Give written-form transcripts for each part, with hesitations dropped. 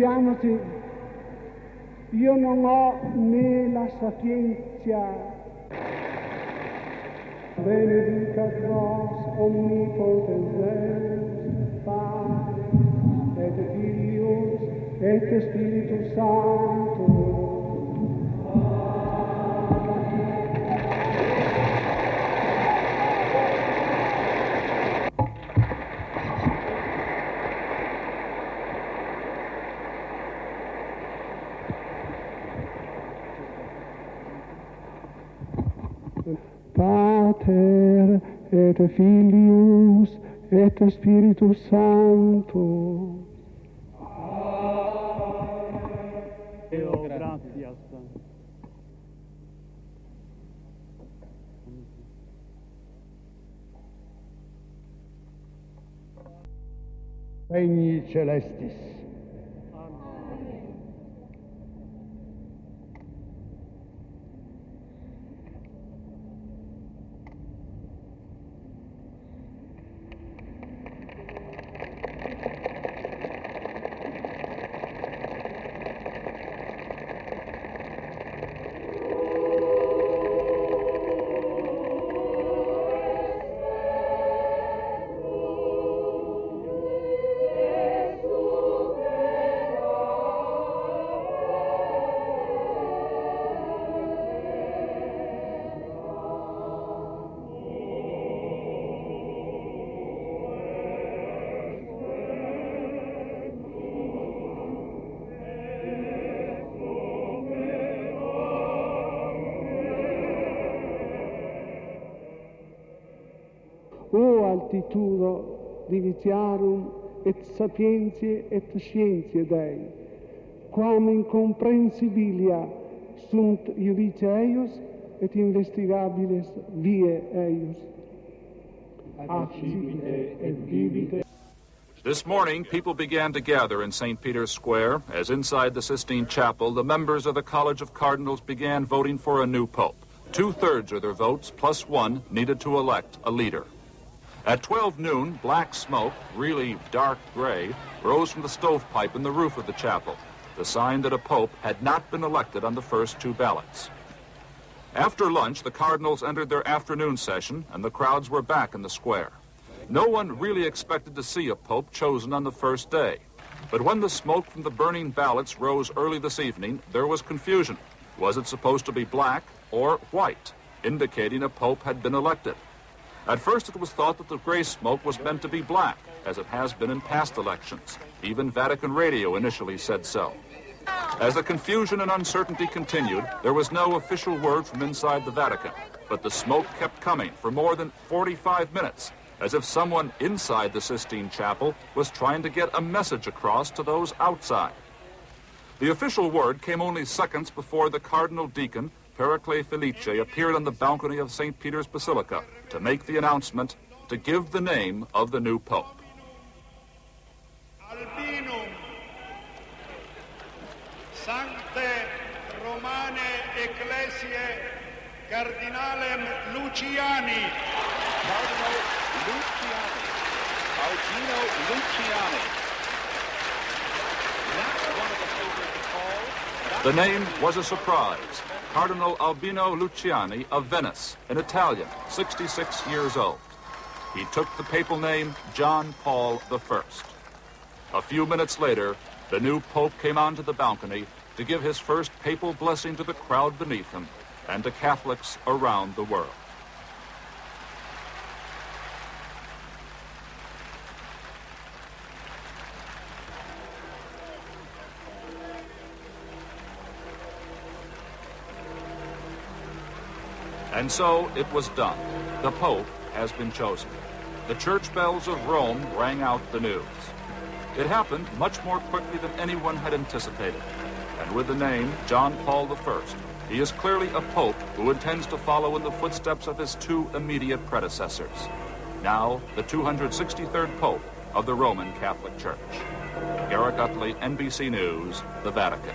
Ricordiamoci, io non ho né la sapienza, benedicat vos omnipotens Deus, Padre, et Filius, et Spiritus Sanctus. Pater et Filius et Spiritus Sanctus. Dio, gracias. Regni Celestis. O altitudo divitiarum et sapientiae et scientiae Dei, quam incomprehensibilia sunt iudicia eius et investigabiles vie eius. Accipite et vivite. This morning, people began to gather in St. Peter's Square as inside the Sistine Chapel, the members of the College of Cardinals began voting for a new pope. 2/3 of their votes, plus one, needed to elect a leader. At 12 noon, black smoke, really dark gray, rose from the stovepipe in the roof of the chapel, the sign that a pope had not been elected on the first two ballots. After lunch, the cardinals entered their afternoon session, and the crowds were back in the square. No one really expected to see a pope chosen on the first day. But when the smoke from the burning ballots rose early this evening, there was confusion. Was it supposed to be black or white, indicating a pope had been elected? At first, it was thought that the gray smoke was meant to be black, as it has been in past elections. Even Vatican Radio initially said so. As the confusion and uncertainty continued, there was no official word from inside the Vatican, but the smoke kept coming for more than 45 minutes, as if someone inside the Sistine Chapel was trying to get a message across to those outside. The official word came only seconds before the Cardinal Deacon, Pericle Felice, appeared on the balcony of St. Peter's Basilica to make the announcement to give the name of the new pope. Albinum Sancte Romane Ecclesiae Cardinalem Luciani. Cardinal Luciani. Albino Luciani. Not one of the favorites to call. The name was a surprise. Cardinal Albino Luciani of Venice, an Italian, 66 years old. He took the papal name John Paul I. A few minutes later, the new pope came onto the balcony to give his first papal blessing to the crowd beneath him and to Catholics around the world. And so it was done. The Pope has been chosen. The church bells of Rome rang out the news. It happened much more quickly than anyone had anticipated. And with the name John Paul I, he is clearly a pope who intends to follow in the footsteps of his two immediate predecessors. Now, the 263rd Pope of the Roman Catholic Church. Garrett Utley, NBC News, the Vatican.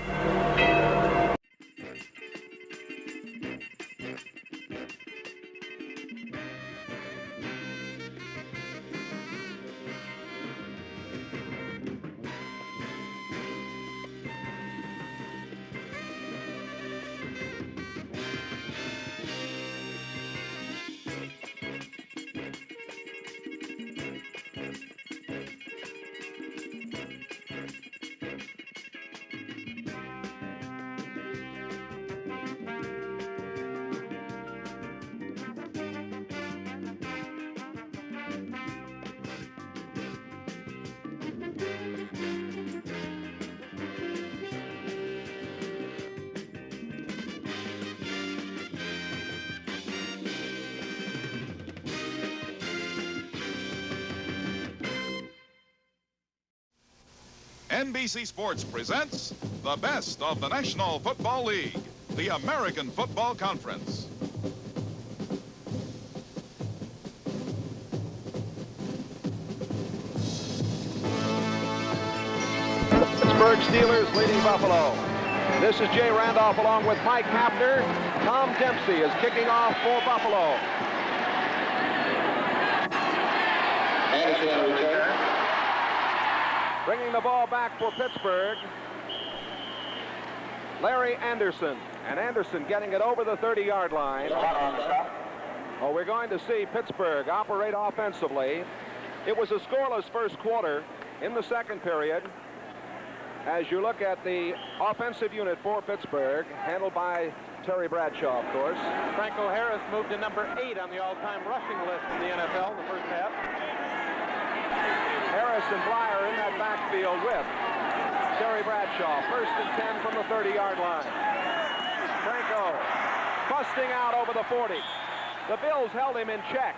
NBC Sports presents the best of the National Football League, the American Football Conference. Pittsburgh Steelers leading Buffalo. This is Jay Randolph along with Mike Hapner. Tom Dempsey is kicking off for Buffalo. Bringing the ball back for Pittsburgh, Larry Anderson. And Anderson getting it over the 30-yard line. Oh, we're going to see Pittsburgh operate offensively. It was a scoreless first quarter. In the second period, as you look at the offensive unit for Pittsburgh, handled by Terry Bradshaw, of course. Franco Harris moved to number 8 on the all-time rushing list in the NFL in the first half. Harris and Blyer in that backfield with Terry Bradshaw. 1st and 10 from the 30-yard line. Franco busting out over the 40. The Bills held him in check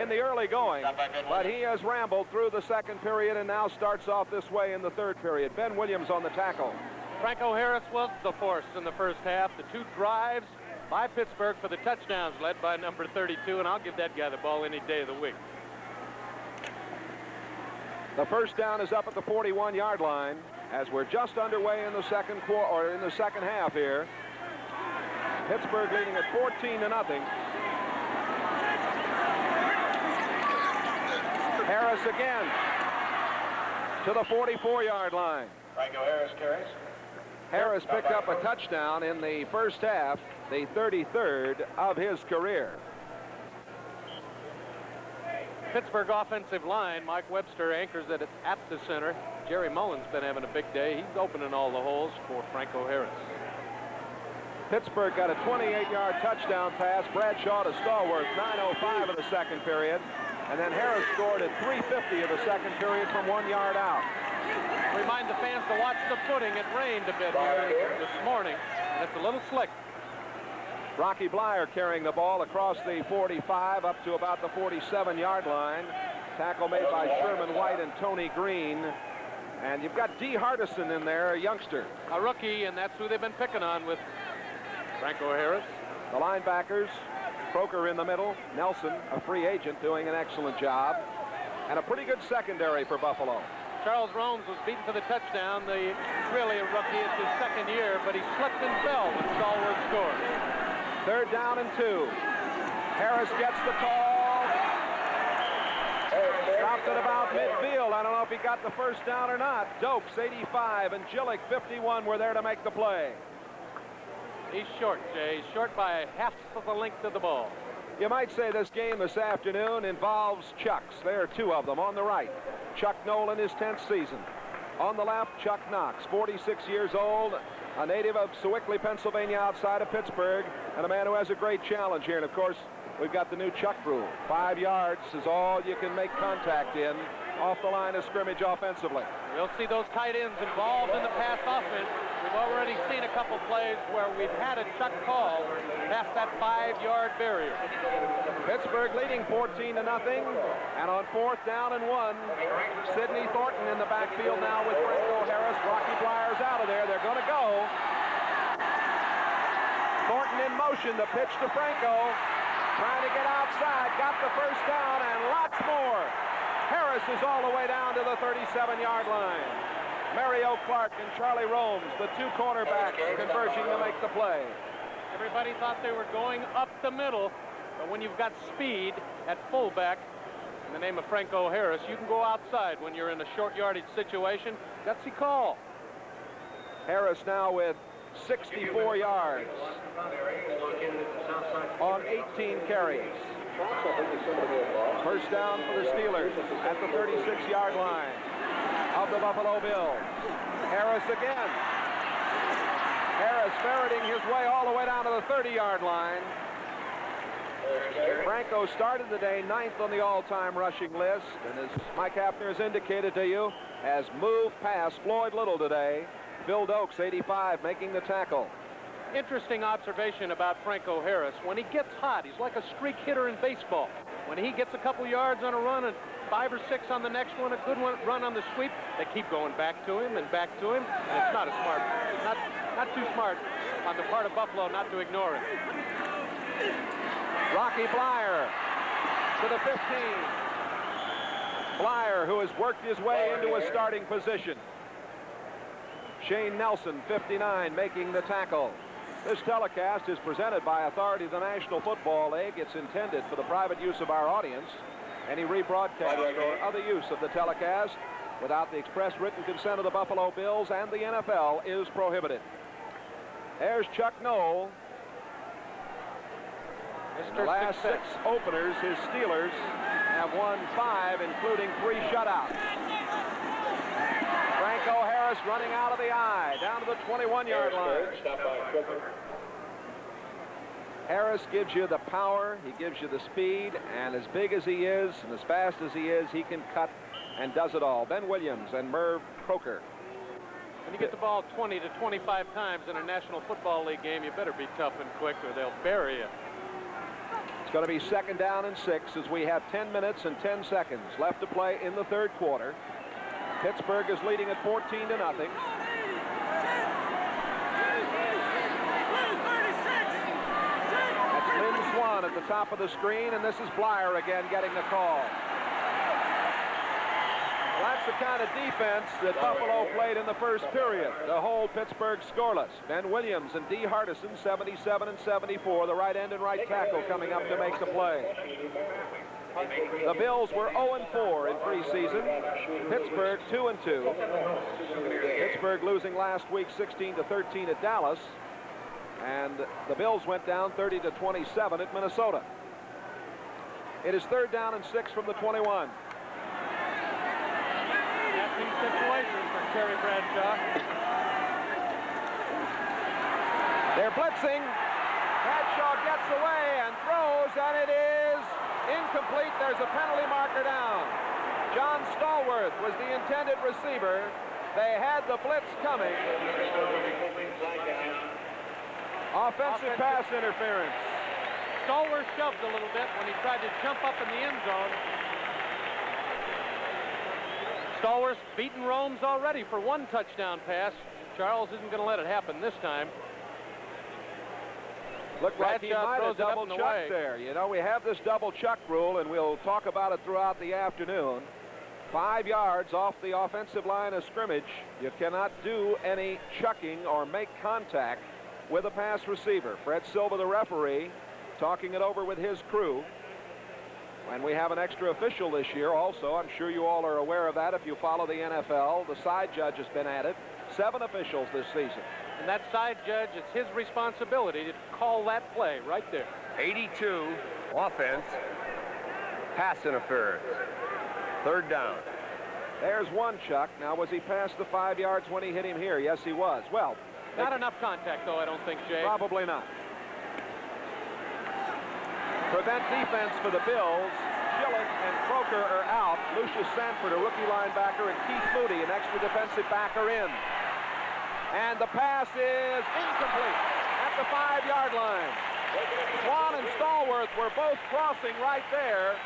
in the early going, but he has rambled through the second period and now starts off this way in the third period. Ben Williams on the tackle. Franco Harris was the force in the first half. The 2 drives by Pittsburgh for the touchdowns led by number 32, and I'll give that guy the ball any day of the week. The first down is up at the 41-yard line as we're just underway in the second quarter, or in the second half here. Pittsburgh leading at 14-0. Harris again to the 44-yard line. Franco Harris carries. Harris picked up a touchdown in the first half, the 33rd of his career. Pittsburgh offensive line, Mike Webster anchors it at the center. Jerry Mullen's been having a big day. He's opening all the holes for Franco Harris. Pittsburgh got a 28-yard touchdown pass. Bradshaw to Stallworth, 9:05 of the second period. And then Harris scored at 3:50 of the second period from 1 yard out. Remind the fans to watch the footing. It rained a bit here this morning, and it's a little slick. Rocky Blyer carrying the ball across the 45 up to about the 47-yard line. Tackle made by Sherman White and Tony Green. And you've got D. Hardison in there, a youngster. A rookie, and that's who they've been picking on with Franco Harris. The linebackers, Croker in the middle, Nelson, a free agent, doing an excellent job. And a pretty good secondary for Buffalo. Charles Romes was beaten for the touchdown. Really a rookie. It's his second year, but he slipped and fell when Stallworth scored. 3rd down and 2. Harris gets the call. Stopped at about midfield. I don't know if he got the first down or not. Dokes, 85, and Gillick, 51, were there to make the play. He's short, Jay. He's short by half of the length of the ball. You might say this game this afternoon involves Chucks. There are 2 of them. On the right, Chuck Nolan, his 10th season. On the left, Chuck Knox, 46 years old, a native of Sewickley, Pennsylvania, outside of Pittsburgh, and a man who has a great challenge here. And, of course, we've got the new Chuck rule. 5 yards is all you can make contact in off the line of scrimmage offensively. We'll see those tight ends involved in the pass offense. We've already seen a couple plays where we've had a Chuck call past that 5-yard barrier. Pittsburgh leading 14-0, and on 4th down and 1, Sidney Thornton in the backfield now with Franco Harris. Rocky Blyer's out of there. They're going to go. Thornton in motion. The pitch to Franco. Trying to get outside. Got the first down and lots more. Harris is all the way down to the 37-yard line. Mario Clark and Charlie Romes, the 2 cornerbacks, converging to make the play. Everybody thought they were going up the middle, but when you've got speed at fullback, in the name of Franco Harris, you can go outside when you're in a short yardage situation. Gutsy call. Harris now with 64 yards on 18 carries. First down for the Steelers at the 36-yard line of the Buffalo Bills. Harris again. Harris ferreting his way all the way down to the 30-yard line. Franco started the day 9th on the all-time rushing list, and as Mike Hapner has indicated to you, has moved past Floyd Little today. Bill Dokes, 85, making the tackle. Interesting observation about Franco Harris. When he gets hot, he's like a streak hitter in baseball. When he gets a couple yards on a run and 5 or 6 on the next one, a good one, run on the sweep. They keep going back to him, and it's not a smart, not too smart on the part of Buffalo not to ignore him. Rocky Blyer to the 15. Blyer, who has worked his way into a starting position. Shane Nelson, 59, making the tackle. This telecast is presented by authority of the National Football League. It's intended for the private use of our audience. Any rebroadcast or other use of the telecast without the express written consent of the Buffalo Bills and the NFL is prohibited. There's Chuck Noll. In the last 6 openers, his Steelers have won 5, including 3 shutouts. Franco Harris running out of the eye, down to the 21-yard line. Harris gives you the power, he gives you the speed, and as big as he is and as fast as he is, he can cut and does it all. Ben Williams and Merv Croker. When you get the ball 20 to 25 times in a National Football League game, you better be tough and quick or they'll bury you. It's going to be 2nd down and 6 as we have 10 minutes and 10 seconds left to play in the 3rd quarter. Pittsburgh is leading at 14-0. That's Lynn Swan at the top of the screen, and this is Blyer again getting the call. Well, that's the kind of defense that Buffalo played in the first period to hold Pittsburgh scoreless. Ben Williams and D. Hardison, 77 and 74, the right end and right tackle coming up to make the play. The Bills were 0-4 in preseason. Pittsburgh 2-2. Pittsburgh losing last week 16-13 at Dallas. And the Bills went down 30-27 at Minnesota. It is 3rd down and 6 from the 21. Happy situation for Terry Bradshaw. They're blitzing. Bradshaw gets away and throws, and it is incomplete. There's a penalty marker down. John Stallworth was the intended receiver. They had the blitz coming. Offensive pass interference. Stallworth shoved a little bit when he tried to jump up in the end zone. Stallworth's beaten Romes already for 1 touchdown pass. Charles isn't going to let it happen this time. Looked like he might have double chucked there. You know, we have this double chuck rule, and we'll talk about it throughout the afternoon. 5 yards off the offensive line of scrimmage, you cannot do any chucking or make contact with a pass receiver. Fred Silva, the referee, talking it over with his crew. And we have an extra official this year also. I'm sure you all are aware of that if you follow the NFL. The side judge has been added. 7 officials this season. And that side judge, it's his responsibility to call that play right there. 82, offense, pass interference. 3rd down. There's one, Chuck. Now, was he past the 5 yards when he hit him here? Yes, he was. Well, not enough contact, though, I don't think, Jay. Probably not. Prevent defense for the Bills. Gillett and Croker are out. Lucius Sanford, a rookie linebacker, and Keith Moody, an extra defensive back, are in. And the pass is incomplete at the 5-yard line. Swan and Stallworth were both crossing right there.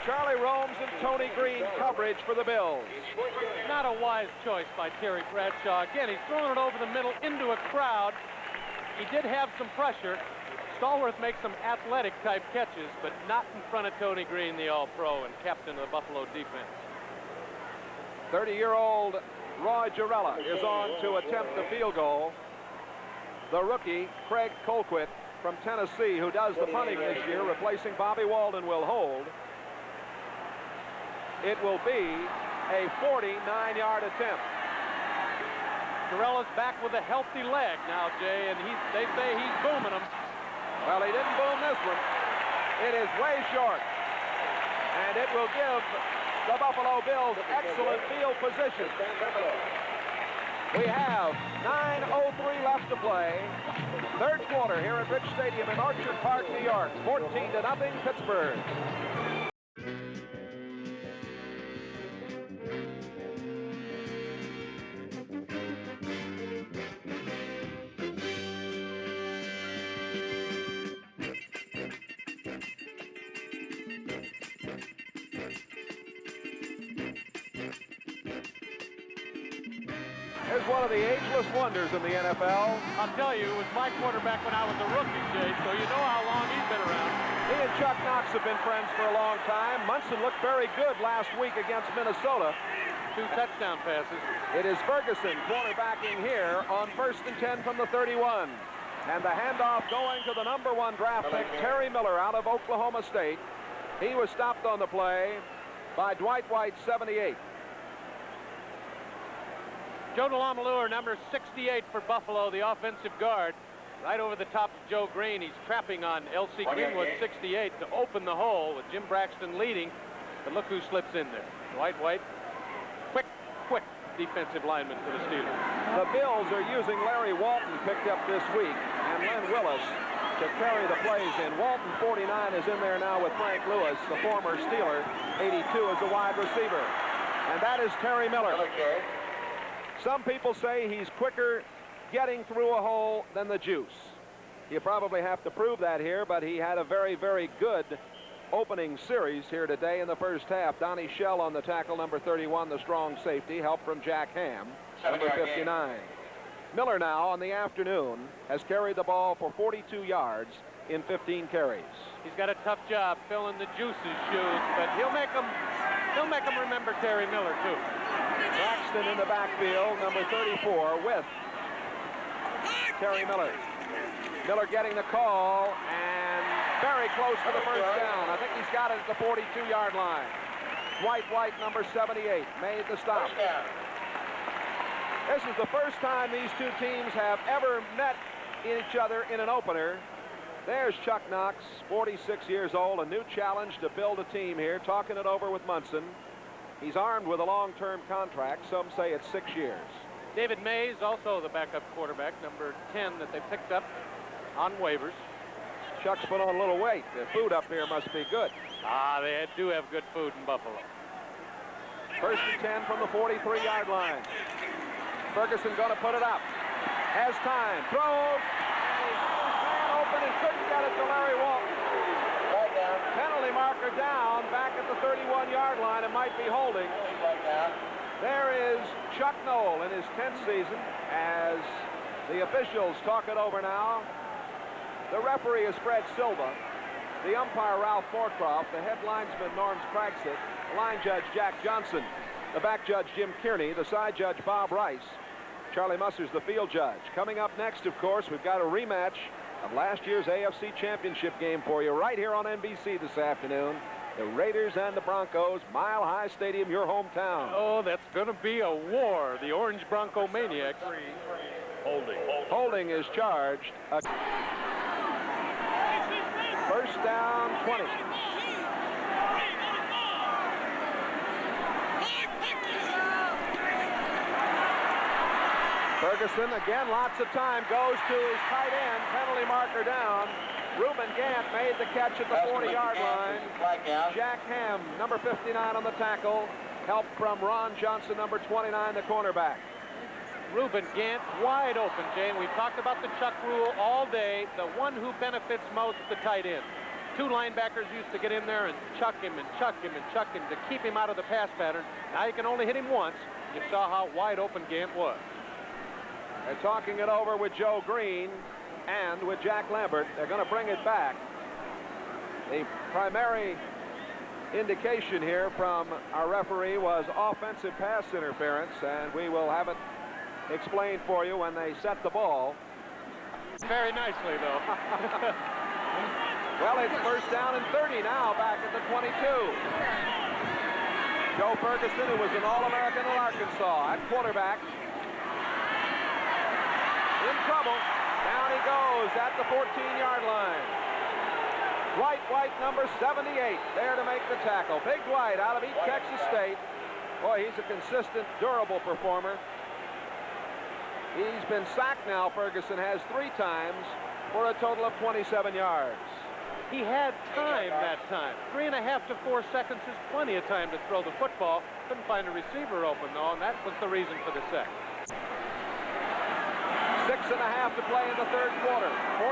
Charlie Romes and Tony Green coverage for the Bills. Not a wise choice by Terry Bradshaw. Again, he's throwing it over the middle into a crowd. He did have some pressure. Stallworth makes some athletic-type catches, but not in front of Tony Green, the All-Pro and captain of the Buffalo defense. 30-year-old Roy Jarrella is on to attempt the field goal. The rookie, Craig Colquitt from Tennessee, who does the punting this year, replacing Bobby Walden, will hold. It will be a 49-yard attempt. Jarrella's back with a healthy leg now, Jay, and they say he's booming them. Well, he didn't boom this one. It is way short. And it will give the Buffalo Bills excellent field position. We have 9:03 left to play. 3rd quarter here at Rich Stadium in Orchard Park, New York. 14-0 Pittsburgh. Here's one of the ageless wonders in the NFL. I'll tell you, it was my quarterback when I was a rookie, Jay, so you know how long he's been around. He and Chuck Knox have been friends for a long time. Munson looked very good last week against Minnesota. 2 touchdown passes. It is Ferguson quarterbacking here on 1st and 10 from the 31. And the handoff going to the #1 draft pick, Terry Miller, out of Oklahoma State. He was stopped on the play by Dwight White, 78. Joe DeLamielleure, number 68 for Buffalo, the offensive guard. Right over the top of Joe Green. He's trapping on L.C. Greenwood, 68, to open the hole with Jim Braxton leading. But look who slips in there. Dwight White, quick defensive lineman for the Steelers. The Bills are using Larry Walton, picked up this week, and Len Willis to carry the plays in. Walton, 49, is in there now with Frank Lewis, the former Steeler, 82 as a wide receiver. And that is Terry Miller. Some people say he's quicker getting through a hole than the Juice. You probably have to prove that here, but he had a very, very good opening series here today in the first half. Donnie Shell on the tackle, number 31, the strong safety, help from Jack Ham, number 59. Miller now on the afternoon has carried the ball for 42 yards in 15 carries. He's got a tough job filling the Juice's shoes, but he'll make them remember Terry Miller too. Braxton in the backfield, number 34, with Terry Miller. Miller getting the call and very close to the first down. I think he's got it at the 42-yard line. Dwight White, number 78, made the stop. This is the first time these two teams have ever met each other in an opener. There's Chuck Knox, 46 years old, a new challenge to build a team here, talking it over with Munson. He's armed with a long-term contract. Some say it's 6 years. David Mays, also the backup quarterback, number 10, that they picked up on waivers. Chuck's put on a little weight. The food up here must be good. They do have good food in Buffalo. 1st and 10 from the 43-yard line. Ferguson going to put it up. Has time. Throws. Man open and couldn't get it to Larry Walton. Penalty marker down back at the 31-yard line. It might be holding. There is Chuck Noll in his 10th season as the officials talk it over now. The referee is Fred Silva. The umpire, Ralph Forcroft. The head linesman, Norm Scragsit. The line judge, Jack Johnson. The back judge, Jim Kearney. The side judge, Bob Rice. Charlie Musser's the field judge. Coming up next, of course, we've got a rematch of last year's AFC Championship game for you right here on NBC this afternoon. The Raiders and the Broncos, Mile High Stadium, your hometown. Oh, that's going to be a war. The Orange Bronco Maniacs. Holding is charged. First down, 20. Ferguson, again, lots of time, goes to his tight end, penalty marker down. Reuben Gant made the catch at the 40-yard line. Jack Ham, number 59 on the tackle. Help from Ron Johnson, number 29, the cornerback. Reuben Gant wide open, Jane. We've talked about the Chuck rule all day. The one who benefits most, the tight end. 2 linebackers used to get in there and chuck him and chuck him and chuck him to keep him out of the pass pattern. Now you can only hit him once. You saw how wide open Gant was. They're talking it over with Joe Green and with Jack Lambert. They're going to bring it back. The primary indication here from our referee was offensive pass interference, and we will have it explained for you when they set the ball. Very nicely, though. Well, it's first down and 30 now back at the 22. Joe Ferguson, who was an All-American in Arkansas at quarterback. In trouble. Down he goes at the 14-yard line. Dwight White, number 78, there to make the tackle. Big Dwight out of East Texas State. Boy, he's a consistent, durable performer. He's been sacked now, Ferguson has 3 times for a total of 27 yards. He had time that time. 3.5 to 4 seconds is plenty of time to throw the football. Couldn't find a receiver open, though, and that was the reason for the sack. 6.5 to play in the third quarter. 14-0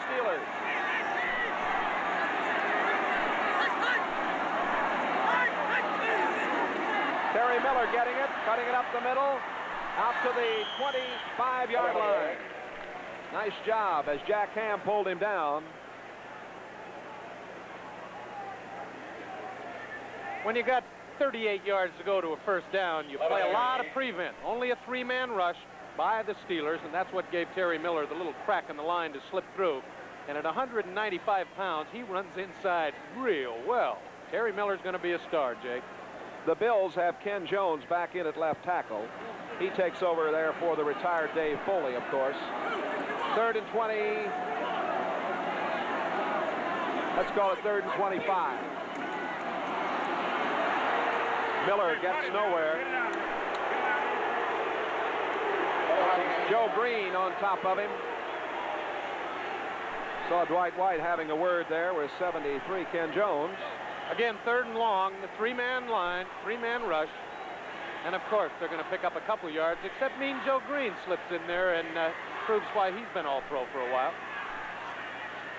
Steelers. Terry Miller getting it, cutting it up the middle. out to the 25-yard line. Nice job as Jack Ham pulled him down. When you got 38 yards to go to a first down, you play a lot of prevent. Only a three-man rush by the Steelers, and that's what gave Terry Miller the little crack in the line to slip through. And at 195 pounds, he runs inside real well. Terry Miller's going to be a star, Jake. The Bills have Ken Jones back in at left tackle. He takes over there for the retired Dave Foley, of course. 3rd and 20. Let's call it 3rd and 25. Miller gets nowhere. Joe Green on top of him. Saw Dwight White having a word there with 73, Ken Jones. Again, 3rd and long, the three-man line, three-man rush. And, of course, they're going to pick up a couple yards, except Mean Joe Green slips in there and proves why he's been all-pro for a while.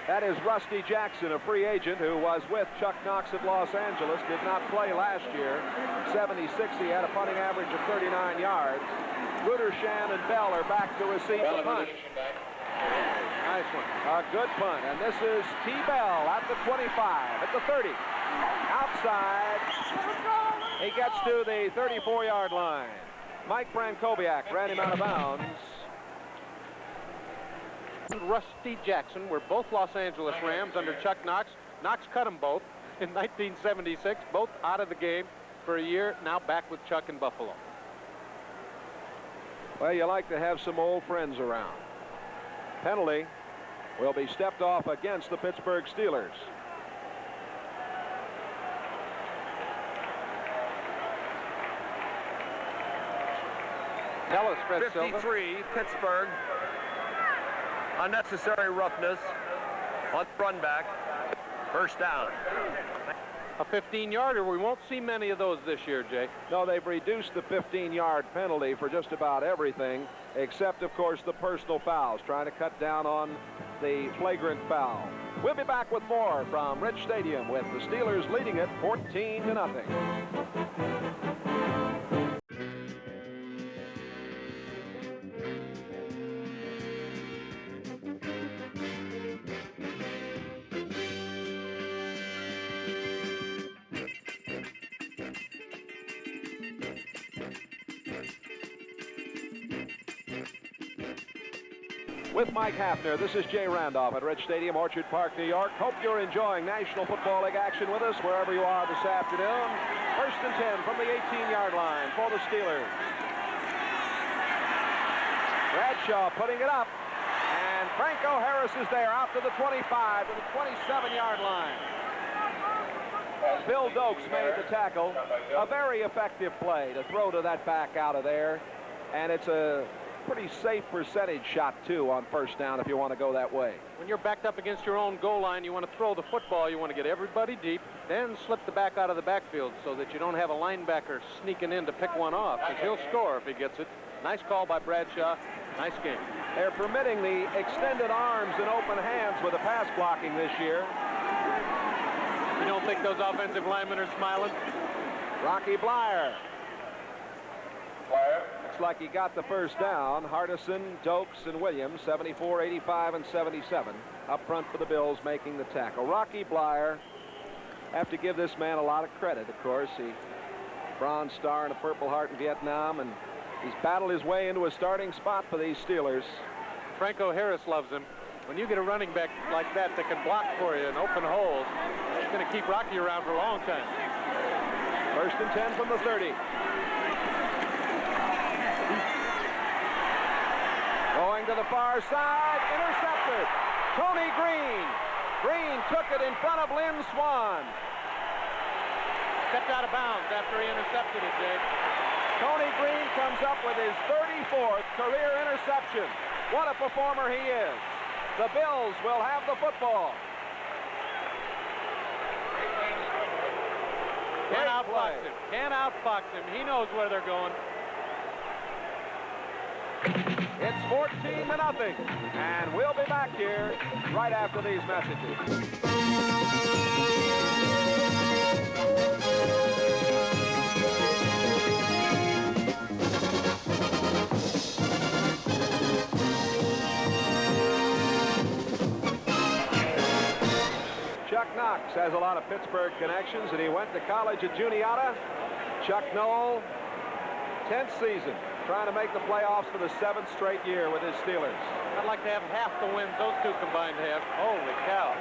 That is Rusty Jackson, a free agent who was with Chuck Knox at Los Angeles, did not play last year. 76, he had a punting average of 39 yards. Rudershan and Bell are back to receive the punt. Nice one. A good punt. And this is T. Bell at the 25, at the 30. Outside. He gets to the 34-yard line. Mike Brankowiak ran him out of bounds. Rusty Jackson were both Los Angeles Rams under Chuck Knox. Knox cut them both in 1976, both out of the game for a year, now back with Chuck in Buffalo. Well, you like to have some old friends around. Penalty will be stepped off against the Pittsburgh Steelers. Tell us, Fred 53, Silva. Pittsburgh. Unnecessary roughness on the run back. First down. A 15-yarder. We won't see many of those this year, Jake. No, they've reduced the 15-yard penalty for just about everything, except, of course, the personal fouls, trying to cut down on the flagrant foul. We'll be back with more from Rich Stadium with the Steelers leading it 14-0. With Mike Hafner, this is Jay Randolph at Rich Stadium, Orchard Park, New York. Hope you're enjoying National Football League action with us wherever you are this afternoon. 1st and 10 from the 18-yard line for the Steelers. Bradshaw putting it up, and Franco Harris is there out to the 25 to the 27-yard line. Bill Dokes made the tackle. A very effective play to throw to that back out of there, and it's a pretty safe percentage shot, too, on first down if you want to go that way. When you're backed up against your own goal line, you want to throw the football. You want to get everybody deep, then slip the back out of the backfield so that you don't have a linebacker sneaking in to pick one off, because he'll score if he gets it. Nice call by Bradshaw. Nice game. They're permitting the extended arms and open hands with the pass blocking this year. You don't think those offensive linemen are smiling? Rocky Blyer. Looks like he got the first down. Hardison, Dokes, and Williams, 74, 85, and 77. Up front for the Bills making the tackle. Rocky Blyer, have to give this man a lot of credit, of course. He Bronze Star and a Purple Heart in Vietnam, and he's battled his way into a starting spot for these Steelers. Franco Harris loves him. When you get a running back like that that can block for you in open holes, it's going to keep Rocky around for a long time. 1st and 10 from the 30. Going to the far side, intercepted. Tony Green. Green took it in front of Lynn Swan. Stepped out of bounds after he intercepted it, Jake. Tony Green comes up with his 34th career interception. What a performer he is. The Bills will have the football. Can't outfox him. Can't outfox him. He knows where they're going. It's 14-0, and we'll be back here right after these messages. Chucks has a lot of Pittsburgh connections, and he went to college at Juniata. Chuck Noll, 10th season, trying to make the playoffs for the 7th straight year with his Steelers. I'd like to have half the wins those two combined have. Holy cow.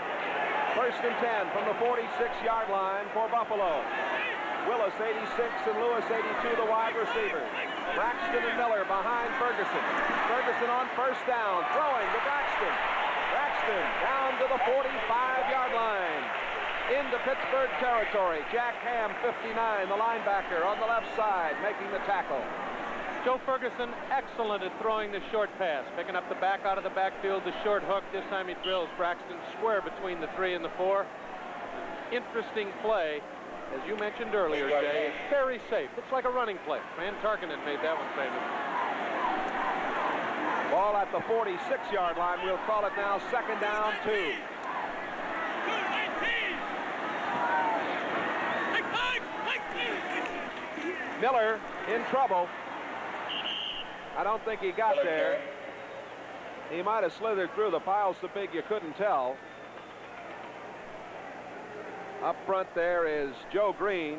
1st and 10 from the 46-yard line for Buffalo. Willis, 86, and Lewis, 82, the wide receivers. Braxton and Miller behind Ferguson. Ferguson on 1st down, throwing to Braxton. Braxton down to the 45-yard line. Into Pittsburgh territory. Jack Ham, 59, the linebacker on the left side, making the tackle. Joe Ferguson, excellent at throwing the short pass, picking up the back out of the backfield, the short hook. This time he drills Braxton square between the 3 and the 4. Interesting play. As you mentioned earlier, Jay, it's very safe. It's like a running play. Van Tarkenen made that one famous. Ball at the 46-yard line. We'll call it now 2nd down, 2. Miller in trouble. I don't think he got there. He might have slithered through. The pile's so big you couldn't tell. Up front there is Joe Green.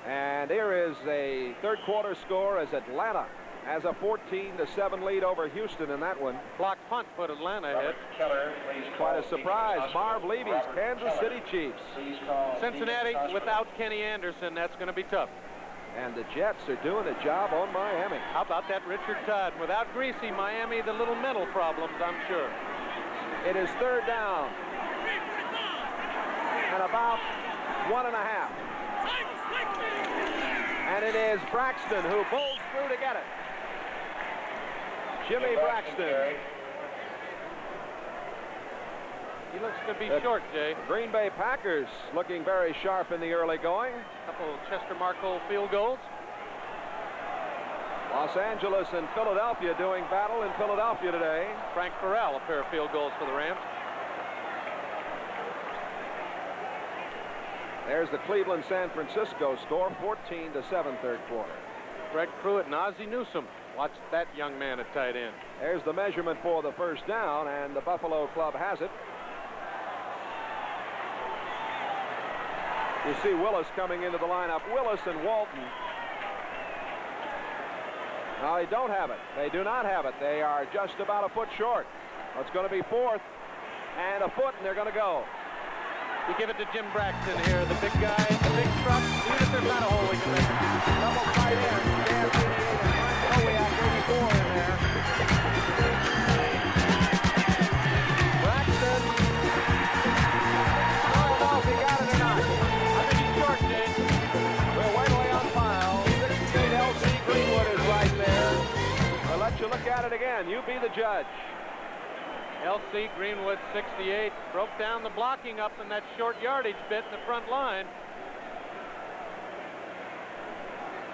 And here is a third quarter score as Atlanta has a 14-7 lead over Houston in that one. Blocked punt put Atlanta ahead. Quite a surprise. Marv Levy's Kansas City Chiefs. Cincinnati without Kenny Anderson, that's going to be tough. And the Jets are doing a job on Miami. How about that Richard Todd? Without Greasy, Miami, the little mental problems, I'm sure. It is 3rd down. And about 1.5. And it is Braxton who pulls through to get it. Jimmy Braxton. He looks to be short, Jay. Green Bay Packers looking very sharp in the early going. A couple of Chester Markle field goals. Los Angeles and Philadelphia doing battle in Philadelphia today. Frank Farrell, a pair of field goals for the Rams. There's the Cleveland-San Francisco score, 14-7 third quarter. Greg Pruitt and Ozzie Newsome. Watch that young man at tight end. There's the measurement for the 1st down, and the Buffalo club has it. You see Willis coming into the lineup. Willis and Walton. Now they don't have it. They do not have it. They are just about a foot short. It's going to be 4th and a foot, and they're going to go. You give it to Jim Braxton here, the big guy, the big truck. Even if there's not a hole, we can make it. Double tight end. Dan 88 and Mike Kowiak 84 in there. Braxton. I don't know if he got it or not. I think he's short, Jay. We're way on file. 68 L.C. Greenwood is right there. I'll let you look at it again. You be the judge. L.C. Greenwood, 68, broke down the blocking up in that short yardage bit in the front line.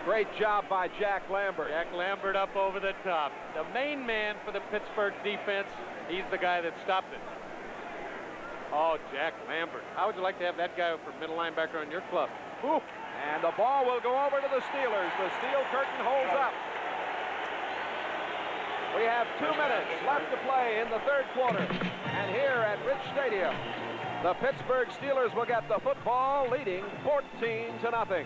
Great job by Jack Lambert. Jack Lambert up over the top. The main man for the Pittsburgh defense. He's the guy that stopped it. Oh, Jack Lambert. How would you like to have that guy for middle linebacker on your club? Ooh. And the ball will go over to the Steelers. The steel curtain holds up. We have 2 minutes left to play in the third quarter. And here at Rich Stadium, the Pittsburgh Steelers will get the football, leading 14-0.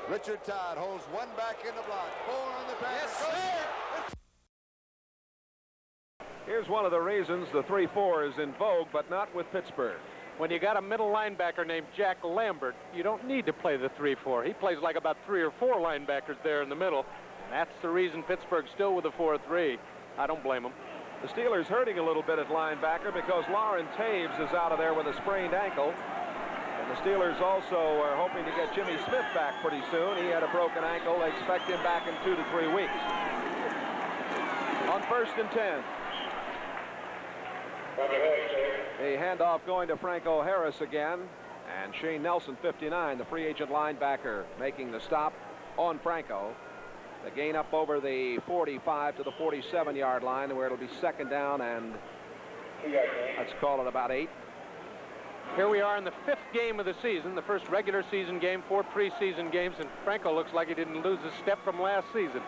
Richard Todd holds one back in the block. 4 on the back. Yes, sir. Here's one of the reasons the 3-4 is in vogue, but not with Pittsburgh. When you got a middle linebacker named Jack Lambert, you don't need to play the 3-4. He plays like about 3 or 4 linebackers there in the middle. That's the reason Pittsburgh's still with a 4-3. I don't blame him. The Steelers hurting a little bit at linebacker because Lauren Taves is out of there with a sprained ankle. And the Steelers also are hoping to get Jimmy Smith back pretty soon. He had a broken ankle. They expect him back in 2 to 3 weeks. On 1st and 10. A handoff going to Franco Harris again, and Shane Nelson, 59, the free agent linebacker, making the stop on Franco. The gain up over the 45 to the 47-yard line, where it'll be 2nd down and let's call it about 8. Here we are in the 5th game of the season, the first regular season game, 4 preseason games, and Franco looks like he didn't lose a step from last season.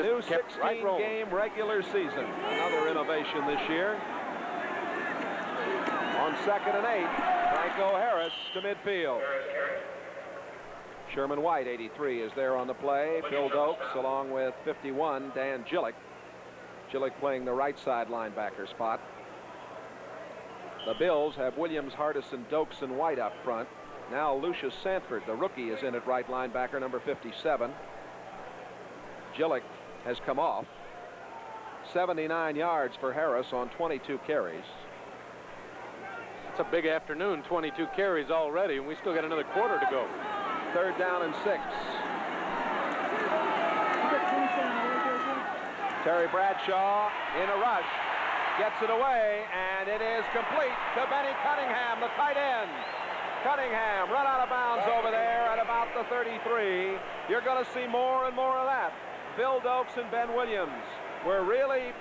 New 16-game regular season. Another innovation this year. On 2nd and 8, Franco Harris to midfield. Sherman White, 83, is there on the play. Phil Dokes along with 51, Dan Gillick. Gillick playing the right side linebacker spot. The Bills have Williams, Hardison, Dokes, and White up front. Now Lucius Sanford, the rookie, is in at right linebacker, number 57. Gillick has come off. 79 yards for Harris on 22 carries. It's a big afternoon, 22 carries already, and we still got another quarter to go. 3rd down and 6. Terry Bradshaw in a rush. Gets it away, and it is complete to Benny Cunningham, the tight end. Cunningham run out of bounds over there at about the 33. You're going to see more and more of that. Phil Dokes and Ben Williams were really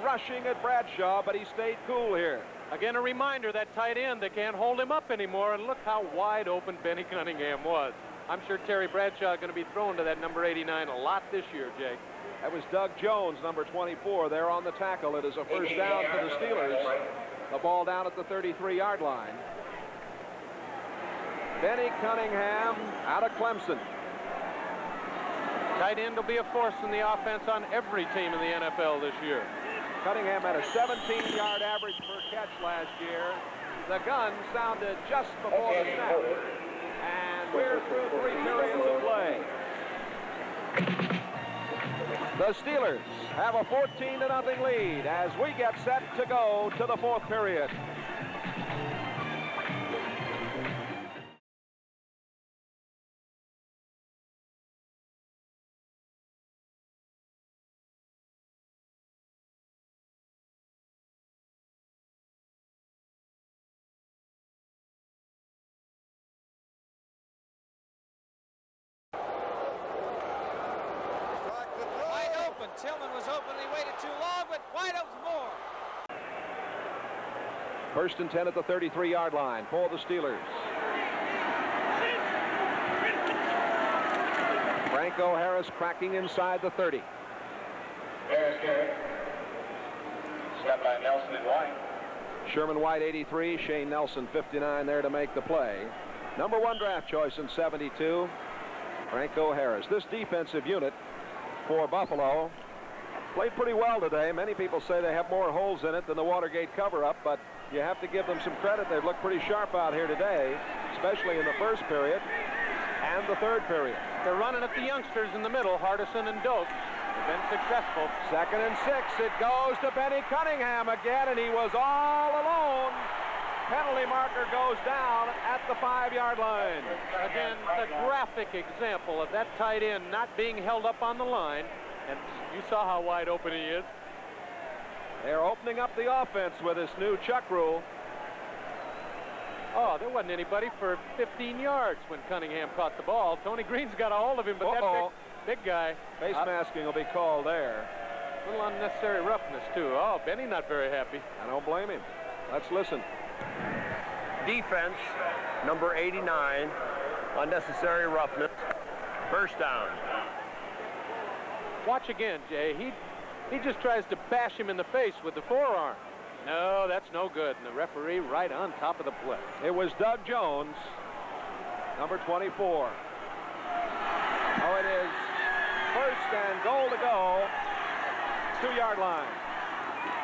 rushing at Bradshaw, but he stayed cool here. Again, a reminder, that tight end, they can't hold him up anymore, and look how wide open Benny Cunningham was. I'm sure Terry Bradshaw is going to be thrown to that number 89 a lot this year, Jake. That was Doug Jones, number 24, there on the tackle. It is a first down for the Steelers. The ball down at the 33-yard line. Benny Cunningham out of Clemson. Tight end will be a force in the offense on every team in the NFL this year. Cunningham had a 17-yard average per catch last year. The gun sounded just before the snap. And we're through 3 periods of play. The Steelers have a 14-0 lead as we get set to go to the 4th period. Tillman was open, he waited too long, but wide open more. 1st and 10 at the 33-yard line for the Steelers. Franco Harris cracking inside the 30. Harris carry. Step by Nelson and White. Sherman White, 83. Shane Nelson, 59, there to make the play. Number 1 draft choice in 72. Franco Harris. This defensive unit for Buffalo played pretty well today. Many people say they have more holes in it than the Watergate cover-up, but you have to give them some credit. They've looked pretty sharp out here today, especially in the 1st period and the 3rd period. They're running at the youngsters in the middle, Hardison and Dokes. They've been successful. 2nd and 6. It goes to Benny Cunningham again, and he was all alone. Penalty marker goes down at the 5-yard line. Again, the graphic example of that tight end not being held up on the line. And you saw how wide open he is. They're opening up the offense with this new Chuck rule. Oh, there wasn't anybody for 15 yards when Cunningham caught the ball. Tony Green's got a hold of him, but that big guy. Face masking will be called there. A little unnecessary roughness, too. Oh, Benny not very happy. I don't blame him. Let's listen. Defense, number 89, unnecessary roughness. 1st down. Watch again, Jay. He just tries to bash him in the face with the forearm. No, that's no good. And the referee right on top of the play. It was Doug Jones, number 24. Oh, it is 1st and goal to go. 2-yard line.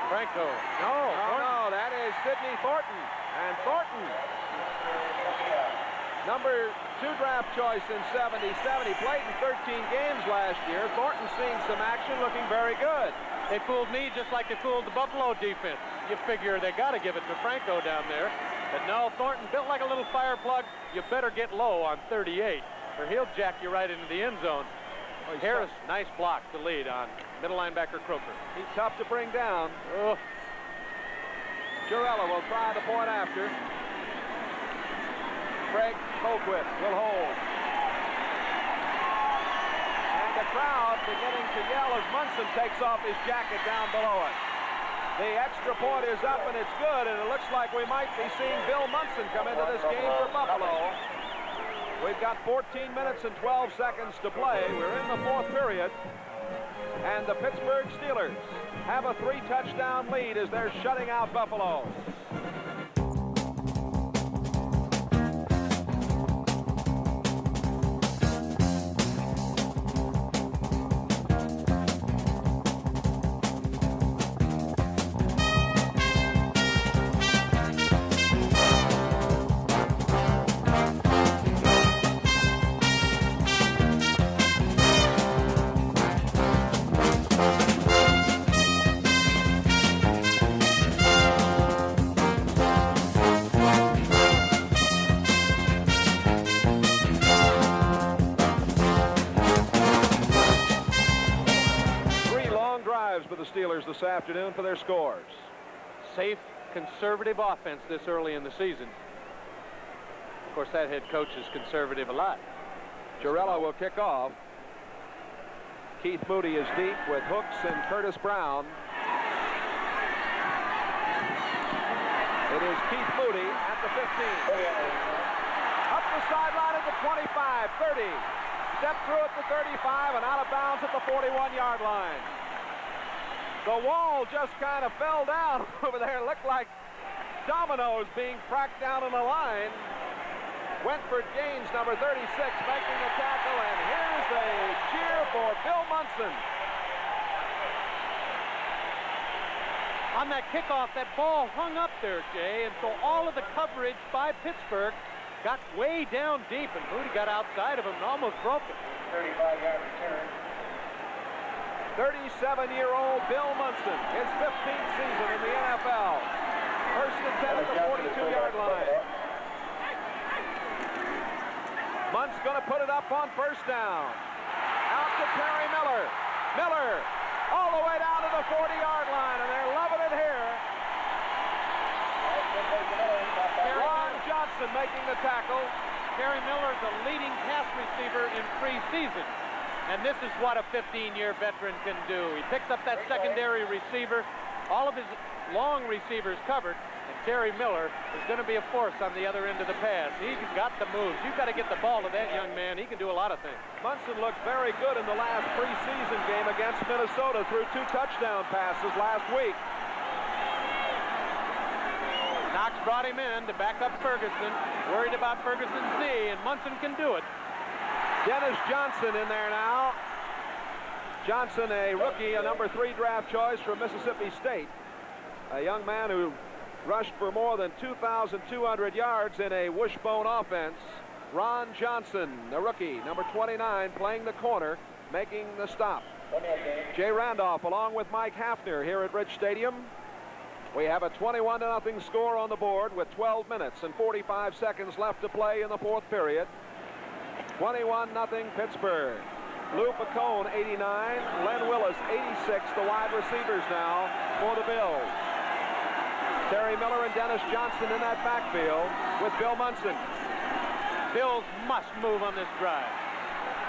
Franco. No, that is Sidney Thornton. And Thornton, number 2 draft choice in 77. He played in 13 games last year. Thornton seeing some action, looking very good. They fooled me just like they fooled the Buffalo defense. You figure they got to give it to Franco down there. But no, Thornton built like a little fire plug. You better get low on 38, or he'll jack you right into the end zone. Oh, Harris, nice block to lead on middle linebacker Croker. He's tough to bring down. Oh. Girella will try the point after. Greg Colquitt will hold. And the crowd beginning to yell as Munson takes off his jacket down below it. The extra point is up and it's good, and it looks like we might be seeing Bill Munson come into this game for Buffalo. We've got 14 minutes and 12 seconds to play. We're in the 4th period. And the Pittsburgh Steelers have a 3-touchdown lead as they're shutting out Buffalo. Steelers this afternoon for their scores. Safe, conservative offense this early in the season. Of course, that head coach is conservative a lot. Jarella will kick off. Keith Moody is deep with Hooks and Curtis Brown. It is Keith Moody at the 15. Up the sideline at the 25, 30. Step through at the 35 and out of bounds at the 41-yard line. The wall just kind of fell down over there. It looked like dominoes being cracked down in a line. Wentford Gaines, number 36, making the tackle, and here's a cheer for Bill Munson. On that kickoff, that ball hung up there, Jay, and so all of the coverage by Pittsburgh got way down deep, and Moody got outside of him and almost broke it. 35-yard return. 37-year-old Bill Munson, his 15th season in the NFL. First and 10 at the 42-yard line. Munt's going to put it up on first down. Out to Terry Miller. Miller all the way down to the 40-yard line, and they're loving it here. Ron Johnson making the tackle. Terry Miller is a leading pass receiver in preseason. And this is what a 15-year veteran can do. He picks up that secondary receiver, all of his long receivers covered, and Terry Miller is going to be a force on the other end of the pass. He's got the moves. You've got to get the ball to that young man. He can do a lot of things. Munson looked very good in the last preseason game against Minnesota, threw 2 touchdown passes last week. Knox brought him in to back up Ferguson, worried about Ferguson's knee, and Munson can do it. Dennis Johnson in there now. Johnson, a rookie, a number 3 draft choice from Mississippi State. A young man who rushed for more than 2,200 yards in a wishbone offense. Ron Johnson, the rookie, number 29, playing the corner, making the stop. Jay Randolph along with Mike Hafner here at Rich Stadium. We have a 21-0 score on the board with 12 minutes and 45 seconds left to play in the 4th period. 21-0 Pittsburgh. Lou Pacone, 89. Len Willis, 86, the wide receivers now for the Bills. Terry Miller and Dennis Johnson in that backfield with Bill Munson. Bills must move on this drive.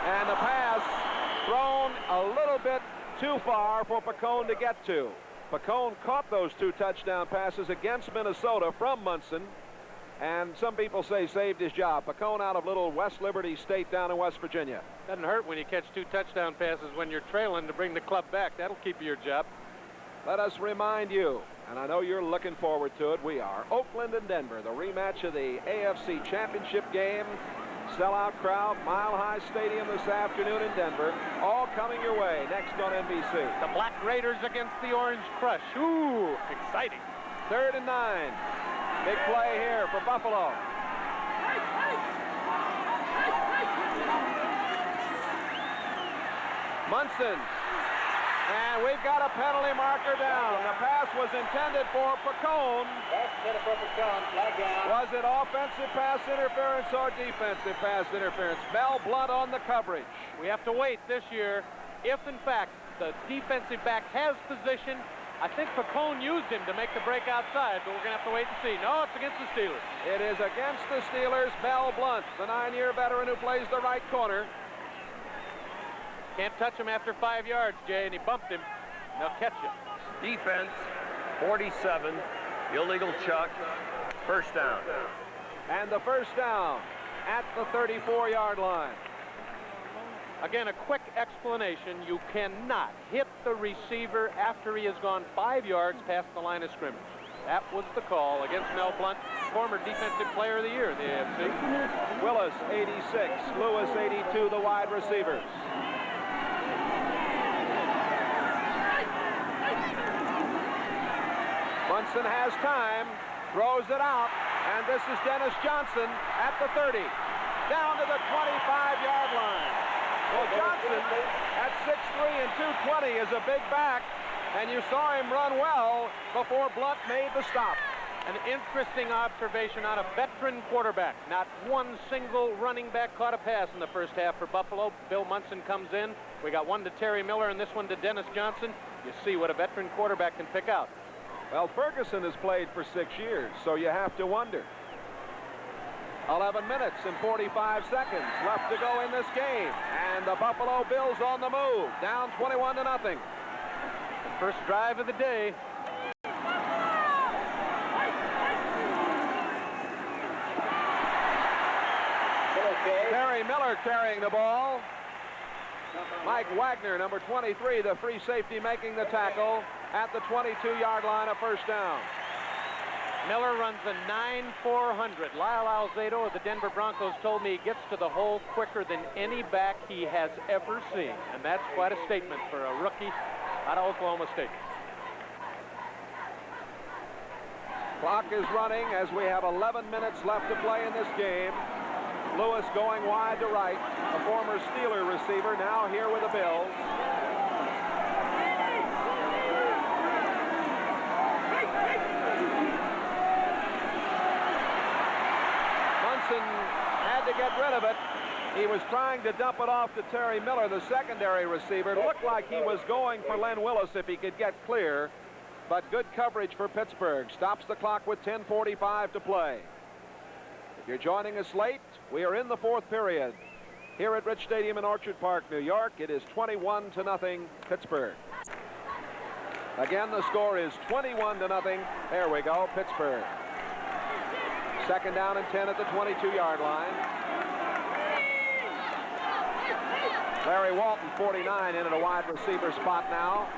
And the pass thrown a little bit too far for Pacone to get to. Pacone caught those 2 touchdown passes against Minnesota from Munson. And some people say saved his job. Pacone out of little West Liberty State down in West Virginia. Doesn't hurt when you catch 2 touchdown passes when you're trailing to bring the club back. That'll keep you your job. Let us remind you, and I know you're looking forward to it, we are, Oakland and Denver, the rematch of the AFC Championship game. Sellout crowd, Mile High Stadium this afternoon in Denver. All coming your way next on NBC. The Black Raiders against the Orange Crush. Ooh, exciting. 3rd and 9. Big play here for Buffalo. Munson. And we've got a penalty marker down. The pass was intended for Pacone. Was it offensive pass interference or defensive pass interference? Mel Blunt on the coverage. We have to wait this year. If, in fact, the defensive back has position, I think Pacone used him to make the break outside, but we're going to have to wait and see. No, it's against the Steelers. It is against the Steelers. Mel Blunt, the 9-year veteran who plays the right corner. Can't touch him after 5 yards, Jay, and he bumped him. They'll catch you. Defense, 47, illegal chuck, first down. And the first down at the 34-yard line. Again, a quick explanation. You cannot hit the receiver after he has gone 5 yards past the line of scrimmage. That was the call against Mel Blount, former Defensive Player of the Year in the AFC. Willis, 86. Lewis, 82, the wide receivers. Munson has time, throws it out, and this is Dennis Johnson at the 30, down to the 25-yard line. Well, Johnson at 6'3" and 220 is a big back, and you saw him run well before Blount made the stop. An interesting observation on a veteran quarterback. Not one single running back caught a pass in the first half for Buffalo. Bill Munson comes in. We got one to Terry Miller and this one to Dennis Johnson. You see what a veteran quarterback can pick out. Well, Ferguson has played for 6 years, so you have to wonder. 11 minutes and 45 seconds left to go in this game. And the Buffalo Bills on the move, down 21-0. The first drive of the day. Terry Miller carrying the ball. Mike Wagner, number 23, the free safety, making the tackle at the 22-yard line, a first down. Miller runs a 9.400. Lyle Alzado of the Denver Broncos told me he gets to the hole quicker than any back he has ever seen. And that's quite a statement for a rookie out of Oklahoma State. Clock is running as we have 11 minutes left to play in this game. Lewis going wide to right, a former Steeler receiver, now here with the Bills. Munson had to get rid of it. He was trying to dump it off to Terry Miller, the secondary receiver. It looked like he was going for Len Willis if he could get clear, but good coverage for Pittsburgh. Stops the clock with 10:45 to play. If you're joining us late, we are in the fourth period here at Rich Stadium in Orchard Park, New York. It is 21-0 Pittsburgh. Again, the score is 21-0. There we go, Pittsburgh. Second down and 10 at the 22-yard line. Larry Walton, 49, in at a wide receiver spot now.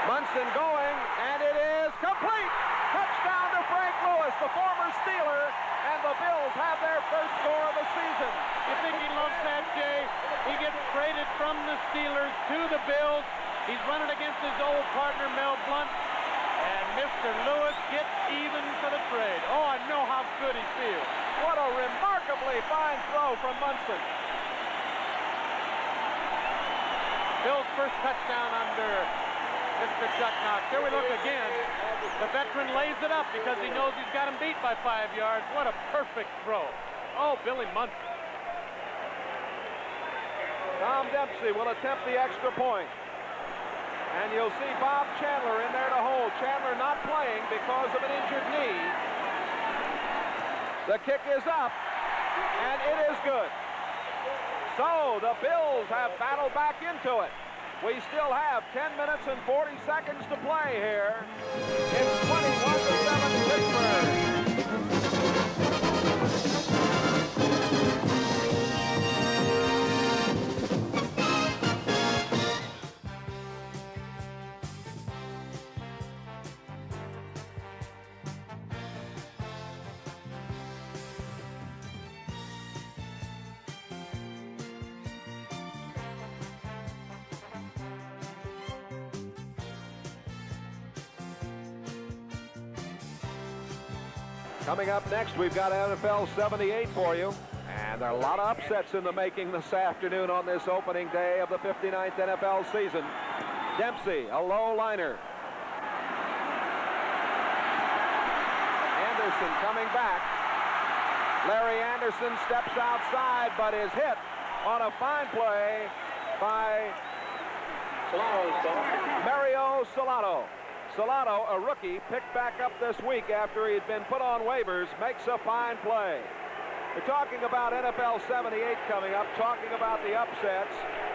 Munson going, and it is complete. Touchdown to Frank Lewis, the former Steeler, and the Bills have their first score of the season. You think he loves that, Jay? He gets traded from the Steelers to the Bills. He's running against his old partner, Mel Blount, and Mr. Lewis gets even for the trade. Oh, I know how good he feels. What a remarkably fine throw from Munson. Bills' first touchdown under Mr. Chuck Knox. Here we look again. The veteran lays it up because he knows he's got him beat by 5 yards. What a perfect throw. Oh, Billy Munson. Tom Dempsey will attempt the extra point. And you'll see Bob Chandler in there to hold. Chandler not playing because of an injured knee. The kick is up, and it is good. So the Bills have battled back into it. We still have 10 minutes and 40 seconds to play here. It's 21-7 Pittsburgh. Coming up next, we've got NFL 78 for you. And there are a lot of upsets in the making this afternoon on this opening day of the 59th NFL season. Dempsey, a low liner. Anderson coming back. Larry Anderson steps outside, but is hit on a fine play by Mario Solano. Solano, a rookie, picked back up this week after he'd been put on waivers, makes a fine play. We're talking about NFL 78 coming up, talking about the upsets.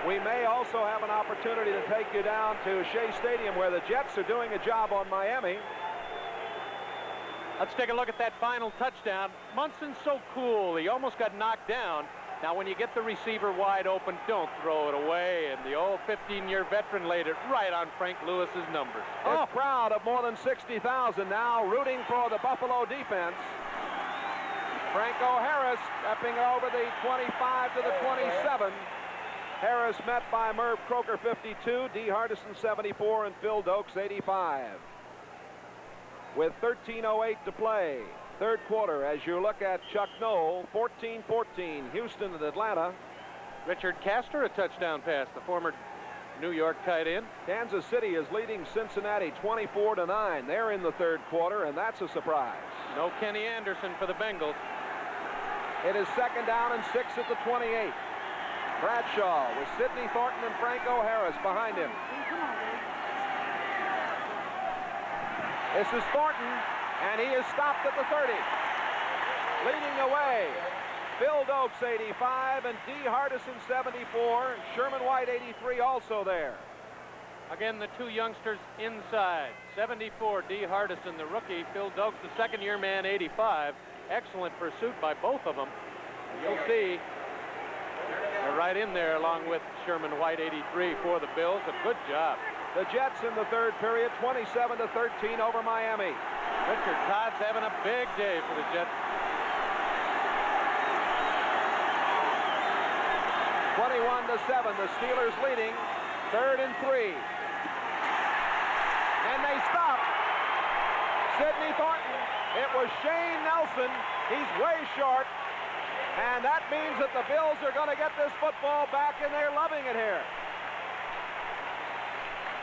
We may also have an opportunity to take you down to Shea Stadium where the Jets are doing a job on Miami. Let's take a look at that final touchdown. Munson's so cool. He almost got knocked down. Now, when you get the receiver wide open, don't throw it away. And the old 15-year veteran laid it right on Frank Lewis's numbers. A crowd of more than 60,000 now rooting for the Buffalo defense. Franco Harris stepping over the 25 to the 27. Harris met by Merv Croker, 52, Dee Hardison, 74, and Phil Dokes, 85. With 13:08 to play, third quarter, as you look at Chuck Noll, 14-14, Houston and Atlanta. Richard Castor, a touchdown pass, the former New York tight end. Kansas City is leading Cincinnati 24-9. They're in the third quarter, and that's a surprise. No Kenny Anderson for the Bengals. It is second down and 6 at the 28. Bradshaw with Sidney Thornton and Franco Harris behind him. This is Thornton, and he is stopped at the 30. Leading away, Phil Dokes, 85, and Dee Hardison, 74. Sherman White, 83, also there. Again, the two youngsters inside. 74, Dee Hardison, the rookie. Phil Dokes, the second-year man, 85. Excellent pursuit by both of them. You'll see they're right in there along with Sherman White, 83, for the Bills. A good job. The Jets in the third period, 27-13 over Miami. Richard Todd's having a big day for the Jets. 21-7, the Steelers leading, 3rd and 3. And they stop. Sidney Thornton. It was Shane Nelson. He's way short. And that means that the Bills are going to get this football back, and they're loving it here.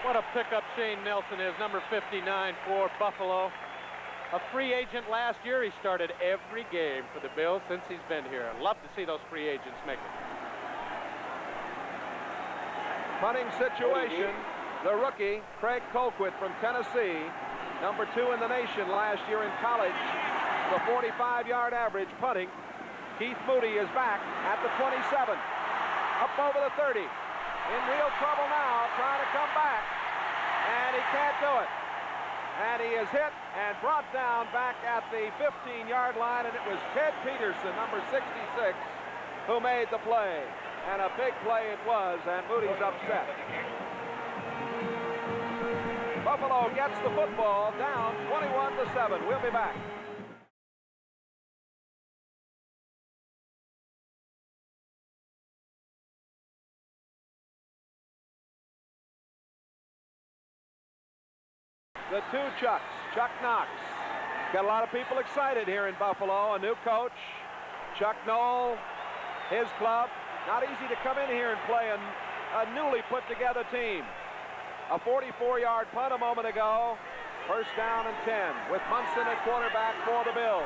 What a pickup Shane Nelson is, number 59 for Buffalo. A free agent last year. He started every game for the Bills since he's been here. Love to see those free agents make it. Punting situation, the rookie, Craig Colquitt from Tennessee, number 2 in the nation last year in college, the 45-yard average punting. Keith Moody is back at the 27, up over the 30. In real trouble now, trying to come back, and he can't do it. And he is hit and brought down back at the 15-yard line, and it was Ted Peterson, number 66, who made the play. And a big play it was, and Moody's upset. Buffalo gets the football down 21-7. We'll be back. The two Chucks, Chuck Knox. Got a lot of people excited here in Buffalo. A new coach, Chuck Noll, his club. Not easy to come in here and play a newly put together team. A 44-yard punt a moment ago. First down and 10 with Munson at quarterback for the Bills.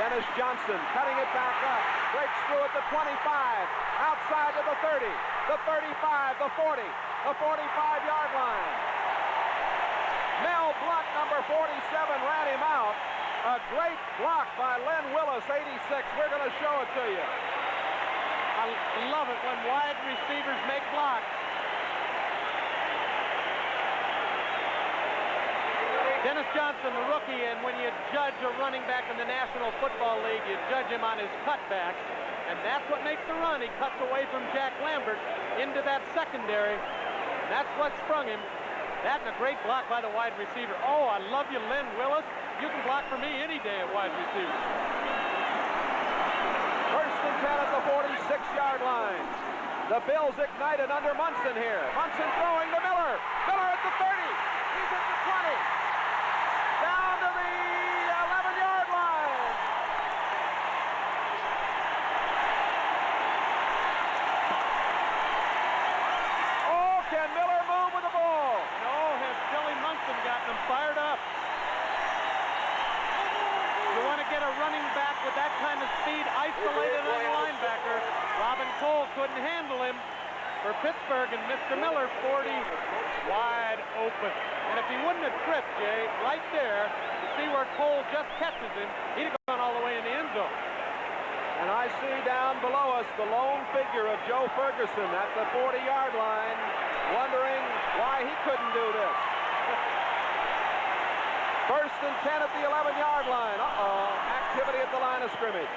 Dennis Johnson cutting it back up. Breaks through at the 25. Outside to the 30. The 35, the 40. The 45-yard line. Mel Blunt, number 47, ran him out. A great block by Len Willis, 86. We're going to show it to you. I love it when wide receivers make blocks. Dennis Johnson, the rookie, and when you judge a running back in the National Football League, you judge him on his cutbacks, and that's what makes the run. He cuts away from Jack Lambert into that secondary. That's what sprung him. That and a great block by the wide receiver. Oh, I love you, Len Willis. You can block for me any day at wide receiver. First and 10 at the 46-yard line. The Bills ignited under Munson here. Munson throwing to Miller. Miller at the 30. He's at the 20. Down to the 11-yard line. Oh, can Miller move with the ball? No, has Billy Munson gotten him fired up? You want to get a running back with that kind of speed isolated on the linebacker. Robin Cole couldn't handle him for Pittsburgh, and Mr. Miller, 40, wide open. And if he wouldn't have tripped, Jay, right there, to see where Cole just catches him, he'd have gone all the way in the end zone. And I see down below us the lone figure of Joe Ferguson at the 40-yard line, wondering why he couldn't do this. First and 10 at the 11-yard line. Activity at the line of scrimmage.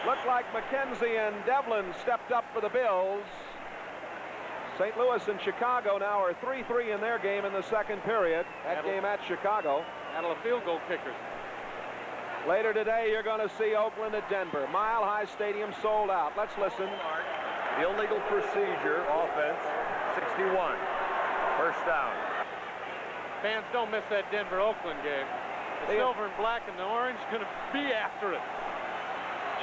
Looked like McKenzie and Devlin stepped up for the Bills. St. Louis and Chicago now are 3-3 in their game in the second period. That game at Chicago. Battle of field goal kickers. Later today, you're going to see Oakland at Denver. Mile High Stadium sold out. Let's listen. The illegal procedure offense, 61. First down. Fans don't miss that Denver-Oakland game. The silver and black and the orange going to be after it.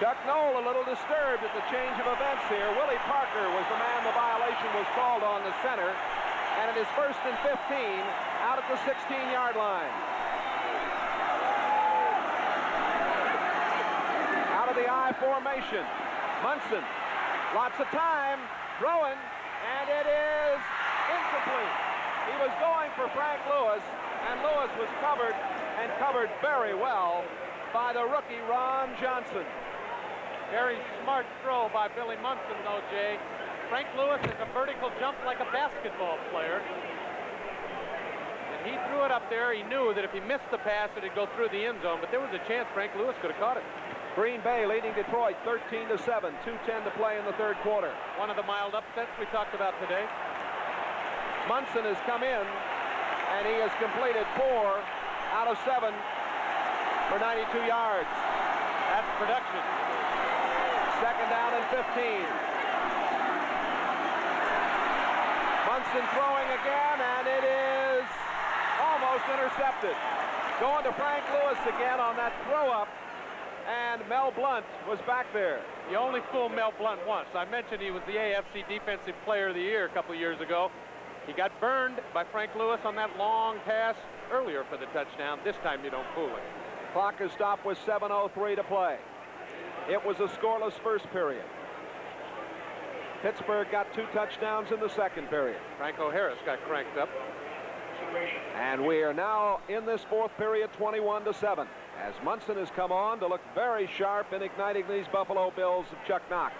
Chuck Noll a little disturbed at the change of events here. Willie Parker was the man the violation was called on the center. And it is 1st and 15 out at the 16-yard line. Out of the I formation. Munson, lots of time, throwing, and it is incomplete. He was going for Frank Lewis, and Lewis was covered, and covered very well by the rookie Ron Johnson. Very smart throw by Billy Munson, though, Jay. Frank Lewis is a vertical jump like a basketball player. And he threw it up there. He knew that if he missed the pass, it would go through the end zone. But there was a chance Frank Lewis could have caught it. Green Bay leading Detroit 13-7. 2:10 to play in the third quarter. One of the mild upsets we talked about today. Munson has come in, and he has completed 4 out of 7 for 92 yards. That's production. Second down and 15. Munson throwing again, and it is almost intercepted. Going to Frank Lewis again on that throw-up, and Mel Blount was back there. You only fool Mel Blount once. I mentioned he was the AFC Defensive Player of the Year a couple of years ago. He got burned by Frank Lewis on that long pass earlier for the touchdown. This time you don't fool him. Clock is stopped with 7:03 to play. It was a scoreless first period. Pittsburgh got 2 touchdowns in the second period. Franco Harris got cranked up. And we are now in this fourth period 21-7 as Munson has come on to look very sharp in igniting these Buffalo Bills of Chuck Knox.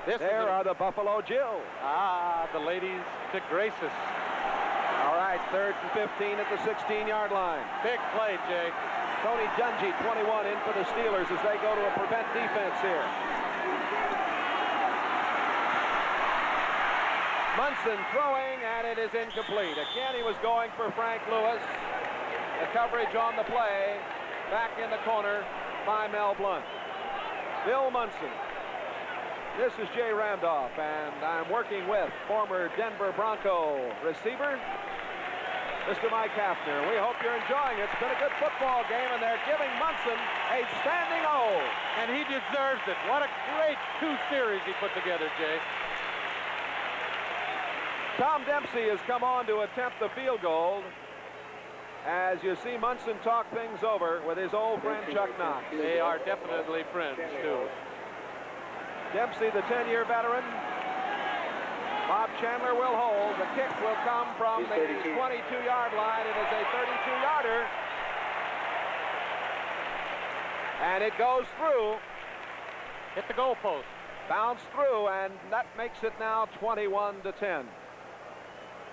There are the Buffalo Jills. Ah, the ladies to grace us. All right, 3rd and 15 at the 16-yard line. Big play, Jay. Tony Dungy, 21, in for the Steelers as they go to a prevent defense here. Munson throwing, and it is incomplete. Again, he was going for Frank Lewis. The coverage on the play, back in the corner by Mel Blount. Bill Munson. This is Jay Randolph, and I'm working with former Denver Bronco receiver, Mr. Mike Hafner. We hope you're enjoying it. It's been a good football game, and they're giving Munson a standing O. And he deserves it. What a great 2 series he put together, Jay. Tom Dempsey has come on to attempt the field goal as you see Munson talk things over with his old friend Chuck Knox. They are definitely friends, too. Dempsey, the 10-year veteran. Bob Chandler will hold. The kick will come from the 22-yard line. It is a 32-yarder. And it goes through. Hit the goalpost. Bounced through, and that makes it now 21-10.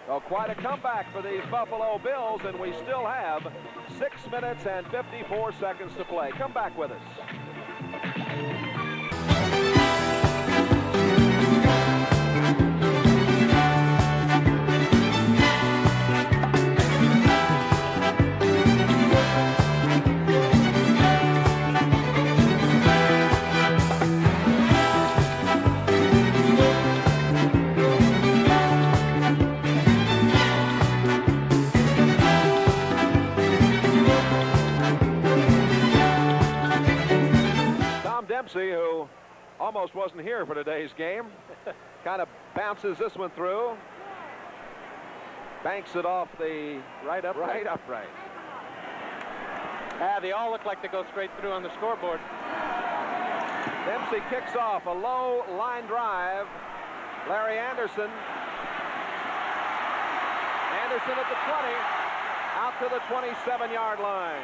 So quite a comeback for these Buffalo Bills, and we still have 6 minutes and 54 seconds to play. Come back with us. Dempsey, who almost wasn't here for today's game, kind of bounces this one through, banks it off the right upright. They all look like they go straight through on the scoreboard. Dempsey kicks off a low line drive. Larry Anderson. Anderson at the 20, out to the 27-yard line.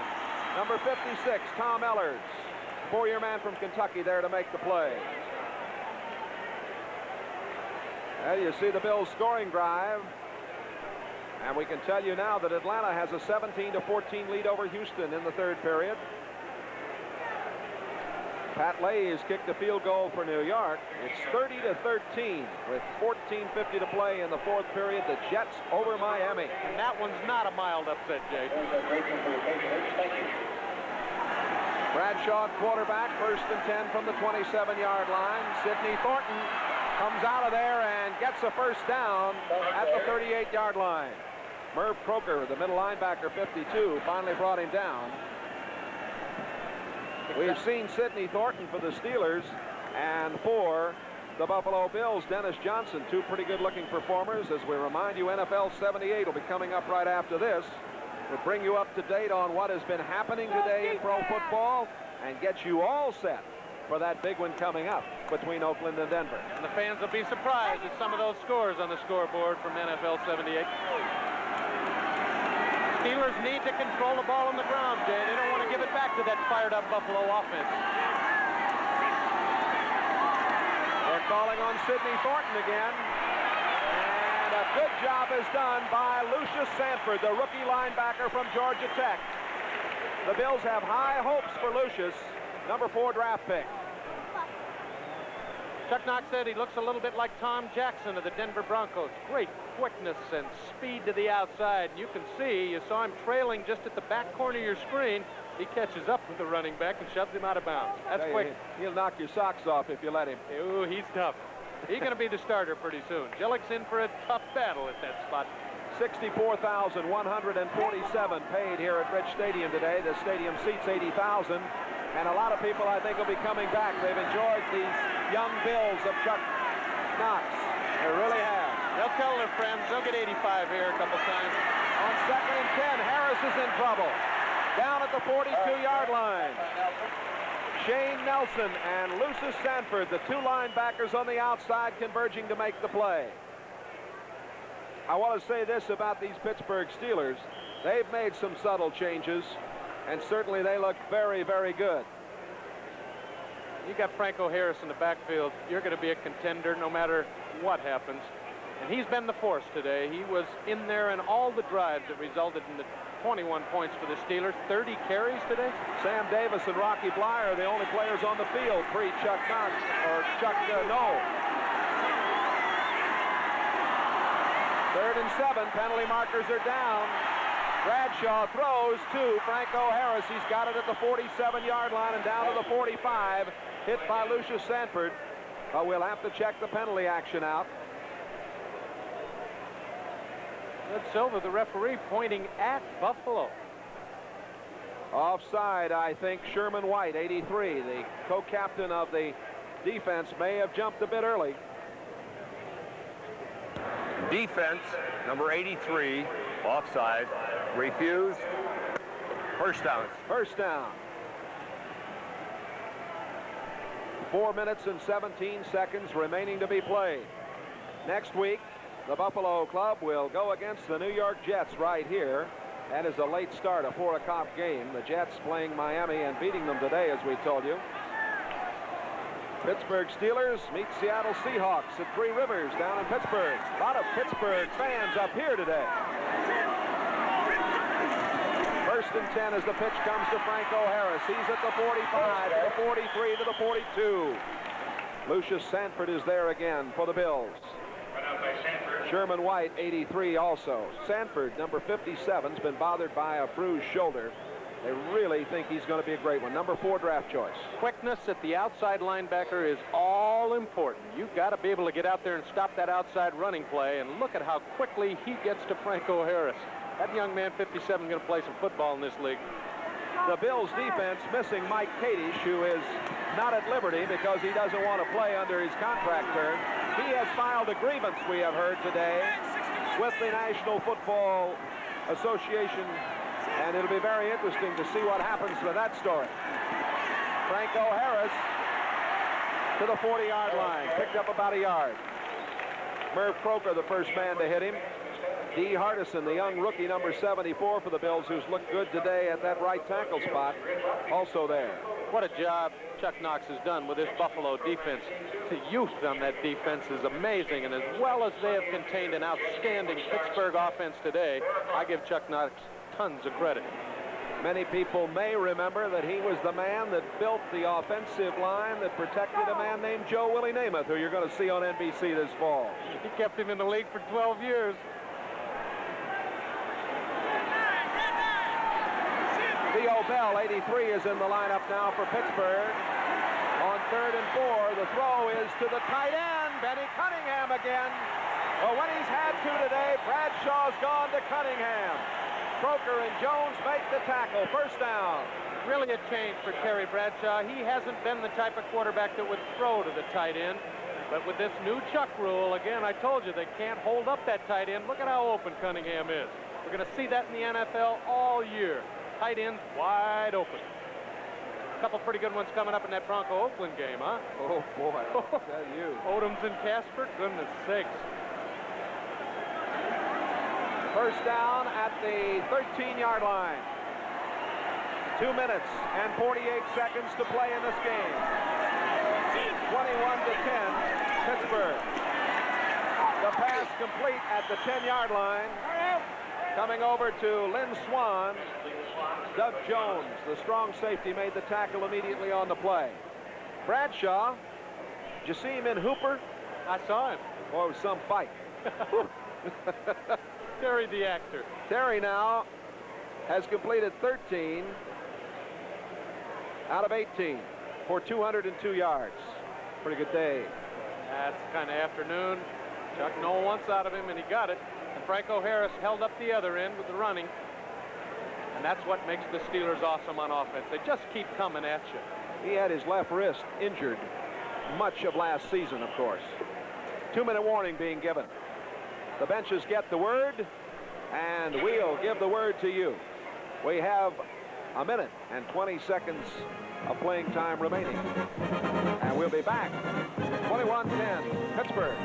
Number 56, Tom Ellers. 4-year man from Kentucky there to make the play. Well, you see the Bills scoring drive. And we can tell you now that Atlanta has a 17-14 lead over Houston in the third period. Pat Leahy has kicked a field goal for New York. It's 30-13 with 14:50 to play in the fourth period. The Jets over Miami. And that one's not a mild upset, Jay. Bradshaw, quarterback, 1st and 10 from the 27-yard line. Sidney Thornton comes out of there and gets a first down at the 38-yard line. Merv Croker, the middle linebacker, 52, finally brought him down. We've seen Sidney Thornton for the Steelers, and for the Buffalo Bills, Dennis Johnson, two pretty good-looking performers. As we remind you, NFL 78 will be coming up right after this. We'll bring you up to date on what has been happening today in pro football and get you all set for that big one coming up between Oakland and Denver. And the fans will be surprised at some of those scores on the scoreboard from NFL 78. Steelers need to control the ball on the ground, Jay. They don't want to give it back to that fired-up Buffalo offense. They're calling on Sidney Thornton again. And a good job is done by Lucius Sanford, the rookie linebacker from Georgia Tech. The Bills have high hopes for Lucius, number 4 draft pick. Chuck Knox said he looks a little bit like Tom Jackson of the Denver Broncos. Great quickness and speed to the outside. You can see, you saw him trailing just at the back corner of your screen. He catches up with the running back and shoves him out of bounds. That's quick. He'll knock your socks off if you let him. Ooh, he's tough. He's going to be the starter pretty soon. Gillick's in for a tough battle at that spot. $64,147 paid here at Rich Stadium today. The stadium seats 80,000. And a lot of people, I think, will be coming back. They've enjoyed these young Bills of Chuck Knox. They really have. They'll tell their friends. They'll get 85 here a couple times. On 2nd and 10, Harris is in trouble. Down at the 42-yard line. Shane Nelson and Lucius Sanford, the two linebackers on the outside, converging to make the play. I want to say this about these Pittsburgh Steelers. They've made some subtle changes. And certainly they look very, very good. You got Franco Harris in the backfield. You're going to be a contender no matter what happens. And he's been the force today. He was in there in all the drives that resulted in the 21 points for the Steelers. 30 carries today. Sam Davis and Rocky Bleier are the only players on the field pre-Chuck Knox, or Chuck No. 3rd and 7. Penalty markers are down. Bradshaw throws to Franco Harris. He's got it at the 47-yard line and down to the 45. Hit by Lucius Sanford. But we'll have to check the penalty action out. Ed Silver, the referee, pointing at Buffalo. Offside, I think. Sherman White, 83, the co-captain of the defense, may have jumped a bit early. Defense, number 83, offside, refused. First down. First down. 4 minutes and 17 seconds remaining to be played. Next week, the Buffalo Club will go against the New York Jets right here. That is a late start, a 4 o'clock game. The Jets playing Miami and beating them today, as we told you. Pittsburgh Steelers meet Seattle Seahawks at Three Rivers down in Pittsburgh. A lot of Pittsburgh fans up here today. 1st and 10 as the pitch comes to Franco Harris. He's at the 45, to the 43, to the 42. Lucius Sanford is there again for the Bills. Sherman White, 83 also. Sanford, number 57, has been bothered by a bruised shoulder. They really think he's going to be a great one. Number 4 draft choice. Quickness at the outside linebacker is all important. You've got to be able to get out there and stop that outside running play. And look at how quickly he gets to Franco Harris. That young man, 57, is going to play some football in this league. The Bills defense missing Mike Kadish, who is not at liberty because he doesn't want to play under his contract term. He has filed a grievance, we have heard today, with the National Football Association. And it'll be very interesting to see what happens with that story. Franco Harris to the 40-yard line. Picked up about a yard. Merv Croker, the first man to hit him. Dee Hardison, the young rookie, number 74 for the Bills, who's looked good today at that right tackle spot, also there. What a job Chuck Knox has done with this Buffalo defense. The youth on that defense is amazing, and as well as they have contained an outstanding Pittsburgh offense today, I give Chuck Knox tons of credit. Many people may remember that he was the man that built the offensive line that protected a man named Joe Willie Namath, who you're going to see on NBC this fall. He kept him in the league for 12 years. Theo Bell, 83, is in the lineup now for Pittsburgh. On 3rd and 4, the throw is to the tight end, Benny Cunningham again. Well, when he's had two today, Bradshaw's gone to Cunningham. Croker and Jones make the tackle. First down. Really a change for Terry Bradshaw. He hasn't been the type of quarterback that would throw to the tight end. But with this new Chuck rule, again, I told you they can't hold up that tight end. Look at how open Cunningham is. We're going to see that in the NFL all year. Tight ends wide open. A couple pretty good ones coming up in that Bronco-Oakland game, huh? Oh, boy, I'll tell you. Odoms and Casper, goodness sakes. First down at the 13-yard line. 2 minutes and 48 seconds to play in this game. 21-10, Pittsburgh. The pass complete at the 10-yard line. Coming over to Lynn Swan. Doug Jones, the strong safety, made the tackle immediately on the play. Bradshaw, did you see him in Hooper? I saw him. Oh, it was some fight. Terry the actor. Terry now has completed 13 out of 18 for 202 yards. Pretty good day. That's the kind of afternoon Chuck Noll wants out of him, and he got it. And Franco Harris held up the other end with the running. And that's what makes the Steelers awesome on offense. They just keep coming at you. He had his left wrist injured much of last season, of course. 2-minute warning being given. The benches get the word, and we'll give the word to you. We have a minute and 20 seconds of playing time remaining. And we'll be back. 21-10, Pittsburgh.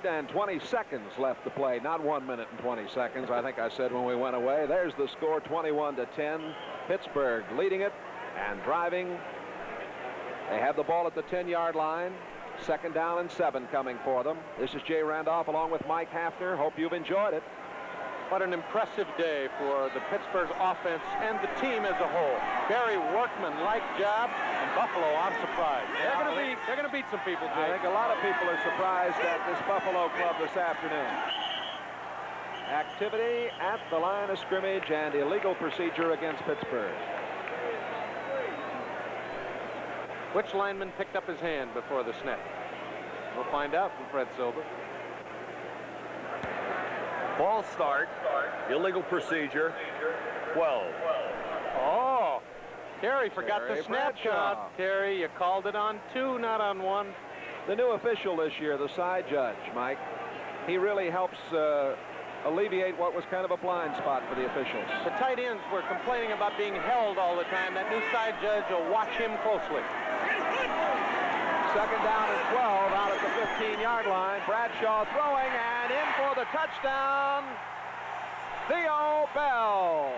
And 20 seconds left to play, not 1 minute and 20 seconds. I think I said when we went away. There's the score, 21-10. Pittsburgh leading it and driving. They have the ball at the 10-yard line. 2nd down and 7 coming for them. This is Jay Randolph along with Mike Hafner. Hope you've enjoyed it. What an impressive day for the Pittsburgh offense and the team as a whole. Very workman-like job, and Buffalo, I'm surprised. They're going to beat some people, Jay. I think a lot of people are surprised at this Buffalo club this afternoon. Activity at the line of scrimmage and illegal procedure against Pittsburgh. Which lineman picked up his hand before the snap? We'll find out from Fred Silver. Ball start, illegal procedure, 12. Oh, Terry forgot Terry the snap count. Terry, you called it on 2, not on 1. The new official this year, the side judge, Mike, he really helps alleviate what was kind of a blind spot for the officials. The tight ends were complaining about being held all the time. That new side judge will watch him closely. 2nd down and 12 out at the 15-yard line. Bradshaw throwing and in for the touchdown. Theo Bell.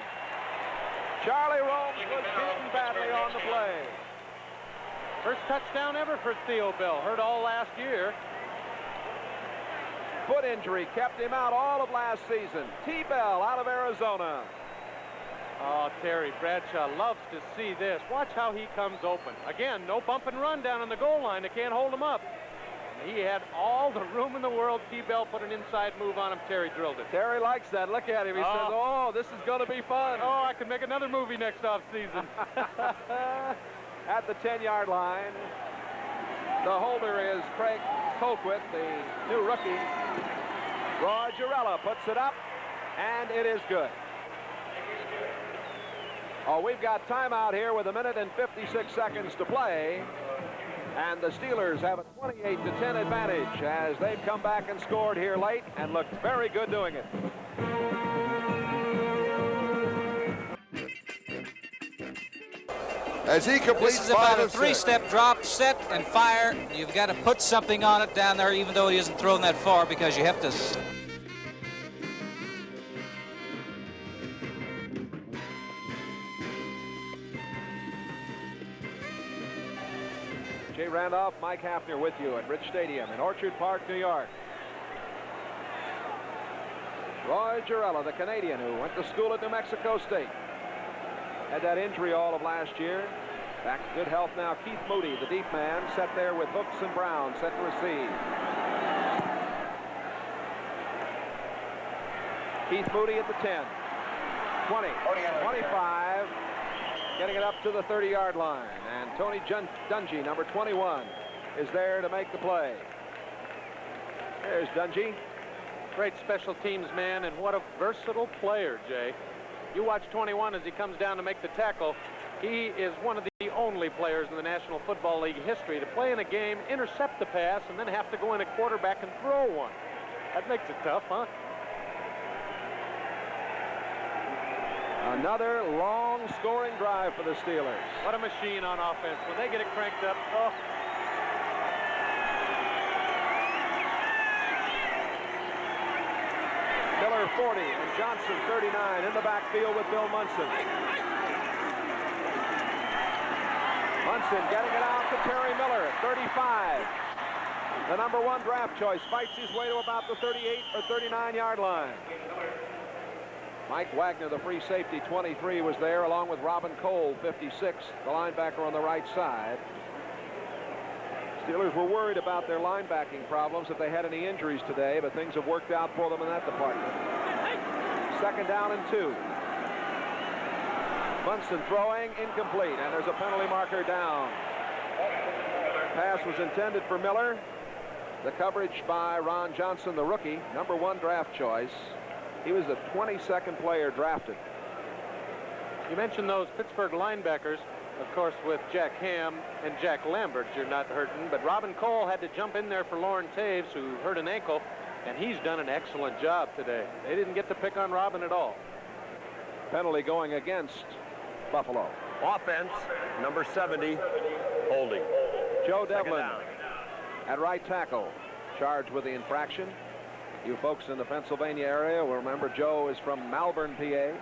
Charlie Romes was beaten badly on the play. First touchdown ever for Theo Bell. Heard all last year. Foot injury kept him out all of last season. T. Bell out of Arizona. Oh, Terry Bradshaw loves to see this. Watch how he comes open. Again, no bump and run down on the goal line. They can't hold him up. He had all the room in the world. T. Bell put an inside move on him. Terry drilled it. Terry likes that. Look at him. He says, oh, this is going to be fun. Oh, I could make another movie next offseason. At the 10-yard line, the holder is Craig Colquitt, the new rookie. Roy Girella puts it up, and it is good. Oh, we've got timeout here with 1 minute and 56 seconds to play. And the Steelers have a 28-10 advantage as they've come back and scored here late and looked very good doing it. As he completes this is about a three-step drop, set, and fire. You've got to put something on it down there, even though he isn't thrown that far, because you have to. Jay Randolph, Mike Hafner with you at Rich Stadium in Orchard Park, New York. Roy Girella, the Canadian who went to school at New Mexico State. Had that injury all of last year. Back to good health now. Keith Moody, the deep man, set there with Hooks and Brown, set to receive. Keith Moody at the 10. 20, 25. Getting it up to the 30-yard line. And Tony Dungy, number 21, is there to make the play. There's Dungy. Great special teams man, and what a versatile player, Jay. You watch 21 as he comes down to make the tackle. He is one of the only players in the National Football League history to play in a game, intercept the pass, and then have to go in at quarterback and throw one. That makes it tough, huh? Another long scoring drive for the Steelers. What a machine on offense. When they get it cranked up, oh. Miller 40 and Johnson 39 in the backfield with Bill Munson. Munson getting it out to Terry Miller at 35. The number 1 draft choice fights his way to about the 38 or 39-yard line. Mike Wagner, the free safety, 23, was there, along with Robin Cole, 56, the linebacker on the right side. Steelers were worried about their linebacking problems if they had any injuries today, but things have worked out for them in that department. Second down and 2. Munson throwing, incomplete, and there's a penalty marker down. Pass was intended for Miller. The coverage by Ron Johnson, the rookie, number 1 draft choice. He was the 22nd player drafted. You mentioned those Pittsburgh linebackers. Of course, with Jack Ham and Jack Lambert, you're not hurting. But Robin Cole had to jump in there for Lauren Taves, who hurt an ankle, and he's done an excellent job today. They didn't get to pick on Robin at all. Penalty going against Buffalo. Offense, number 70, holding. Joe Devlin at right tackle, charged with the infraction. You folks in the Pennsylvania area will remember Joe is from Malvern, PA.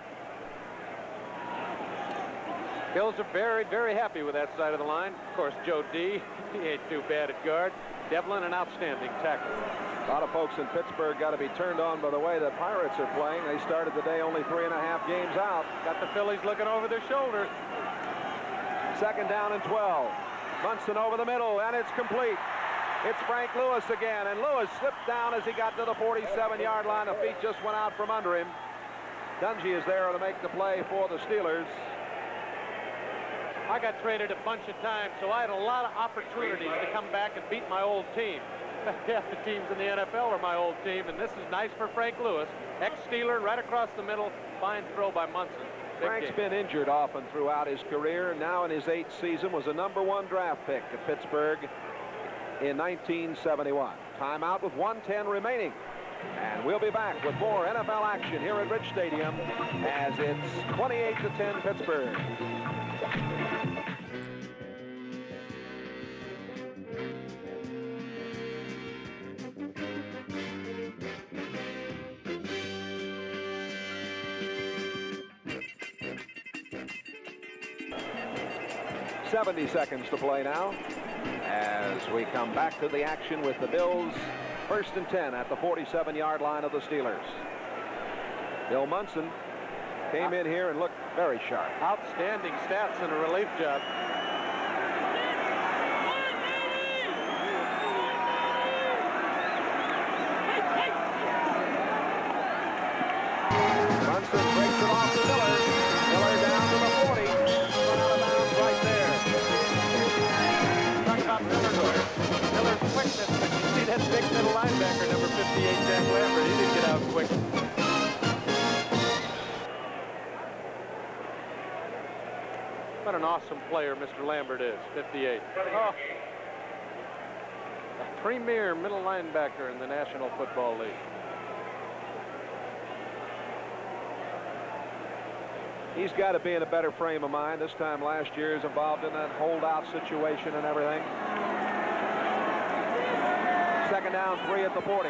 Bills are very, very happy with that side of the line. Of course, Joe D, he ain't too bad at guard. Devlin, an outstanding tackle. A lot of folks in Pittsburgh got to be turned on by the way the Pirates are playing. They started the day only 3.5 games out. Got the Phillies looking over their shoulder. Second down and 12. Munson over the middle, and it's complete. It's Frank Lewis again, and Lewis slipped down as he got to the 47-yard line. The feet just went out from under him. Dungy is there to make the play for the Steelers. I got traded a bunch of times, so I had a lot of opportunities to come back and beat my old team. Half the teams in the NFL are my old team, and this is nice for Frank Lewis. Ex-Steeler, right across the middle. Fine throw by Munson. Frank's been injured often throughout his career, and now in his 8th season was a number 1 draft pick at Pittsburgh in 1971. Timeout with 1:10 remaining. And we'll be back with more NFL action here at Rich Stadium as it's 28-10 Pittsburgh. .70 seconds to play now as we come back to the action with the Bills. 1st and 10 at the 47-yard line of the Steelers. Bill Munson came in here and looked very sharp. Outstanding stats in a relief job. Munson breaks it off to Miller. Miller down to the 40. Out of bounds right there. Talk about Miller's quickness. You see that big middle linebacker, number 58, Jack Lambert. He didn't get out quick. What an awesome player Mr. Lambert is, 58. Oh, premier middle linebacker in the National Football League. He's got to be in a better frame of mind. This time last year is involved in that holdout situation and everything. Second down, 3 at the 40.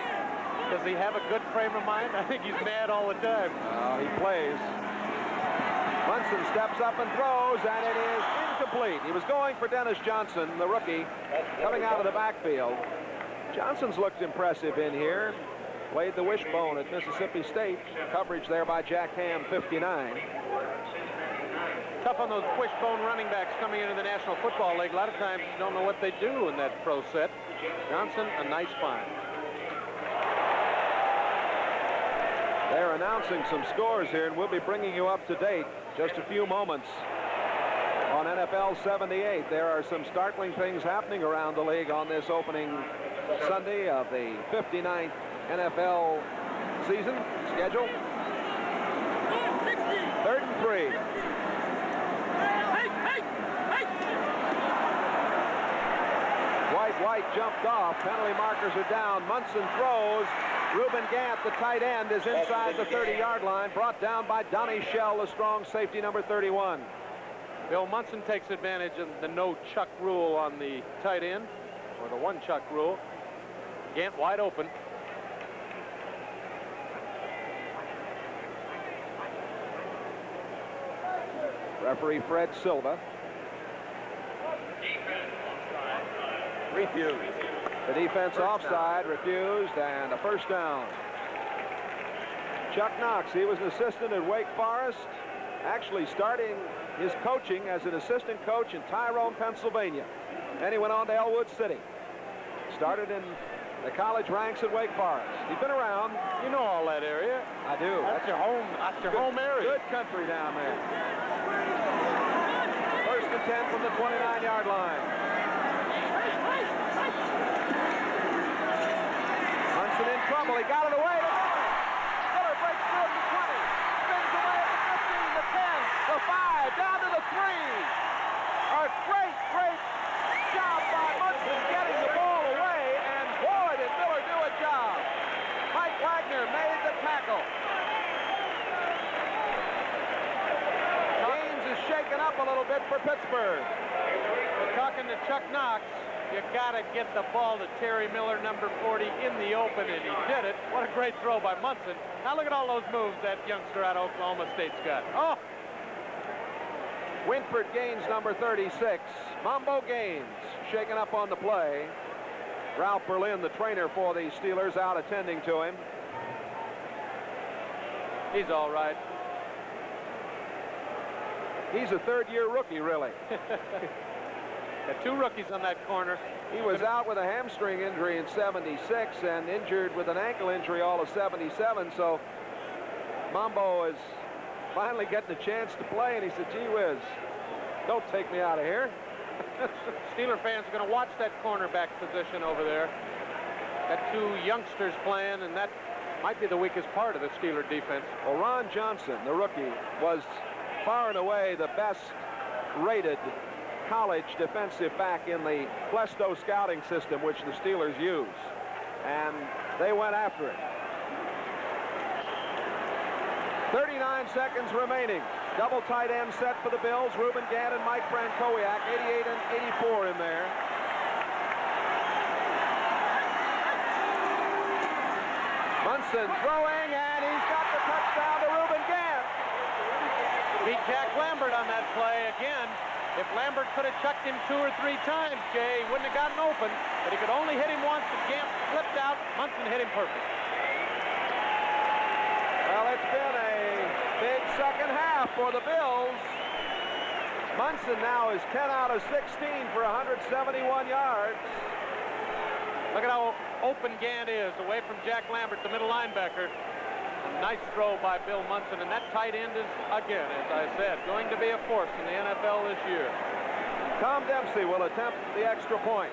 Does he have a good frame of mind? I think he's mad all the time. He plays. Munson steps up and throws, and it is incomplete. He was going for Dennis Johnson, the rookie, coming out of the backfield. Johnson's looked impressive in here. Played the wishbone at Mississippi State. Coverage there by Jack Ham, 59. Tough on those wishbone running backs coming into the National Football League. A lot of times you don't know what they do in that pro set. Johnson, a nice find. They're announcing some scores here, and we'll be bringing you up to date just a few moments on NFL 78. There are some startling things happening around the league on this opening Sunday of the 59th NFL season schedule. 3rd and 3. White jumped off. Penalty markers are down. Munson throws. Reuben Gant, the tight end, is inside the 30-yard line, brought down by Donnie Shell, the strong safety, number 31. Bill Munson takes advantage of the no-chuck rule on the tight end, or the one-chuck rule. Gant wide open. Referee Fred Silva. Refused. The defense offside, refused, and a first down. Chuck Knox, he was an assistant at Wake Forest, actually starting his coaching as an assistant coach in Tyrone, Pennsylvania. Then he went on to Elwood City. Started in the college ranks at Wake Forest. He's been around. You know all that area. I do. That's your home. That's your home area. Good country down there. First and 10 from the 29-yard line. Munson in trouble. He got it away to Miller. Miller breaks through at the 20. Spins away at the 15, the 10, the 5, down to the 3. A great job by Munson getting the ball away, and boy, did Miller do a job. Mike Wagner made the tackle. Gaines is shaken up a little bit for Pittsburgh. We're talking to Chuck Knox. You got to get the ball to Terry Miller, number 40, in the open, and he did it. What a great throw by Munson. Now look at all those moves that youngster out of Oklahoma State's got. Oh! Winford Gaines, number 36. Mambo Gaines shaken up on the play. Ralph Berlin, the trainer for the Steelers, out attending to him. He's all right. He's a third-year rookie, really. Got 2 rookies on that corner. He was out with a hamstring injury in 76 and injured with an ankle injury all of 77. So Mambo is finally getting a chance to play, and he said, gee whiz, don't take me out of here. Steeler fans are going to watch that cornerback position over there. Got 2 youngsters playing, and that might be the weakest part of the Steeler defense. Well, Ron Johnson, the rookie, was far and away the best rated college defensive back in the Plesto scouting system, which the Steelers use, and they went after it. 39 seconds remaining. Double tight end set for the Bills. Reuben Gant and Mike Frankowiak, 88 and 84 in there. Munson throwing, and he's got the touchdown to Reuben Gant. Beat Jack Lambert on that play again. If Lambert could have chucked him 2 or 3 times, Jay, he wouldn't have gotten open. But he could only hit him once, and Gant flipped out. Munson hit him perfect. Well, it's been a big second half for the Bills. Munson now is 10 out of 16 for 171 yards. Look at how open Gant is, away from Jack Lambert, the middle linebacker. A nice throw by Bill Munson, and that tight end is, again, as I said, going to be a force in the NFL this year. Tom Dempsey will attempt the extra point.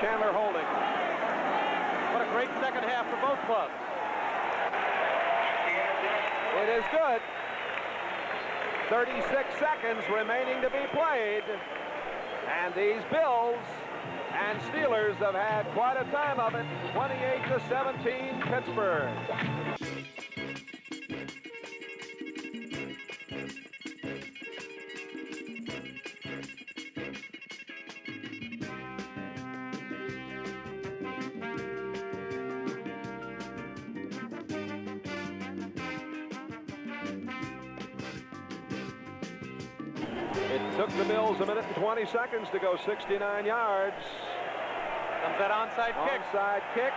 Chandler holding. What a great second half for both clubs. It is good. 36 seconds remaining to be played. And these Bills have had quite a time of it. 28-17, Pittsburgh. It took the Bills a minute and 20 seconds to go 69 yards. Comes that onside kick. Onside kick.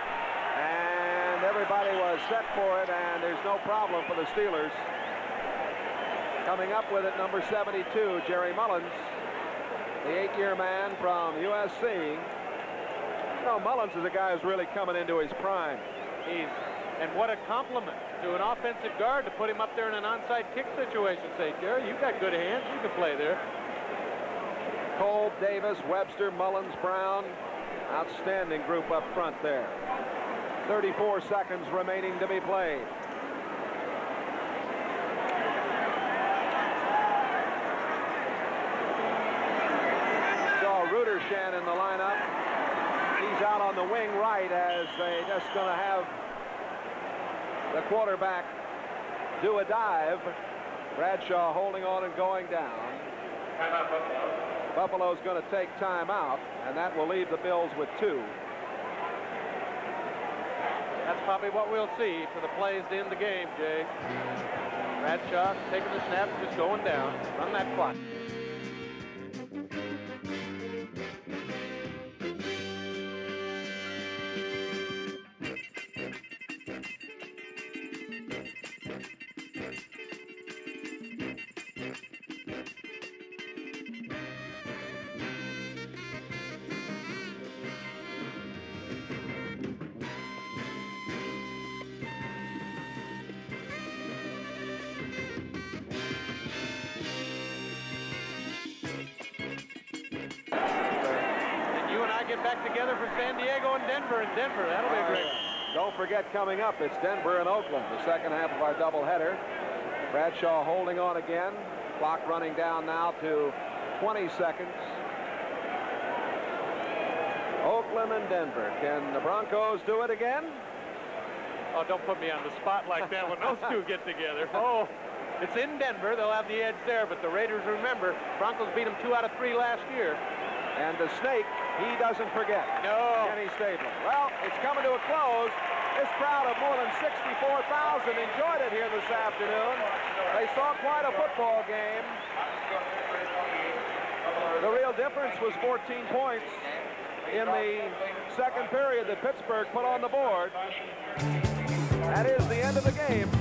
And everybody was set for it, and there's no problem for the Steelers. Coming up with it, number 72, Jerry Mullins, the 8-year man from USC. You know, Mullins is a guy who's really coming into his prime. And what a compliment to an offensive guard to put him up there in an onside kick situation. Say, Jerry, you've got good hands. You can play there. Kolb, Davis, Webster, Mullins, Brown. Outstanding group up front there. 34 seconds remaining to be played. Saw Rudershan in the lineup. He's out on the wing right as they just going to have the quarterback do a dive. Bradshaw holding on and going down. Buffalo's going to take time out, and that will leave the Bills with 2. That's probably what we'll see for the plays to end the game, Jay. Bradshaw taking the snap, just going down. Run that clock. Back together for San Diego and Denver. That'll be great. Don't forget, coming up, it's Denver and Oakland, the second half of our doubleheader. Bradshaw holding on again. Clock running down now to 20 seconds. Oakland and Denver. Can the Broncos do it again? Oh, don't put me on the spot like that when those two get together. Oh, it's in Denver. They'll have the edge there, but the Raiders, remember, Broncos beat them 2 out of 3 last year. And the Snake, he doesn't forget. No. Kenny Stabler. Well, it's coming to a close. This crowd of more than 64,000 enjoyed it here this afternoon. They saw quite a football game. The real difference was 14 points in the second period that Pittsburgh put on the board. That is the end of the game.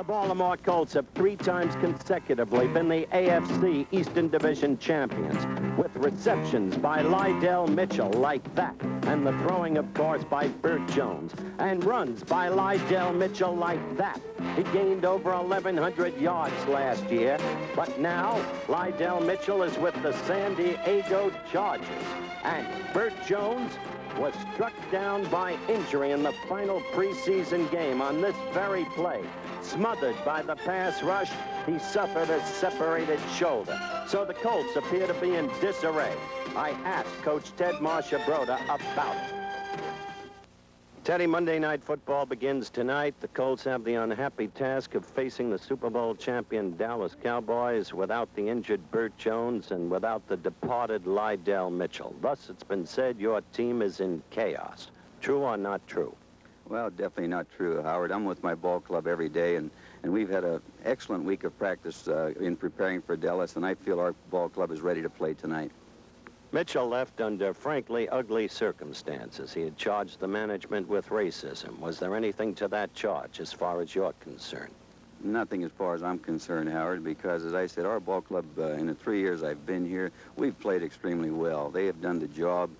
Baltimore Colts have 3 times consecutively been the AFC Eastern Division champions, with receptions by Lydell Mitchell like that, and the throwing, of course, by Bert Jones, and runs by Lydell Mitchell like that. He gained over 1,100 yards last year, but now Lydell Mitchell is with the San Diego Chargers, and Bert Jones was struck down by injury in the final preseason game on this very play. Smothered by the pass rush, he suffered a separated shoulder. So the Colts appear to be in disarray. I asked Coach Ted Marchibroda about it. Teddy, Monday Night Football begins tonight. The Colts have the unhappy task of facing the Super Bowl champion Dallas Cowboys without the injured Bert Jones and without the departed Lydell Mitchell. Thus, it's been said your team is in chaos. True or not true? Well, definitely not true, Howard. I'm with my ball club every day, and we've had an excellent week of practice in preparing for Dallas, and I feel our ball club is ready to play tonight. Mitchell left under frankly ugly circumstances. He had charged the management with racism. Was there anything to that charge as far as you're concerned? Nothing as far as I'm concerned, Howard, because, as I said, our ball club, in the 3 years I've been here, we've played extremely well. They have done the job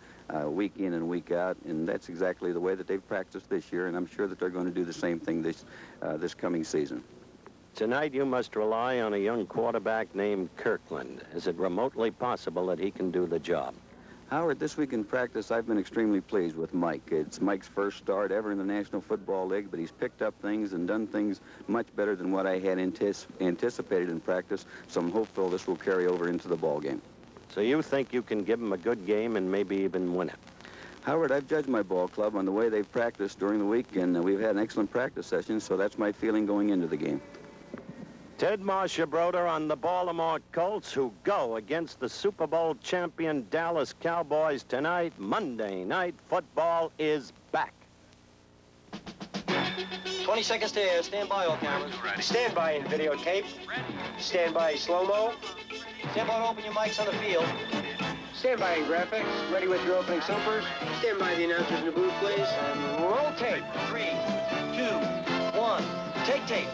week in and week out, and that's exactly the way that they've practiced this year, and I'm sure that they're going to do the same thing this coming season. Tonight you must rely on a young quarterback named Kirkland. Is it remotely possible that he can do the job? Howard, this week in practice, I've been extremely pleased with Mike. It's Mike's first start ever in the National Football League, but he's picked up things and done things much better than what I had anticipated in practice, so I'm hopeful this will carry over into the ball game. So you think you can give him a good game and maybe even win it? Howard, I've judged my ball club on the way they've practiced during the week, and we've had an excellent practice session, so that's my feeling going into the game. Ted Marchibroda on the Baltimore Colts, who go against the Super Bowl champion Dallas Cowboys tonight. Monday Night Football is back. 20 seconds to air. Stand by, all cameras. Stand by in videotape. Stand by slow-mo. Stand by to open your mics on the field. Stand by in graphics. Ready with your opening supers. Stand by the announcers in the booth, please. And roll tape. 3, 2, 1. Take tape.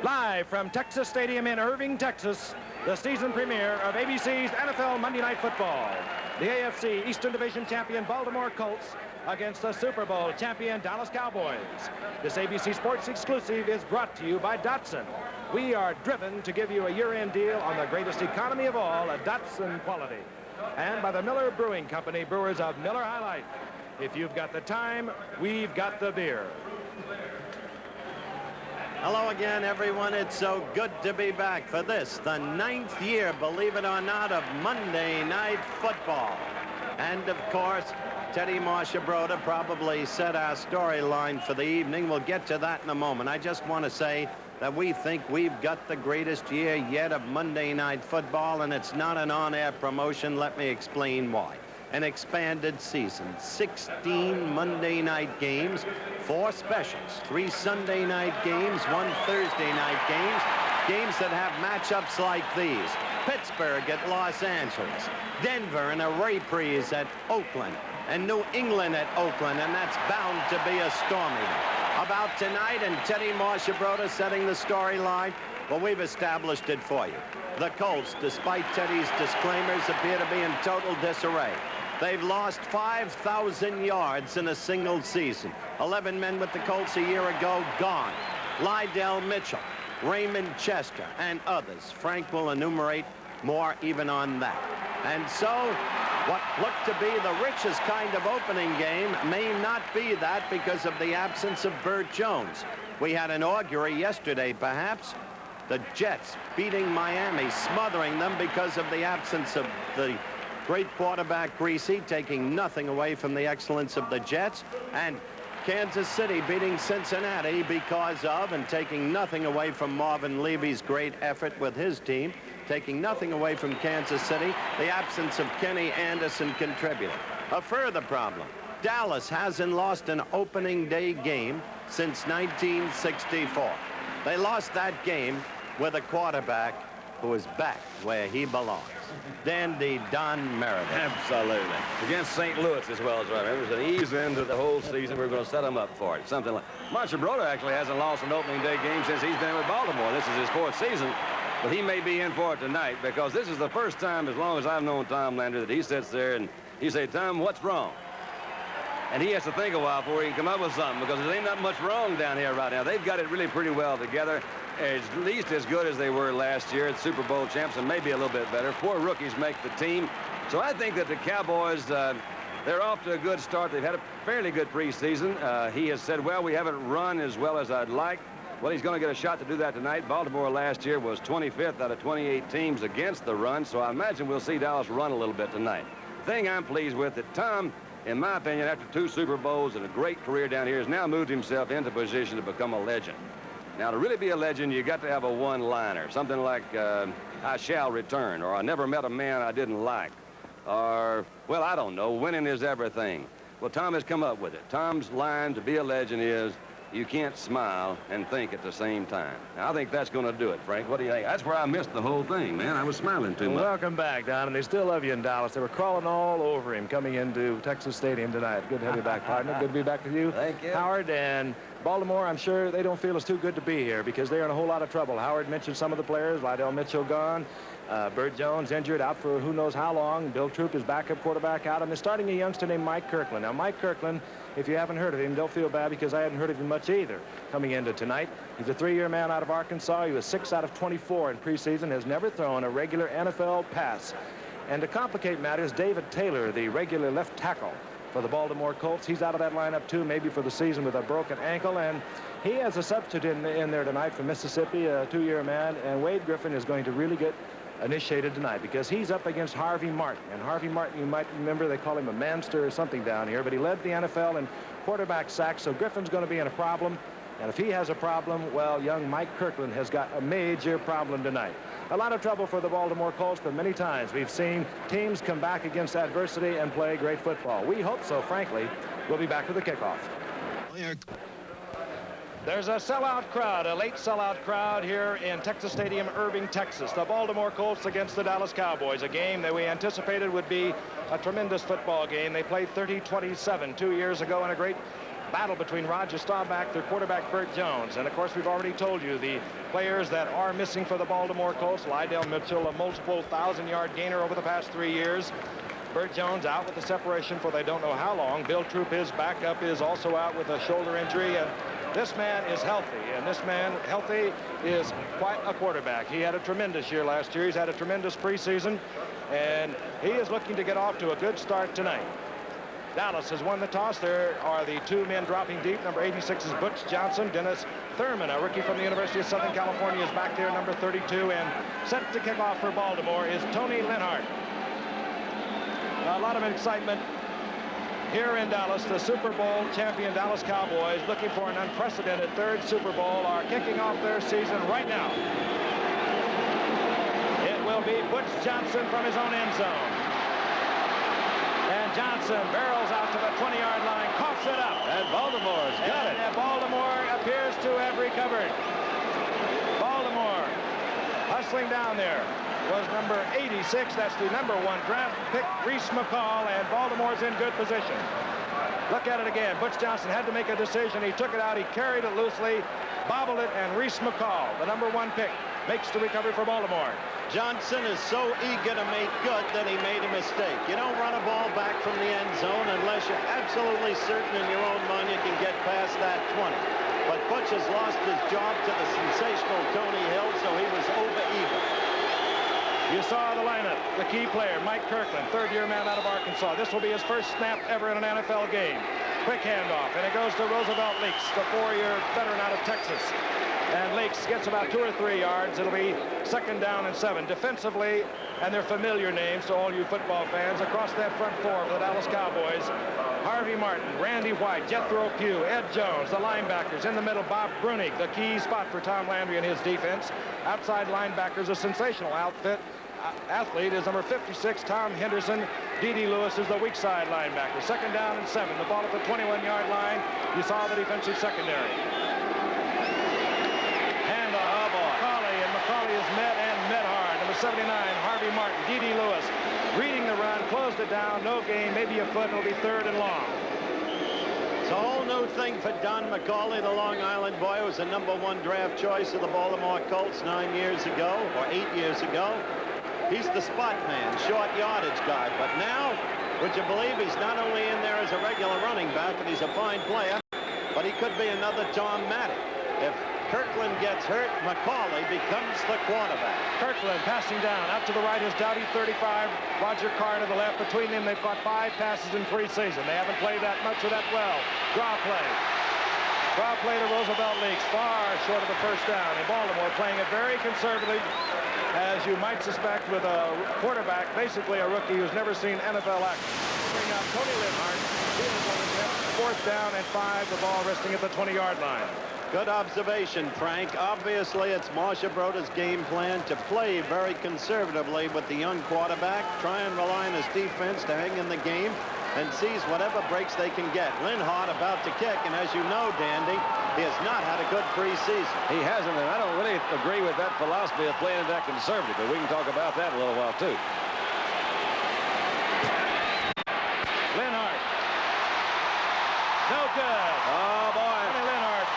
Live from Texas Stadium in Irving, Texas, the season premiere of ABC's NFL Monday Night Football. The AFC Eastern Division champion Baltimore Colts against the Super Bowl champion Dallas Cowboys. This ABC Sports exclusive is brought to you by Datsun. We are driven to give you a year-end deal on the greatest economy of all, a Datsun quality. And by the Miller Brewing Company, brewers of Miller High Life. If you've got the time, we've got the beer. Hello again, everyone. It's so good to be back for this, the 9th year, believe it or not, of Monday Night Football. And, of course, Teddy Marchibroda probably set our storyline for the evening. We'll get to that in a moment. I just want to say that we think we've got the greatest year yet of Monday Night Football, and it's not an on-air promotion. Let me explain why. An expanded season, 16 Monday night games, 4 specials, 3 Sunday night games, 1 Thursday night games that have matchups like these. Pittsburgh at Los Angeles, Denver in a reprise at Oakland, and New England at Oakland, and that's bound to be a stormy one. About tonight, and Teddy Marchibroda setting the storyline, Well, we've established it for you. The Colts, despite Teddy's disclaimers, appear to be in total disarray. They've lost 5,000 yards in a single season. 11 men with the Colts a year ago gone. Lydell Mitchell, Raymond Chester, and others. Frank will enumerate more even on that. And so, what looked to be the richest kind of opening game may not be that because of the absence of Burt Jones. We had an augury yesterday, perhaps. The Jets beating Miami, smothering them because of the absence of the great quarterback Greasy, taking nothing away from the excellence of the Jets. And Kansas City beating Cincinnati because of and taking nothing away from Marvin Levy's great effort with his team, taking nothing away from Kansas City, the absence of Kenny Anderson contributing. A further problem, Dallas hasn't lost an opening day game since 1964. They lost that game with a quarterback who is back where he belongs. Dandy Don Meredith. Absolutely. Against St. Louis as well as I remember. It was an easy end to the whole season. We're going to set him up for it. Something like Marchibroda actually hasn't lost an opening day game since he's been with Baltimore. This is his 4th season. But he may be in for it tonight because this is the first time as long as I've known Tom Landry that he sits there and he say, Tom, what's wrong? And he has to think a while before he can come up with something because there ain't not much wrong down here right now. They've got it really pretty well together. At least as good as they were last year at Super Bowl champs, and maybe a little bit better. 4 rookies make the team. So I think that the Cowboys, they're off to a good start. They've had a fairly good preseason. He has said, well, we haven't run as well as I'd like. Well, he's going to get a shot to do that tonight. Baltimore last year was 25th out of 28 teams against the run, so I imagine we'll see Dallas run a little bit tonight. The thing I'm pleased with that Tom, in my opinion, after 2 Super Bowls and a great career down here, has now moved himself into position to become a legend. Now, to really be a legend, you got to have a one-liner, something like, I shall return, or I never met a man I didn't like, or, well, I don't know, winning is everything. Well, Tom has come up with it. Tom's line to be a legend is, you can't smile and think at the same time. Now, I think that's going to do it, Frank. What do you think? That's where I missed the whole thing, man. I was smiling too much. Welcome back, Don, and they still love you in Dallas. They were crawling all over him coming into Texas Stadium tonight. Good to have you back, partner. Good to be back with you. Thank you. Howard, and Baltimore, I'm sure they don't feel it's too good to be here because they're in a whole lot of trouble. Howard mentioned some of the players. Lydell Mitchell gone. Burt Jones injured, out for who knows how long. Bill Troop, his backup quarterback, out. And they're starting a youngster named Mike Kirkland. Now, Mike Kirkland, if you haven't heard of him, don't feel bad because I hadn't heard of him much either coming into tonight. He's a 3-year man out of Arkansas. He was 6 out of 24 in preseason, has never thrown a regular NFL pass. And to complicate matters, David Taylor, the regular left tackle for the Baltimore Colts, he's out of that lineup too, maybe for the season with a broken ankle. And he has a substitute in there tonight from Mississippi, a 2-year man. And Wade Griffin is going to really get initiated tonight because he's up against Harvey Martin. And Harvey Martin, you might remember, they call him a manster or something down here, but he led the NFL in quarterback sacks, so Griffin's going to be in a problem. And if he has a problem, well, young Mike Kirkland has got a major problem tonight. A lot of trouble for the Baltimore Colts, but many times we've seen teams come back against adversity and play great football. We hope so, frankly. We'll be back with the kickoff. There's a sellout crowd, a late sellout crowd here in Texas Stadium, Irving, Texas. The Baltimore Colts against the Dallas Cowboys, a game that we anticipated would be a tremendous football game. They played 30-27 2 years ago in a great battle between Roger Staubach, their quarterback, Burt Jones. And, of course, we've already told you the players that are missing for the Baltimore Colts. Lydell Mitchell, a multiple 1,000-yard gainer over the past 3 years. Burt Jones out with the separation for they don't know how long. Bill Troop, his backup, is also out with a shoulder injury. And this man is healthy, and this man, healthy, is quite a quarterback. He had a tremendous year last year. He's had a tremendous preseason, and he is looking to get off to a good start tonight. Dallas has won the toss. There are the 2 men dropping deep. Number 86 is Butch Johnson. Dennis Thurman, a rookie from the University of Southern California, is back there, number 32, and set to kick off for Baltimore is Tony Lenhart. A lot of excitement here in Dallas. The Super Bowl champion Dallas Cowboys, looking for an unprecedented 3rd Super Bowl, are kicking off their season right now. It will be Butch Johnson from his own end zone. And Johnson barrels out to the 20-yard line, coughs it up. And Baltimore's got it. And Baltimore appears to have recovered. Baltimore hustling down there was number 86. That's the number 1 draft pick, Reese McCall, and Baltimore's in good position. Look at it again. Butch Johnson had to make a decision. He took it out. He carried it loosely, bobbled it, and Reese McCall, the number 1 pick, makes the recovery for Baltimore. Johnson is so eager to make good that he made a mistake. You don't run a ball back from the end zone unless you're absolutely certain in your own mind you can get past that 20. But Butch has lost his job to the sensational Tony Hill, so he was over eager. You saw the lineup, the key player, Mike Kirkland, third-year man out of Arkansas. This will be his first snap ever in an NFL game. Quick handoff, and it goes to Roosevelt Leaks, the 4-year veteran out of Texas. And Leaks gets about 2 or 3 yards. It'll be 2nd down and 7. Defensively, and they're familiar names to all you football fans, across that front 4 for the Dallas Cowboys: Harvey Martin, Randy White, Jethro Pugh, Ed Jones, the linebackers. In the middle, Bob Brunig, the key spot for Tom Landry and his defense. Outside linebackers, a sensational athlete is number 56, Tom Henderson. D.D. Lewis is the weak side linebacker. 2nd down and 7. The ball at the 21-yard line. You saw the defensive secondary. McCauley is met hard. Number 79, Harvey Martin. D.D. Lewis reading the run, closed it down. No gain, maybe a foot. It'll be 3rd and long. It's a whole new thing for Don McCauley, the Long Island boy, who was the #1 draft choice of the Baltimore Colts 9 years ago, or 8 years ago. He's the spot man, short yardage guy. But now, would you believe he's not only in there as a regular running back, but he's a fine player, but he could be another Tom Maddock. If Kirkland gets hurt, McCauley becomes the quarterback. Kirkland passing down. Out to the right is Dowdy, 35. Roger Carr to the left. Between them, they've got 5 passes in preseason. They haven't played that much or that well. Draw play. Draw play to Roosevelt Leaks. Far short of the 1st down. In Baltimore, playing it very conservatively, as you might suspect, with a quarterback, basically a rookie who's never seen NFL action. Bring out Tony Linhart. 4th down and 5. The ball resting at the 20-yard line. Good observation, Frank. Obviously, it's Marcia Broda's game plan to play very conservatively with the young quarterback, try and rely on his defense to hang in the game, and seize whatever breaks they can get. Linhart about to kick, and as you know, Dandy, he has not had a good preseason. He hasn't, and I don't really agree with that philosophy of playing it that conservative, but we can talk about that in a little while, too. Linhart. No good. Oh, boy.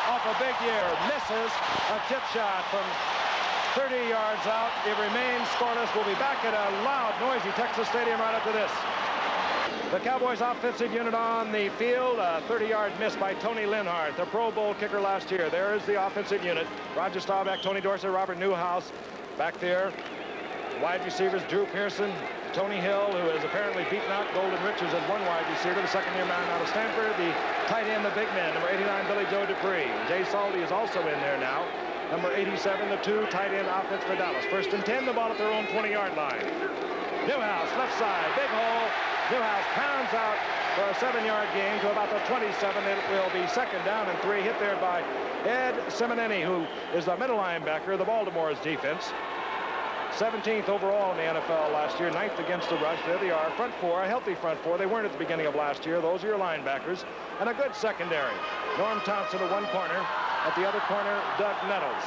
Off a big year, misses a chip shot from 30 yards out. It remains scoreless. We'll be back at a loud, noisy Texas Stadium right after this. The Cowboys offensive unit on the field. A 30-yard miss by Tony Linhart, the Pro Bowl kicker last year. There is the offensive unit. Roger Staubach, Tony Dorsett, Robert Newhouse back there. Wide receivers, Drew Pearson, Tony Hill, who has apparently beaten out Golden Richards as one wide receiver, the 2nd-year man out of Stanford. The tight end, the big man, number 89, Billy Joe Dupree. Jay Salty is also in there now. Number 87, the 2 tight end offense for Dallas. 1st and 10, the ball at their own 20-yard line. Newhouse, left side, big hole. Newhouse pounds out for a 7-yard gain to about the 27. It will be 2nd down and 3, hit there by Ed Simonini, who is the middle linebacker of the Baltimore's defense. 17th overall in the NFL last year, 9th against the rush. There they are, front 4, a healthy front 4. They weren't at the beginning of last year. Those are your linebackers. And a good secondary. Norm Thompson at one corner. At the other corner, Doug Nettles.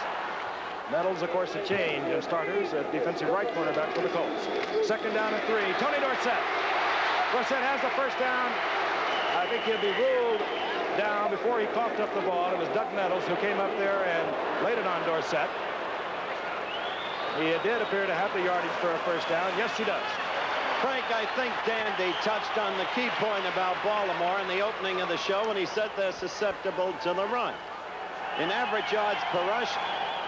Nettles, of course, a change in starters at defensive right cornerback for the Colts. 2nd down and 3. Tony Dorsett. Dorsett has the 1st down. I think he'll be ruled down before he coughed up the ball. It was Doug Nettles who came up there and laid it on Dorsett. He did appear to have the yardage for a 1st down. Yes, he does. Frank, I think Dandy touched on the key point about Baltimore in the opening of the show when he said they're susceptible to the run. In average yards per rush,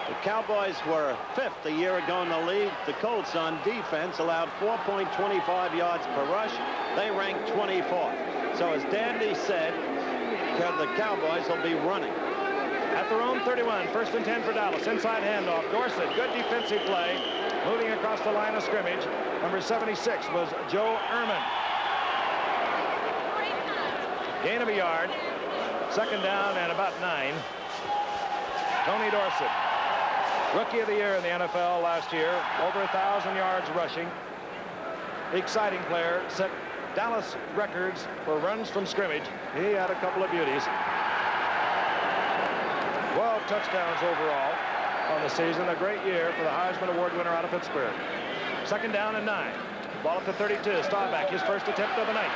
the Cowboys were 5th a year ago in the league. The Colts on defense allowed 4.25 yards per rush. They ranked 24th. So as Dandy said, the Cowboys will be running. At their own 31, 1st and 10 for Dallas. Inside handoff. Dorsett, good defensive play. Moving across the line of scrimmage. Number 76 was Joe Ehrman. Gain of a yard. 2nd down and about 9. Tony Dorsett. Rookie of the year in the NFL last year. Over 1,000 yards rushing. Exciting player. Set Dallas records for runs from scrimmage. He had a couple of beauties. 12 touchdowns overall on the season. A great year for the Heisman Award winner out of Pittsburgh. 2nd down and 9. Ball at the 32. Staubach, his 1st attempt of the night.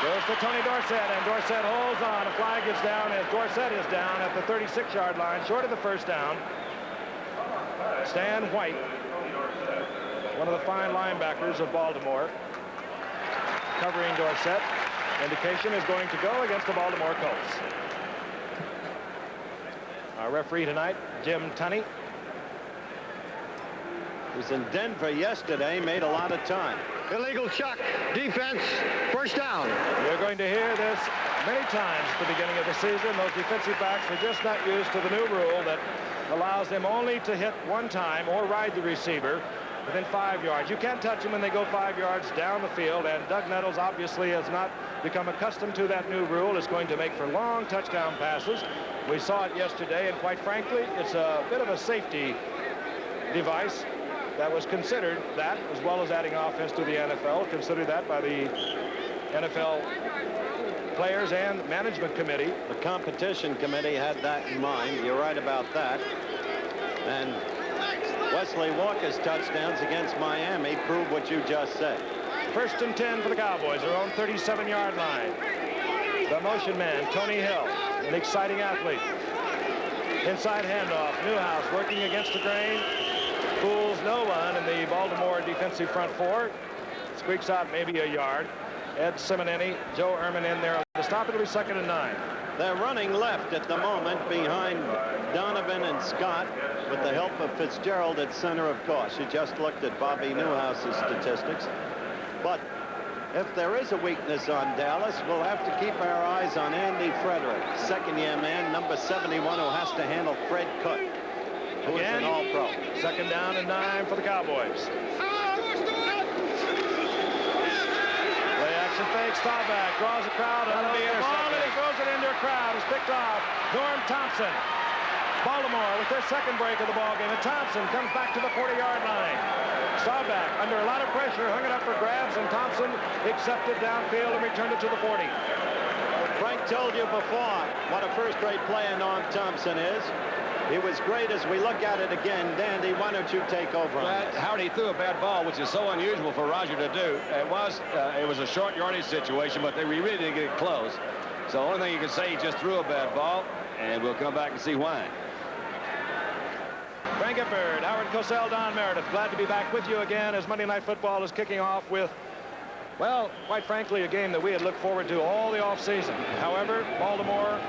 Goes to Tony Dorsett, and Dorsett holds on. A flag is down as Dorsett is down at the 36-yard line, short of the 1st down. Stan White, one of the fine linebackers of Baltimore, covering Dorsett. Indication is going to go against the Baltimore Colts. Our referee tonight, Jim Tunney. Was in Denver yesterday, made a lot of time. Illegal chuck, defense, first down. You're going to hear this many times at the beginning of the season. Those defensive backs are just not used to the new rule that allows them only to hit one time or ride the receiver within 5 yards. You can't touch them when they go 5 yards down the field, and Doug Nettles obviously has not become accustomed to that new rule. It's going to make for long touchdown passes. We saw it yesterday, and quite frankly, it's a bit of a safety device that was considered that, as well as adding offense to the NFL, considered that by the NFL players and management committee. The competition committee had that in mind. You're right about that. And Wesley Walker's touchdowns against Miami prove what you just said. 1st and 10 for the Cowboys, their own 37-yard line. The motion man, Tony Hill, an exciting athlete. Inside handoff, Newhouse working against the grain. Fools no one in the Baltimore defensive front four. Squeaks out maybe a yard. Ed Simonini, Joe Ehrman in there. The stop, it'll be 2nd and 9. They're running left at the moment behind Donovan and Scott with the help of Fitzgerald at center, of course. You just looked at Bobby Newhouse's statistics. But if there is a weakness on Dallas, we'll have to keep our eyes on Andy Frederick, second-year man, number 71, who has to handle Fred Cook, who is an all-pro. 2nd down and 9 for the Cowboys. Play action fake, Staubach draws a crowd, and the ball, and he throws it into a crowd. It's picked off. Norm Thompson. Baltimore with their second break of the ball game, and Thompson comes back to the 40-yard line. Staubach, under a lot of pressure, hung it up for grabs, and Thompson accepted downfield and returned it to the 40. Frank told you before what a first-rate player Norm Thompson is. He was great. As we look at it again, Dandy, why don't you take over on this? Howard, he threw a bad ball, which is so unusual for Roger to do. It was a short yardage situation, but they really didn't get it close. So the only thing you can say, he just threw a bad ball, and we'll come back and see why. Frank Gifford, Howard Cosell, Don Meredith, glad to be back with you again as Monday Night Football is kicking off with, well, quite frankly, a game that we had looked forward to all the offseason. However, Baltimore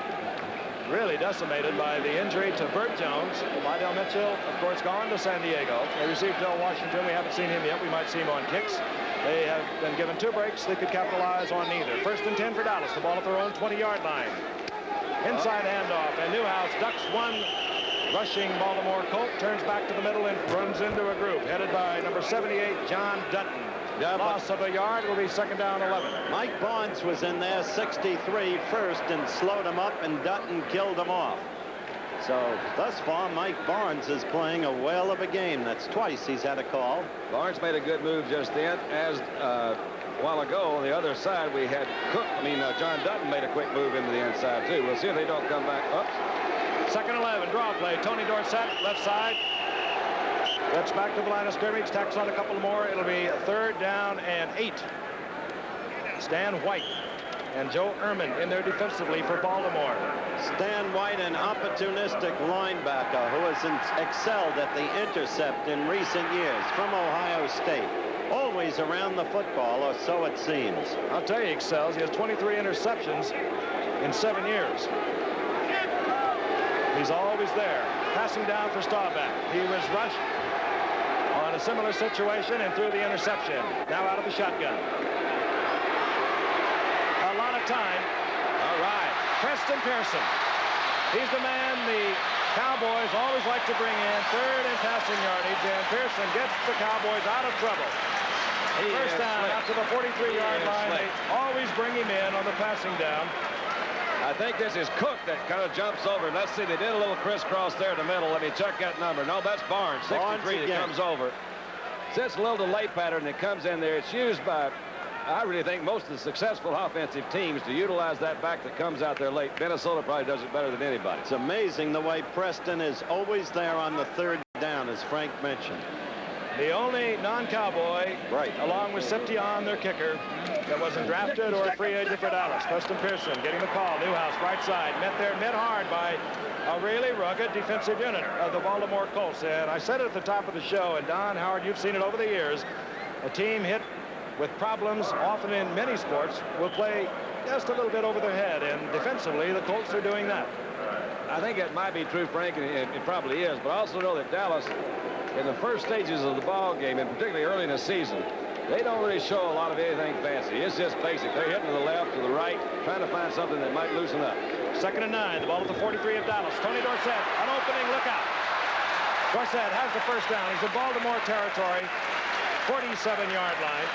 really decimated by the injury to Burt Jones. Lydell Mitchell, of course, gone to San Diego. They received Del Washington. We haven't seen him yet. We might see him on kicks. They have been given 2 breaks. They could capitalize on neither. 1st and 10 for Dallas. The ball at their own 20-yard line. Inside handoff, and Newhouse ducks one rushing Baltimore Colt, turns back to the middle and runs into a group headed by number 78, John Dutton. Loss of a yard will be 2nd down 11. Mike Barnes was in there 63 first and slowed him up, and Dutton killed him off. So thus far, Mike Barnes is playing a whale of a game. That's twice he's had a call. Barnes made a good move just then. As a while ago on the other side, we had John Dutton made a quick move into the inside too. We'll see if they don't come back. Oops. 2nd 11, draw play. Tony Dorsett, left side. Gets back to the line of scrimmage, tacks on a couple more. It'll be 3rd down and 8. Stan White and Joe Ehrman in there defensively for Baltimore. Stan White, an opportunistic linebacker who has excelled at the intercept in recent years from Ohio State. Always around the football, or so it seems. I'll tell you, he excels. He has 23 interceptions in 7 years. He's always there. Passing down for Staubach. He was rushed on a similar situation and threw the interception. Now out of the shotgun. A lot of time. All right. Preston Pearson. He's the man the Cowboys always like to bring in. 3rd in passing yardage, and Pearson gets the Cowboys out of trouble. First down after the 43-yard line. They always bring him in on the passing down. I think this is Cook that kind of jumps over. Let's see, they did a little crisscross there in the middle. Let me check that number. No, that's Barnes, 63, that comes over. So it's a little delay pattern that comes in there. It's used by, I really think, most of the successful offensive teams to utilize that back that comes out there late. Minnesota probably does it better than anybody. It's amazing the way Preston is always there on the 3rd down, as Frank mentioned. The only non-Cowboy, along with Seption, their kicker, that wasn't drafted or a free agent for Dallas. Preston Pearson getting the call. Newhouse, right side, met hard by a really rugged defensive unit of the Baltimore Colts. And I said it at the top of the show, and Don, Howard, you've seen it over the years. A team hit with problems, often in many sports, will play just a little bit over their head. And defensively, the Colts are doing that. I think it might be true, Frank, and it probably is. But I also know that Dallas, in the first stages of the ball game, and particularly early in the season, they don't really show a lot of anything fancy. It's just basic. They're hitting to the left, to the right, trying to find something that might loosen up. 2nd and 9. The ball at the 43 of Dallas. Tony Dorsett, an opening, look out. Dorsett has the first down. He's in Baltimore territory, 47-yard line.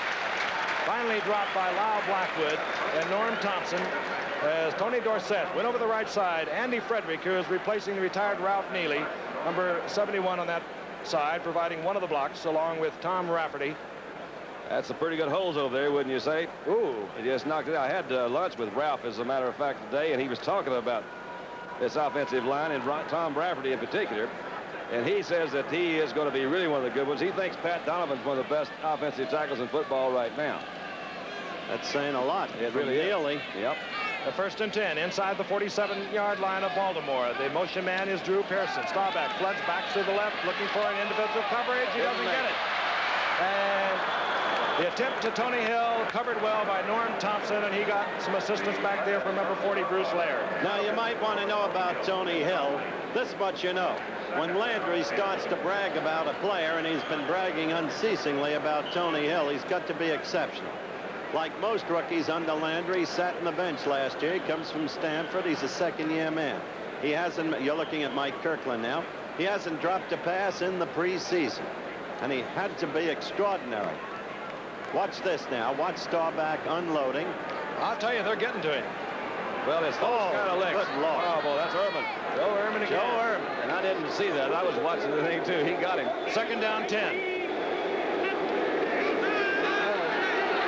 Finally dropped by Lyle Blackwood and Norm Thompson as Tony Dorsett went over the right side. Andy Frederick, who is replacing the retired Ralph Neely, number 71 on that side, providing one of the blocks, along with Tom Rafferty. That's some pretty good holes over there, wouldn't you say? Ooh, he just knocked it out. I had lunch with Ralph, as a matter of fact, today, and he was talking about this offensive line, and Tom Rafferty in particular. And he says that he is going to be really one of the good ones. He thinks Pat Donovan's one of the best offensive tackles in football right now. That's saying a lot. It really is. Yep. The 1st and 10 inside the 47-yard line of Baltimore. The motion man is Drew Pearson. Staubach floods back to the left, looking for an individual coverage. He doesn't get it. And the attempt to Tony Hill, covered well by Norm Thompson, and he got some assistance back there from number 40, Bruce Laird. Now, you might want to know about Tony Hill. This much you know. When Landry starts to brag about a player, and he's been bragging unceasingly about Tony Hill, he's got to be exceptional. Like most rookies under Landry, he sat on the bench last year. He comes from Stanford. He's a second-year man. He hasn't, you're looking at Mike Kirkland now, he hasn't dropped a pass in the preseason. And he had to be extraordinary. Watch this now. Watch Staubach unloading. I'll tell you, they're getting to him. Well, it's those kind of licks. Good Lord. Oh, boy, that's Ehrman. Joe Ehrman again. Joe Ehrman. And I didn't see that. I was watching the thing, too. He got him. 2nd down 10.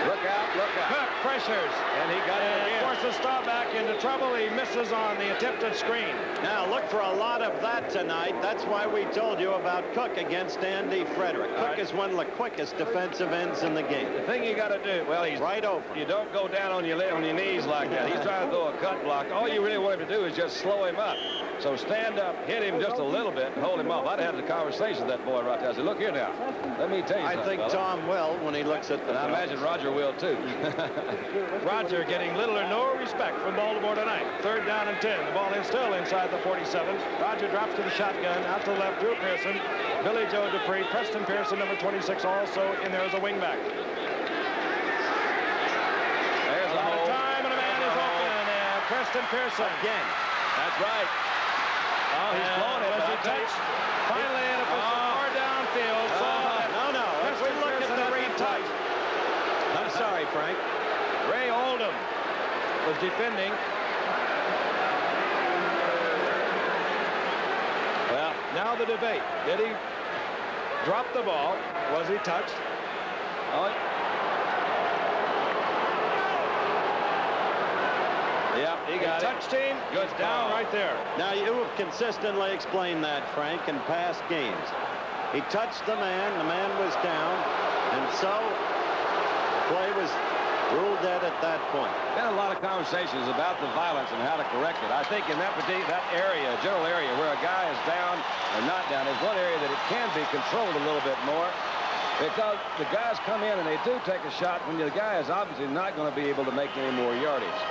Look out, look out. Cook pressures. And he got it again. Forces Staubach into trouble. He misses on the attempted screen. Now, look for a lot of that tonight. That's why we told you about Cook against Andy Frederick. Cook is one of the quickest defensive ends in the game. The thing you got to do, well, he's right over. You don't go down on your knees like that. He's trying to throw a cut block. All you really want him to do is just slow him up. So stand up, hit him just a little bit, and hold him off. I'd have the conversation with that boy right there. I said, look here now. Let me tell you something, I think Tom will when he looks at the And I imagine Roger will, too. Roger getting little or no respect from Baltimore tonight. 3rd down and 10. The ball is still inside the 47. Roger drops to the shotgun. Out to the left, Drew Pearson. Billy Joe Dupree. Preston Pearson, number 26, also in there as a wingback. There's a hole. Time and a man is open. And Preston Pearson again. That's right. Oh, he's blowing it. Was he touched? Finally, in a far downfield. No. Let's look at the replay. I'm sorry, Frank. Ray Oldham was defending. Well, now the debate. Did he drop the ball? Was he touched? Oh. Yep, he got it. Touched him. Good down right there. Now, you have consistently explained that, Frank, in past games. He touched the man was down, and so play was ruled dead at that point. Been a lot of conversations about the violence and how to correct it. I think in that area, general area where a guy is down or not down, is one area that it can be controlled a little bit more, because the guys come in and they do take a shot when the guy is obviously not going to be able to make any more yardage.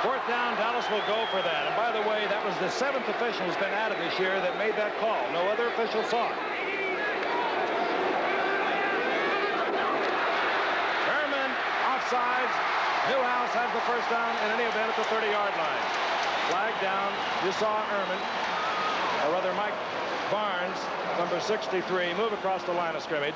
4th down, Dallas will go for that. And by the way, that was the 7th official who's been added this year that made that call. No other official saw it. Ehrman offsides. Newhouse has the first down in any event at the 30-yard line. Flag down. You saw Ehrman, or rather Mike Barnes, number 63, move across the line of scrimmage.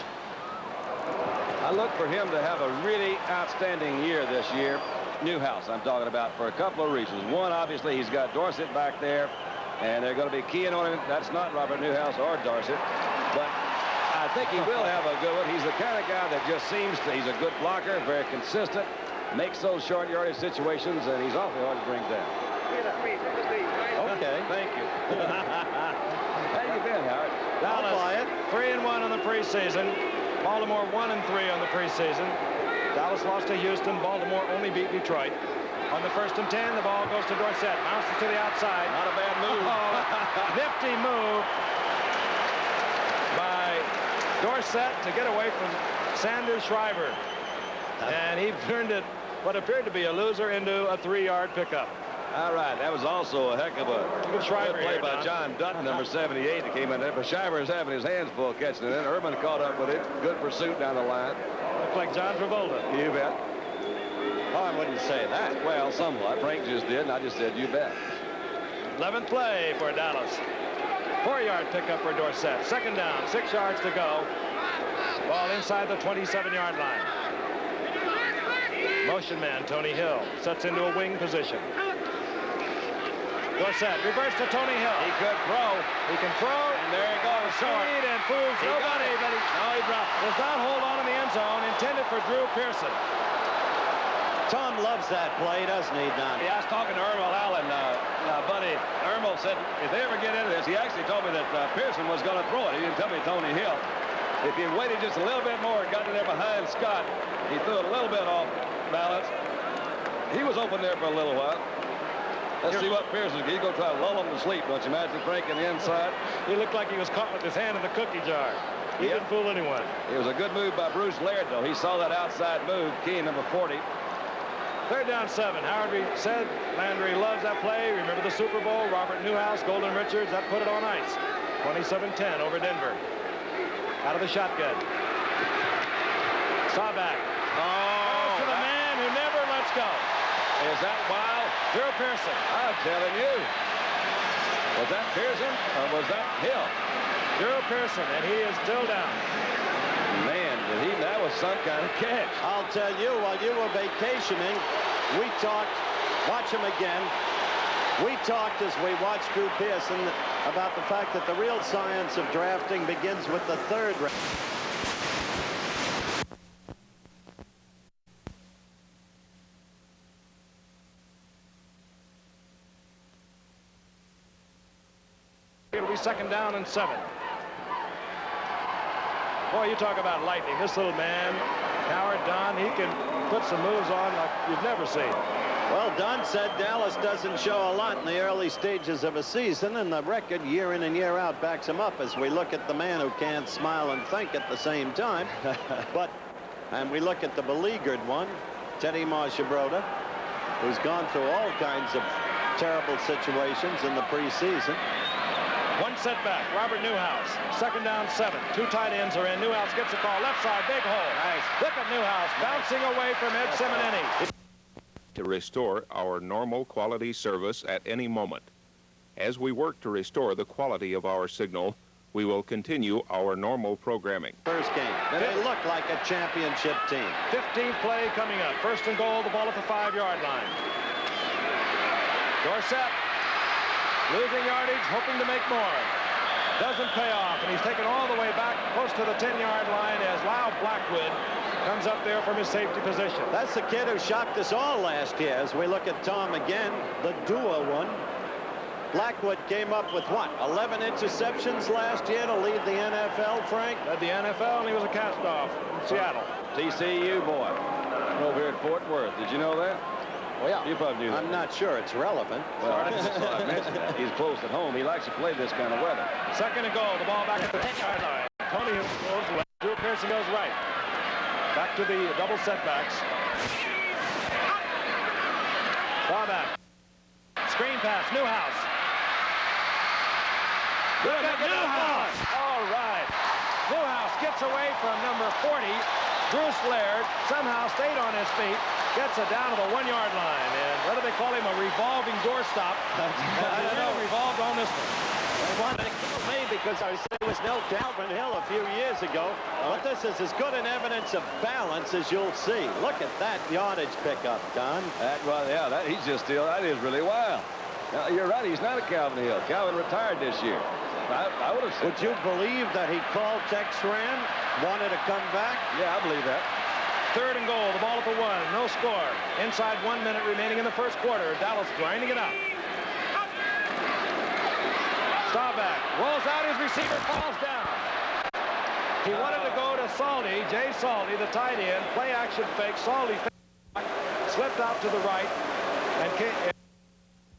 I look for him to have a really outstanding year this year. Newhouse, I'm talking about, for a couple of reasons. One, obviously, he's got Dorsett back there, and they're going to be keying on him. That's not Robert Newhouse or Dorsett, but I think he will have a good one. He's the kind of guy that just seems to, he's a good blocker, very consistent, makes those short yardage situations, and he's awfully hard to bring down. Okay. Thank you. How do you feel in, Howard. Dallas 3-1 on the preseason. Baltimore 1-3 on the preseason. Dallas lost to Houston. Baltimore only beat Detroit. On the 1st and 10, the ball goes to Dorsett. Bounces to the outside. Not a bad move. Nifty move by Dorsett to get away from Sanders Shriver. And he turned it, what appeared to be a loser, into a 3-yard pickup. All right, that was also a heck of a good play by Don. John Dutton, number 78, that came in there. But Shriver is having his hands full catching it in. Urban caught up with it. Good pursuit down the line. Looked like John Travolta. You bet. Oh, I wouldn't say that. Well, somewhat. Frank just did, and I just said, you bet. 11th play for Dallas. 4-yard pickup for Dorsett. 2nd down, 6 yards to go. Ball inside the 27-yard line. Motion man, Tony Hill, sets into a wing position. Dorsett, reverse to Tony Hill. He could throw. He can throw. And there he goes. Speed and fools nobody. But he dropped it. Does not hold on in the end zone. Intended for Drew Pearson. Tom loves that play, doesn't he, Don? Yeah, I was talking to Ermal Allen, buddy. Ermal said if they ever get into this, he actually told me that Pearson was going to throw it. He didn't tell me Tony Hill. If he waited just a little bit more and got in there behind Scott, he threw it a little bit off balance. He was open there for a little while. Let's see what Pearson. He's going to try to lull him to sleep. Don't you imagine Frank on the inside? He looked like he was caught with his hand in the cookie jar. He didn't fool anyone. It was a good move by Bruce Laird, though. He saw that outside move. Key, number 40. 3rd down 7. Howard said Landry loves that play. Remember the Super Bowl? Robert Newhouse, Golden Richards, that put it on ice. 27-10 over Denver. Out of the shotgun. Staubach. Oh, to the man who never lets go. Is that wild? Drew Pearson. I'm telling you. Was that Pearson or was that Hill? Drew Pearson, and he is still down. Man, that was some kind of catch. I'll tell you, while you were vacationing, we talked, watch him again, we talked as we watched Drew Pearson about the fact that the real science of drafting begins with the 3rd round. It'll be 2nd down and 7. Boy, you talk about lightning. This little man, Howard, Don, he can put some moves on like you've never seen. Well, Don said Dallas doesn't show a lot in the early stages of a season, and the record year in and year out backs him up as we look at the man who can't smile and think at the same time. And we look at the beleaguered one, Teddy Marchibroda, who's gone through all kinds of terrible situations in the preseason. One setback, Robert Newhouse. 2nd down 7. 2 tight ends are in. Newhouse gets the call. Left side, big hole. Nice. Look at Newhouse bouncing away from Ed Simonini. To restore our normal quality service at any moment. As we work to restore the quality of our signal, we will continue our normal programming. First game. They look like a championship team. 15th play coming up. 1st and goal, the ball at the 5-yard line. Dorsett losing yardage, hoping to make more. Doesn't pay off, and he's taken all the way back close to the 10-yard line as Lyle Blackwood comes up there from his safety position. That's the kid who shocked us all last year. As we look at Tom again, the duo one. Blackwood came up with what, 11 interceptions last year to lead the NFL, Frank? Led the NFL, and he was a cast-off in Seattle. TCU boy over here at Fort Worth. Did you know that? Well, yeah. You probably knew that. I'm not sure it's relevant. Well, I mentioned that. He's close at home. He likes to play this kind of weather. 2nd and goal. The ball back at the 10-yard line. Tony goes left. Drew Pearson goes right. Back to the double setbacks. Ball back. Screen pass. Newhouse. Look at Newhouse. All right. Newhouse gets away from number 40. Bruce Laird somehow stayed on his feet. Gets it down to the 1-yard line. And what do they call him? A revolving doorstop. I don't know. Revolved on this one. They wanted to kill me because I said there was no Calvin Hill a few years ago. But this is as good an evidence of balance as you'll see. Look at that yardage pickup, Don. He's just still, that is really wild. Now, you're right, he's not a Calvin Hill. Calvin retired this year. I would have said. Would you believe that he called Tex Ran, wanted to come back? Yeah, I believe that. 3rd and goal, the ball at the 1, no score. Inside 1 minute remaining in the 1st quarter. Dallas grinding it out. Staubach rolls out, his receiver falls down. He wanted to go to Salty, Jay Salty, the tight end, play action fake. Salty slipped out to the right, and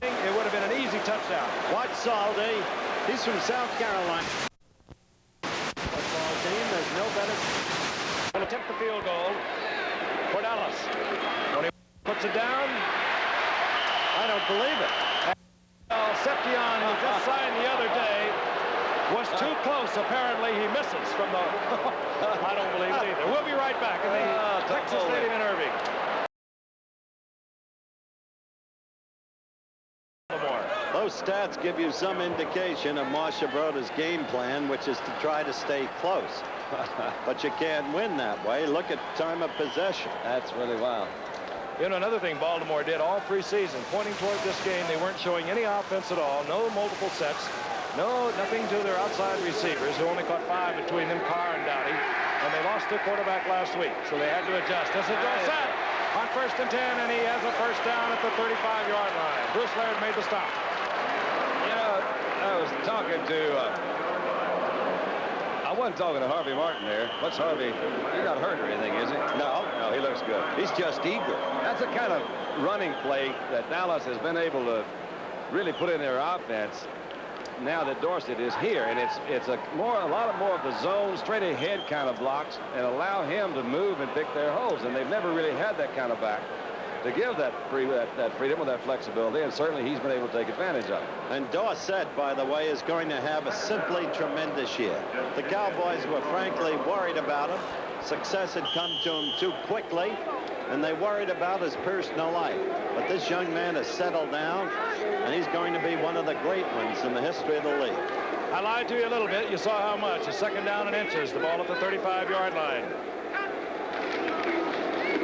it would have been an easy touchdown. Watch Salty. He's from South Carolina. Football team, there's no better. Will attempt the field goal for Dallas. When he puts it down, I don't believe it. Seption, who just signed the other day, was too close. Apparently, he misses from the... I don't believe it either. We'll be right back in the Texas Stadium in Irving. Those stats give you some indication of Marcia Broda's game plan, which is to try to stay close. But you can't win that way. Look at time of possession. That's really wild. You know, another thing Baltimore did all preseason, pointing toward this game, they weren't showing any offense at all, no multiple sets, nothing to their outside receivers, who only caught 5 between them, Carr and Dowdy, and they lost their quarterback last week, so they had to adjust. This is Dorsett on 1st and 10, and he has a first down at the 35-yard line. Bruce Laird made the stop. You know, I was talking to... I wasn't talking to Harvey Martin there. What's Harvey? He's not hurt or anything, is he? No, he looks good. He's just eager. That's the kind of running play that Dallas has been able to really put in their offense now that Dorsett is here, and it's a lot more of the zone, straight ahead kind of blocks, and allow him to move and pick their holes. And they've never really had that kind of back to give that freedom or that flexibility, and certainly he's been able to take advantage of it. And Dorsett, by the way, is going to have a simply tremendous year. The Cowboys were frankly worried about him. Success had come to him too quickly, and they worried about his personal life. But this young man has settled down, and he's going to be one of the great ones in the history of the league. I lied to you a little bit. You saw how much. A second down and inches. The ball at the 35-yard line.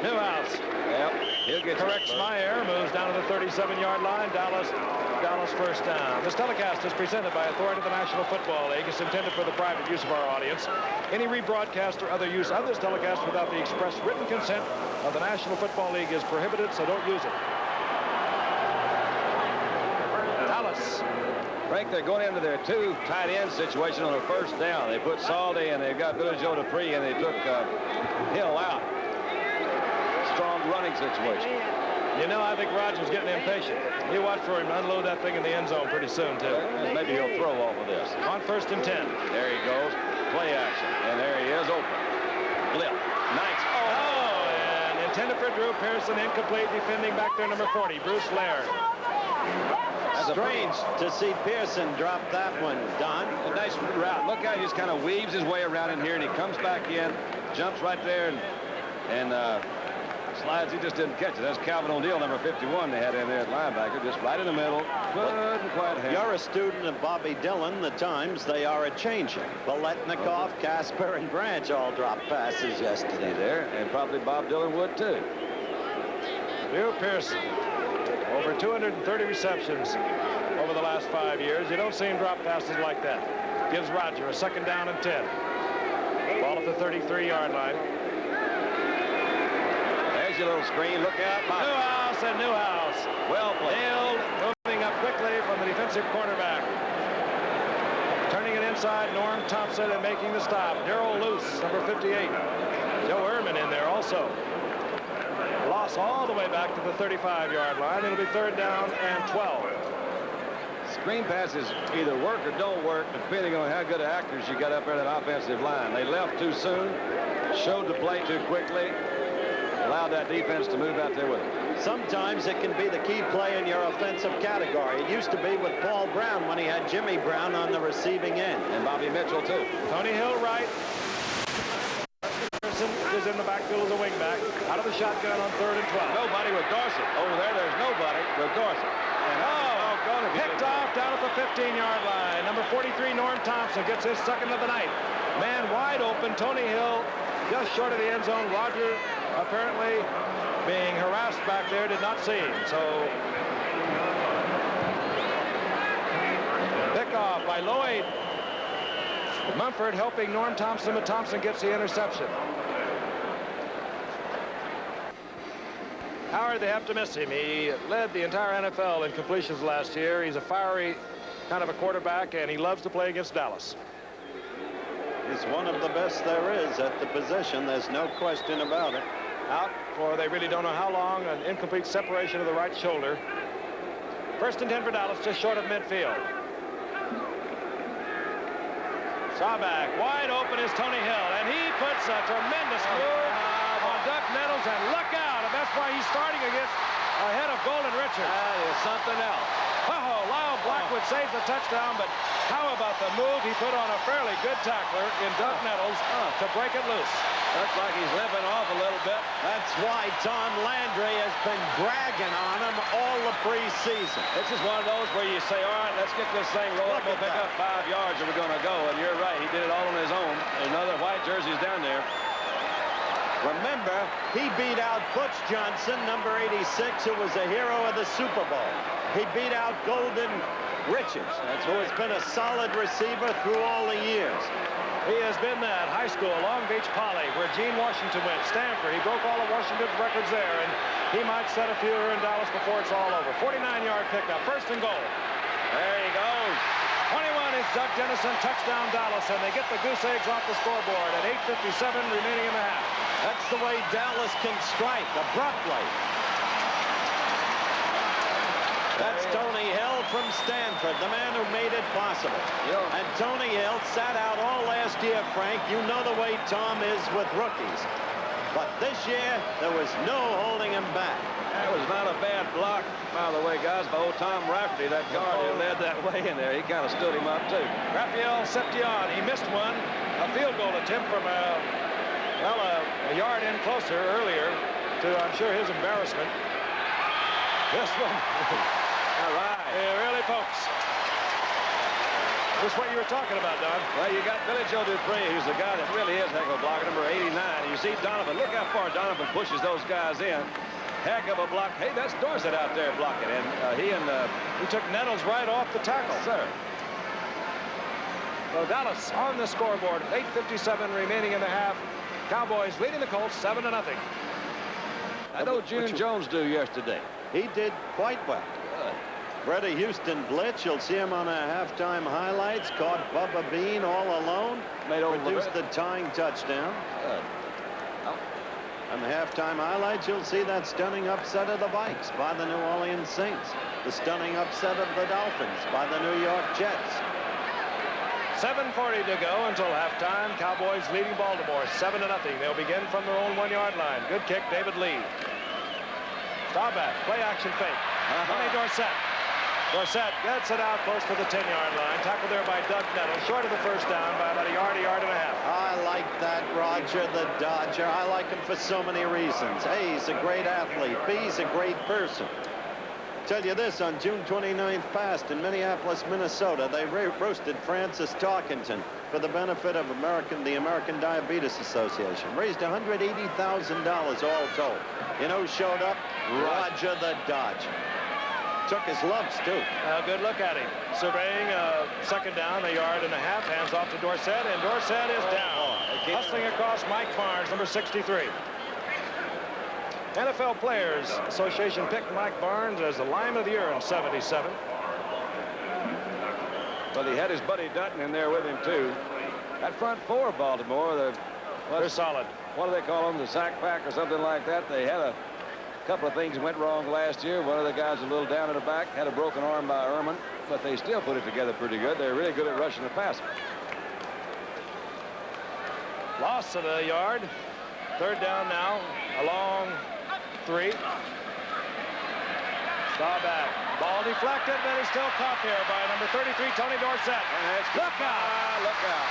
Newhouse. Yep. He'll get corrects my error, moves down to the 37-yard line. Dallas first down. This telecast is presented by authority of the National Football League. It's intended for the private use of our audience. Any rebroadcast or other use of this telecast without the express written consent of the National Football League is prohibited, so don't use it. Dallas. Frank, they're going into their 2 tight end situation on a first down. They put Salty and they've got Billy Joe Dupree, and they took Hill out. Strong running situation. You know, I think Rodgers was getting impatient. He watched for him to unload that thing in the end zone pretty soon, too. And maybe he'll throw off of this. On 1st and 10. There he goes. Play action. And there he is, open. Blip. Nice. Oh, and intended for Drew Pearson, incomplete, defending back there, number 40, Bruce Laird. Strange to see Pearson drop that one, Don. A nice route. Look how he just kind of weaves his way around in here, and he comes back in, jumps right there, and slides. He just didn't catch it. That's Calvin O'Neill, number 51, they had in there at linebacker, just right in the middle. Good and quiet hand. You're a student of Bobby Dillon. The times they are a-changing. Paletnikov, Casper, and Branch all dropped passes yesterday there, and probably Bob Dillon would, too. Drew Pearson, over 230 receptions over the last 5 years. You don't see him drop passes like that. Gives Roger a second down and 10. Ball at the 33-yard line. There's your little screen. Look out. Newhouse and Newhouse. Well played. Nailed, moving up quickly from the defensive cornerback. Turning it inside, Norm Thompson, and making the stop. Darrell Luce, number 58. Joe Ehrman in there also. Loss all the way back to the 35-yard line. It'll be 3rd down and 12. Screen passes either work or don't work, depending on how good actors you got up there in that offensive line. They left too soon, showed the play too quickly, allowed that defense to move out there with it. Sometimes it can be the key play in your offensive category. It used to be with Paul Brown when he had Jimmy Brown on the receiving end. And Bobby Mitchell, too. Tony Hill right. Pearson is in the backfield as a wingback. Out of the shotgun on 3rd and 12. Nobody with Dorsett. Over there's nobody with Dorsett. And picked off down at the 15-yard line. Number 43, Norm Thompson, gets his second of the night. Man wide open. Tony Hill just short of the end zone. Roger apparently being harassed back there, did not see him. So pick off by Lloyd. Mumford helping Norm Thompson, but Thompson gets the interception. Howard, they have to miss him. He led the entire NFL in completions last year. He's a fiery kind of a quarterback, and he loves to play against Dallas. He's one of the best there is at the position. There's no question about it. Out for they really don't know how long. An incomplete separation of the right shoulder. 1st and 10 for Dallas, just short of midfield. Sawback, wide open is Tony Hill, and he puts a tremendous move on Duck Nettles, and look out, and that's why he's starting ahead of Golden Richards. That is something else. Oh, Lyle Blackwood saves the touchdown, but how about the move he put on a fairly good tackler in Duck Nettles to break it loose? Looks like he's limping off a little bit. That's why Tom Landry has been bragging on him all the preseason. This is one of those where you say, all right, let's get this thing rolling. We'll pick up 5 yards and we're going to go. And you're right. He did it all on his own. Another white jersey's down there. Remember, he beat out Butch Johnson, number 86, who was a hero of the Super Bowl. He beat out Golden Richards, who has been a solid receiver through all the years. He has been at high school, Long Beach Poly, where Gene Washington went. Stanford, he broke all of Washington's records there, and he might set a few here in Dallas before it's all over. 49-yard pickup, 1st and goal. There he goes. 21 is Doug Dennison, touchdown Dallas, and they get the goose eggs off the scoreboard at 8:57 remaining in the half. That's the way Dallas can strike, abruptly. That's Tony Hill from Stanford, the man who made it possible. And Tony Hill sat out all last year, Frank. You know the way Tom is with rookies. But this year, there was no holding him back. That was not a bad block, by the way, guys, by old Tom Rafferty, that guard who led that way in there. He kind of stood him up, too. Raphael Seption, he missed one. A field goal attempt from a yard in closer earlier to, I'm sure, his embarrassment. This one. All right. It really pokes. This is what you were talking about, Don. Well, you got Billy Joe Dupree, who's the guy that really is heck of a blocker, number 89. You see Donovan. Look how far Donovan pushes those guys in. Heck of a block. Hey, that's Dorsett out there blocking. And he took Nettles right off the tackle. Sir. So Dallas on the scoreboard. 8:57 remaining in the half. Cowboys leading the Colts 7-0. I know June Jones do yesterday. He did quite well. Good. Freddie Houston blitz. You'll see him on a halftime highlights. Caught Bubba Bean all alone. Produced the tying touchdown. Good. On the halftime highlights, you'll see that stunning upset of the Vikes by the New Orleans Saints. The stunning upset of the Dolphins by the New York Jets. 7:40 to go until halftime. Cowboys leading Baltimore 7-0. They'll begin from their own 1-yard line. Good kick, David Lee. Starback, play action fake. Tony Dorsett. Dorsett gets it out close to the 10-yard line. Tackled there by Doug Nettles, short of the first down by about a yard and a half. I like that, Roger the Dodger. I like him for so many reasons. A, he's a great athlete. B, he's a great person. Tell you this, on June 29th past in Minneapolis, Minnesota, they roasted Francis Tarkenton for the benefit of the American Diabetes Association. Raised $180,000 all told. You know who showed up? Roger the Dodger. Took his lumps, too. Good look at him. Surveying second down, a yard and a half. Hands off to Dorsett, and Dorsett is down. Hustling across Mike Barnes, number 63. NFL Players Association picked Mike Barnes as the Lineman of the Year in '77. But he had his buddy Dutton in there with him, too. That front four of Baltimore, they're solid. What do they call them? The sack pack or something like that. They had a couple of things went wrong last year. One of the guys a little down in the back, had a broken arm by Ehrman, but they still put it together pretty good. They're really good at rushing the passer. Loss of a yard. Third down now. A long 3. Starback. Ball deflected, but he's still caught there by number 33, Tony Dorsett. Look out! Look out!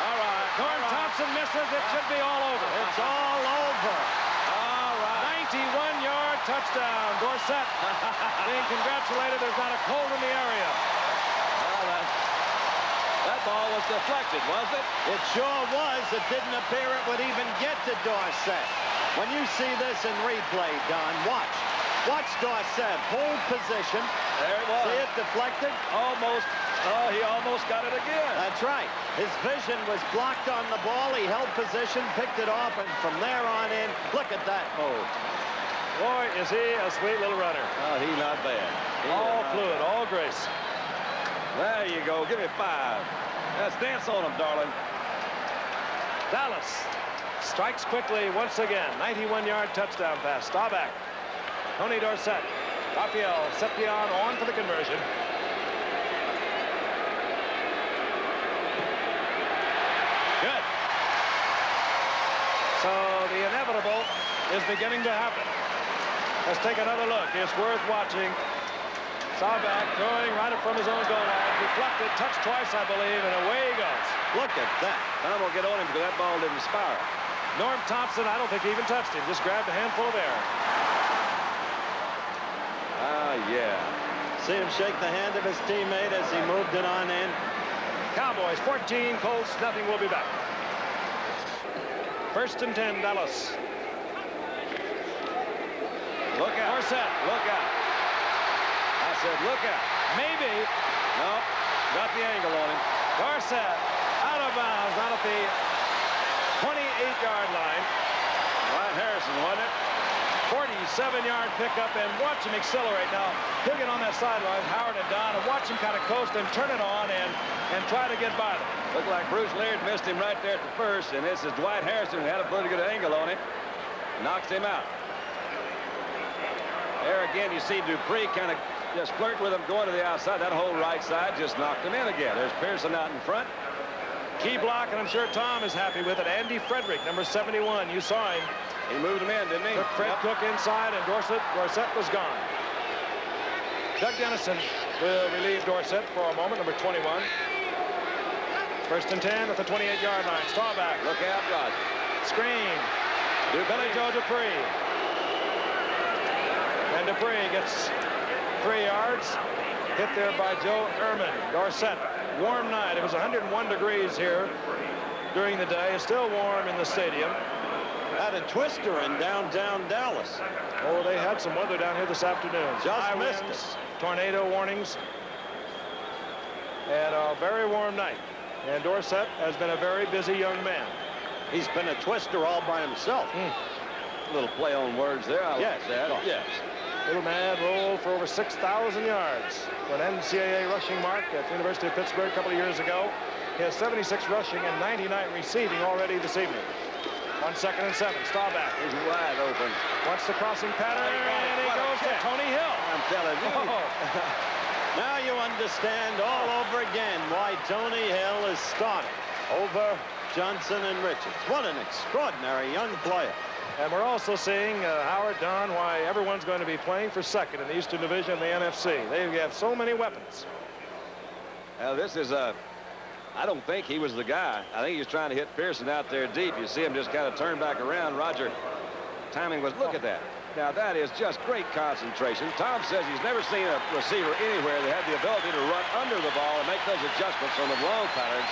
All right. Norm Thompson misses. It should be all over. It's all over. All right. 91-yard touchdown. Dorsett being congratulated. There's not a cold in the area. Well, that ball was deflected, wasn't it? It sure was. It didn't appear it would even get to Dorsett. When you see this in replay, Don, watch. Watch Dorsett. Hold position. There it was. See it deflected? Almost. Oh, he almost got it again. That's right. His vision was blocked on the ball. He held position, picked it off, and from there on in, look at that move. Boy, is he a sweet little runner. Oh, he's not bad. All fluid, all grace. There you go. Give me 5. Let's dance on them, darling. Dallas strikes quickly once again. 91-yard touchdown pass. Staubach. Tony Dorsett. Raphael Septian on for the conversion. Good. So the inevitable is beginning to happen. Let's take another look. It's worth watching. Staubach throwing right up from his own goal line. Deflected, touched twice, I believe, and away he goes. Look at that. Tom will get on him because that ball didn't spiral. Norm Thompson, I don't think he even touched him. Just grabbed a handful of air. Yeah. See him shake the hand of his teammate as he moved it on in. Cowboys 14, Colts nothing. We'll be back. 1st and 10, Dallas. Look out. Dorsett. Look out. I said look out. Maybe. No. Got the angle on him. Dorsett out of bounds, not at the 28-yard line. Dwight Harrison, wasn't it? 47-yard pickup, and watch him accelerate. Now, he'll get on that sideline, Howard and Don, and watch him kind of coast and turn it on and try to get by them. Looked like Bruce Laird missed him right there at the first, and this is Dwight Harrison who had a pretty good angle on him. Knocks him out. There again, you see Dupree kind of just flirt with him going to the outside. That whole right side just knocked him in again. There's Pearson out in front. Key block, and I'm sure Tom is happy with it. Andy Frederick, number 71. You saw him. He moved him in, didn't he? Took Fred Cook inside, and Dorsett was gone. Doug Dennison will relieve Dorsett for a moment, number 21. 1st and 10 at the 28-yard line. Staubach. Look out, Roger. Screen. Billy Joe Dupree. And Dupree gets 3 yards. Hit there by Joe Ehrman. Dorsett. Warm night. It was 101 degrees here during the day. It's still warm in the stadium. Had a twister in downtown Dallas. Oh, they had some weather down here this afternoon. Just missed it. Tornado warnings. And a very warm night. And Dorsett has been a very busy young man. He's been a twister all by himself. A little play on words there. I like that. Yes. Little man rolled for over 6,000 yards. An NCAA rushing mark at the University of Pittsburgh a couple of years ago. He has 76 rushing and 99 receiving already this evening. 1 second and 7. Staubach. He's wide open. Watch the crossing pattern, and he goes to Tony Hill. I'm telling you. Now you understand all over again why Tony Hill is starting over Johnson and Richards. What an extraordinary young player. And we're also seeing, Howard, Don, why everyone's going to be playing for second in the Eastern Division of the NFC. They have so many weapons. This is I don't think he was the guy. I think he was trying to hit Pearson out there deep. You see him just kind of turn back around. Roger, timing was, look at that. Now, that is just great concentration. Tom says he's never seen a receiver anywhere that had the ability to run under the ball and make those adjustments on the blow patterns.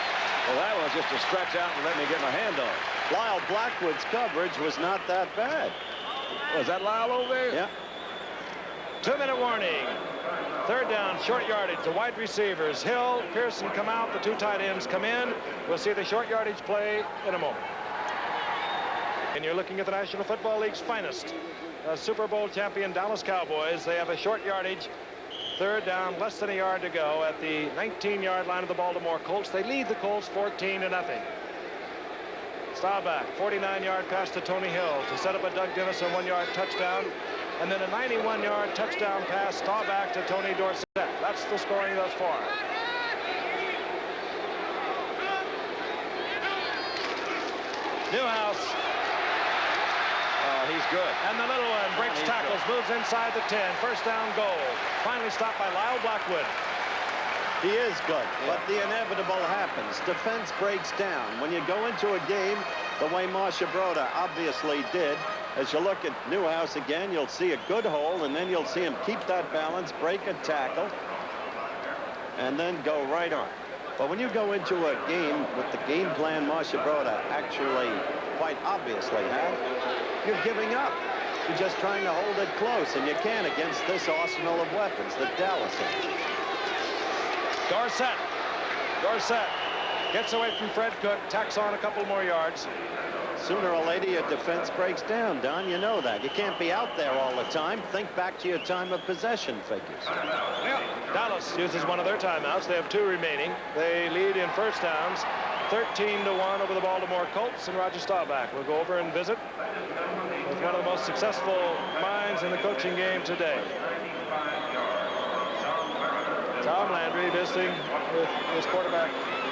Well, that was just to stretch out and let me get my hand on it. Lyle Blackwood's coverage was not that bad. Was that Lyle over there? Yeah. 2-minute warning. 3rd down, short yardage. The wide receivers, Hill, Pearson come out. The 2 tight ends come in. We'll see the short yardage play in a moment. And you're looking at the National Football League's finest. Super Bowl champion Dallas Cowboys. They have a short yardage. 3rd down, less than a yard to go at the 19-yard line of the Baltimore Colts. They lead the Colts 14-0. Staubach, 49-yard pass to Tony Hill to set up a Doug Dennison 1-yard touchdown. And then a 91-yard touchdown pass, Staubach to Tony Dorsett. That's the scoring thus far. Newhouse. Oh, he's good. And the little one breaks tackles, moves inside the 10. 1st down goal. Finally stopped by Lyle Blackwood. He is good, but the inevitable happens. Defense breaks down. When you go into a game the way Marcia Broda obviously did, as you look at Newhouse again, you'll see a good hole, and then you'll see him keep that balance, break a tackle, and then go right on. But when you go into a game with the game plan Marcia Broda actually quite obviously had, you're giving up. You're just trying to hold it close, and you can't against this arsenal of weapons that Dallas has. Dorsett. Gets away from Fred Cook, tacks on a couple more yards. Sooner or later, your defense breaks down, Don. You know that. You can't be out there all the time. Think back to your time of possession figures. Dallas uses one of their timeouts. They have 2 remaining. They lead in first downs, 13-1 over the Baltimore Colts, and Roger Staubach will go over and visit with one of the most successful minds in the coaching game today. Tom Landry visiting with his quarterback.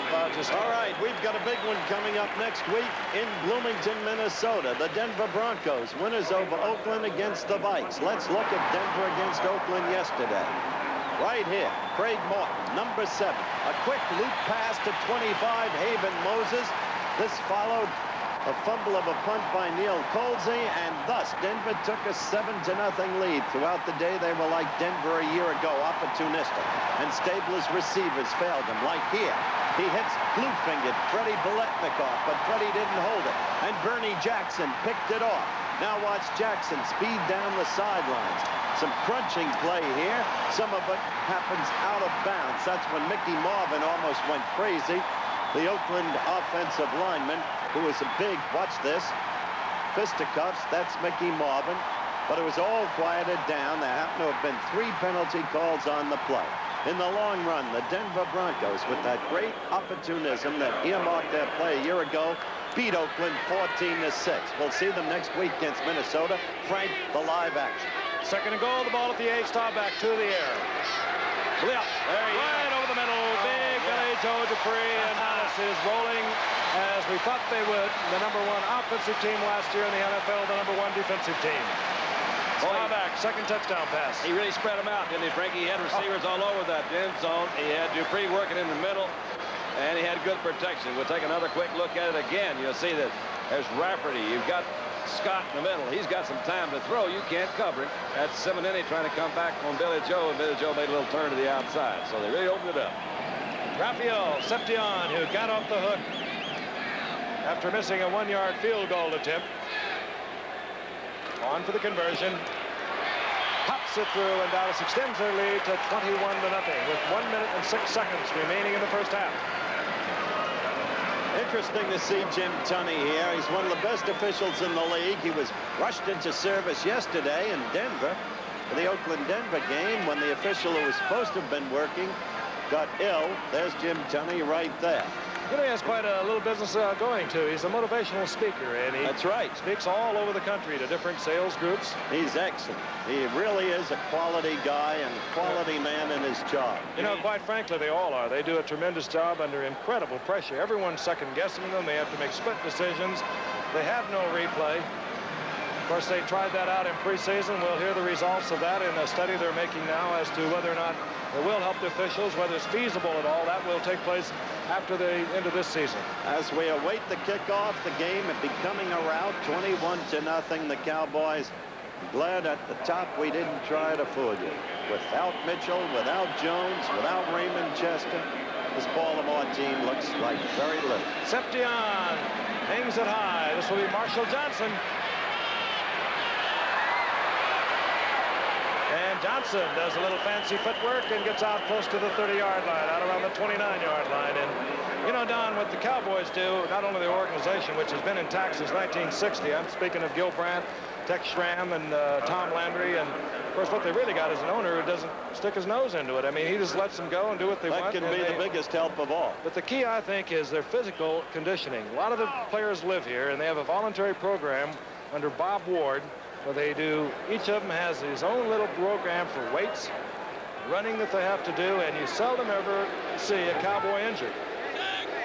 All right, we've got a big one coming up next week in Bloomington, Minnesota. The Denver Broncos, winners over Oakland against the Bucs. Let's look at Denver against Oakland yesterday. Right here, Craig Morton, number 7. A quick loop pass to 25, Haven Moses. This followed a fumble of a punt by Neil Colsey, and thus Denver took a 7-0 lead. Throughout the day, they were like Denver a year ago, opportunistic. And Stabler's receivers failed him, like here. He hits blue-fingered Freddie Biletnikoff, but Freddie didn't hold it. And Bernie Jackson picked it off. Now watch Jackson speed down the sidelines. Some crunching play here. Some of it happens out of bounds. That's when Mickey Marvin almost went crazy. The Oakland offensive lineman, who was a big, watch this, fisticuffs, that's Mickey Marvin. But it was all quieted down. There happened to have been 3 penalty calls on the play. In the long run, the Denver Broncos, with that great opportunism that earmarked their play a year ago, beat Oakland 14-6. We'll see them next week against Minnesota. Frank, the live action. Second and goal, the ball at the 8, Staubach to the air. Blip, right over the middle, big Billy Joe Dupree, and Dallas is rolling as we thought they would. The #1 offensive team last year in the NFL, the #1 defensive team. Staubach, second touchdown pass. He really spread them out, didn't he, Frankie? He had receivers all over that end zone. He had Dupree working in the middle, and he had good protection. We'll take another quick look at it again. You'll see that there's Rafferty. You've got Scott in the middle. He's got some time to throw. You can't cover him. That's Simonini trying to come back on Billy Joe, and Billy Joe made a little turn to the outside. So they really opened it up. Raphael Seption, who got off the hook after missing a 1-yard field goal attempt. On for the conversion. Pops it through, and Dallas extends their lead to 21-0 with 1 minute and 6 seconds remaining in the first half. Interesting to see Jim Tunney here. He's one of the best officials in the league. He was rushed into service yesterday in Denver for the Oakland-Denver game when the official who was supposed to have been working got ill. There's Jim Tunney right there. You know, he has quite a little business going, too. He's a motivational speaker, and he That's right. Speaks all over the country to different sales groups. He's excellent. He really is a quality guy and quality man in his job. You know, quite frankly, they all are. They do a tremendous job under incredible pressure. Everyone's second-guessing them. They have to make split decisions. They have no replay. Of course, they tried that out in preseason. We'll hear the results of that in a study they're making now as to whether or not it will help the officials, whether it's feasible at all. That will take place after the end of this season. As we await the kickoff, the game is becoming a rout, 21-0. The Cowboys. Glad at the top we didn't try to fool you. Without Mitchell, without Jones, without Raymond Chester, this Baltimore team looks like very little. Seption hangs it high. This will be Marshall Johnson. And Johnson does a little fancy footwork and gets out close to the 30-yard line, out around the 29-yard line. And, you know, Don, what the Cowboys do, not only the organization, which has been intact since 1960. I'm speaking of Gil Brandt, Tex Schramm, and Tom Landry. And, of course, what they really got is an owner who doesn't stick his nose into it. I mean, he just lets them go and do what they want. That can be the biggest help of all. But the key, I think, is their physical conditioning. A lot of the players live here, and they have a voluntary program under Bob Ward, where they do, each of them has his own little program for weights, running that they have to do, and you seldom ever see a Cowboy injured.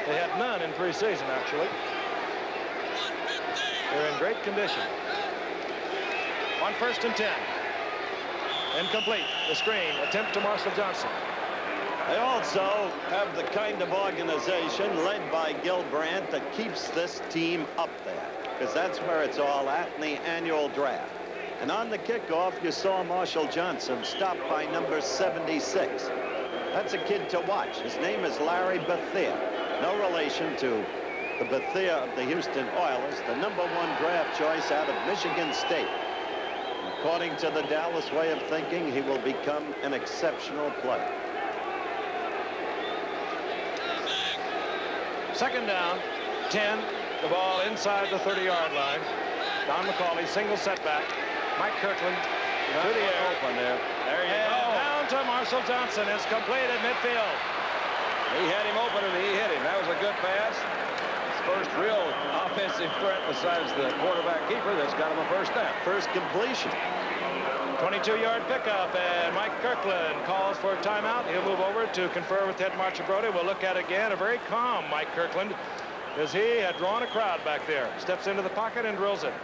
They had none in preseason, actually. They're in great condition. On 1st and 10. Incomplete. The screen. Attempt to Marshall Johnson. They also have the kind of organization led by Gil Brandt that keeps this team up there, because that's where it's all at in the annual draft. And on the kickoff, you saw Marshall Johnson stopped by number 76. That's a kid to watch. His name is Larry Bethea. No relation to the Bethea of the Houston Oilers, the #1 draft choice out of Michigan State. According to the Dallas way of thinking, he will become an exceptional player. Second down, 10. The ball inside the 30-yard line. Don McCauley, single setback. Mike Kirkland to the air. Open there. There you go. Down to Marshall Johnson. It's completed midfield. He had him open and he hit him. That was a good pass. His first real offensive threat besides the quarterback keeper that's got him a first down. First completion. 22-yard pickup, and Mike Kirkland calls for a timeout. He'll move over to confer with Ted Marchibroda. We'll look at it again. A very calm Mike Kirkland, as he had drawn a crowd back there. Steps into the pocket and drills it.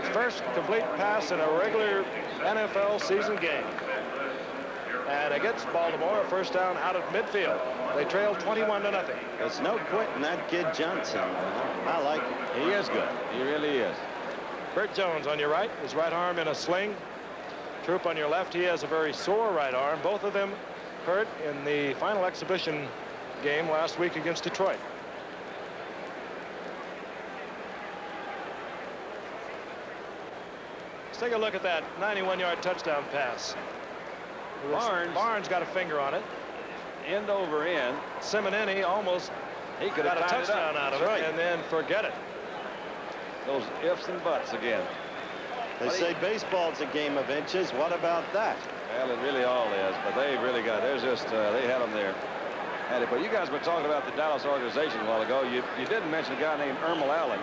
His first complete pass in a regular NFL season game. And against Baltimore, a first down out of midfield. They trail 21-0. There's no quitting that kid Johnson. I like it. He is good. He really is. Bert Jones on your right, his right arm in a sling. Troop on your left, he has a very sore right arm. Both of them hurt in the final exhibition game last week against Detroit. Let's take a look at that 91-yard touchdown pass. Barnes got a finger on it. End over end. Simonini almost got a touchdown out of it, and then forget it. Those ifs and buts again. They say baseball's a game of inches. What about that? Well, it really all is, but they really got, there's just, they had them there. But you guys were talking about the Dallas organization a while ago. You didn't mention a guy named Earl Allen.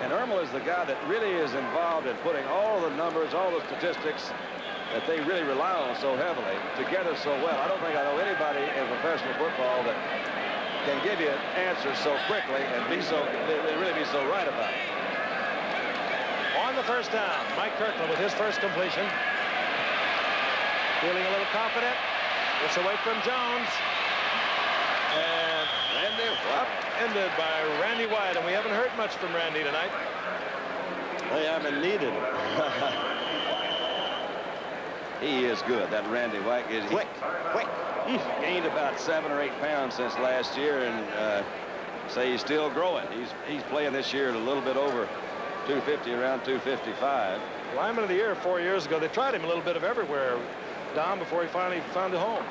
And Earl is the guy that really is involved in putting all the numbers, all the statistics that they really rely on so heavily together so well. I don't think I know anybody in professional football that can give you answers so quickly and really be so right about it. On the first down, Mike Kirkland with his first completion. Feeling a little confident. It's away from Jones. And upended by Randy White. And we haven't heard much from Randy tonight. They haven't needed him. He is good. That Randy White is quick. He's gained about 7 or 8 pounds since last year, and say he's still growing. He's playing this year at a little bit over 250, around 255. Lineman of the year 4 years ago. They tried him a little bit of everywhere, Don, before he finally found a home.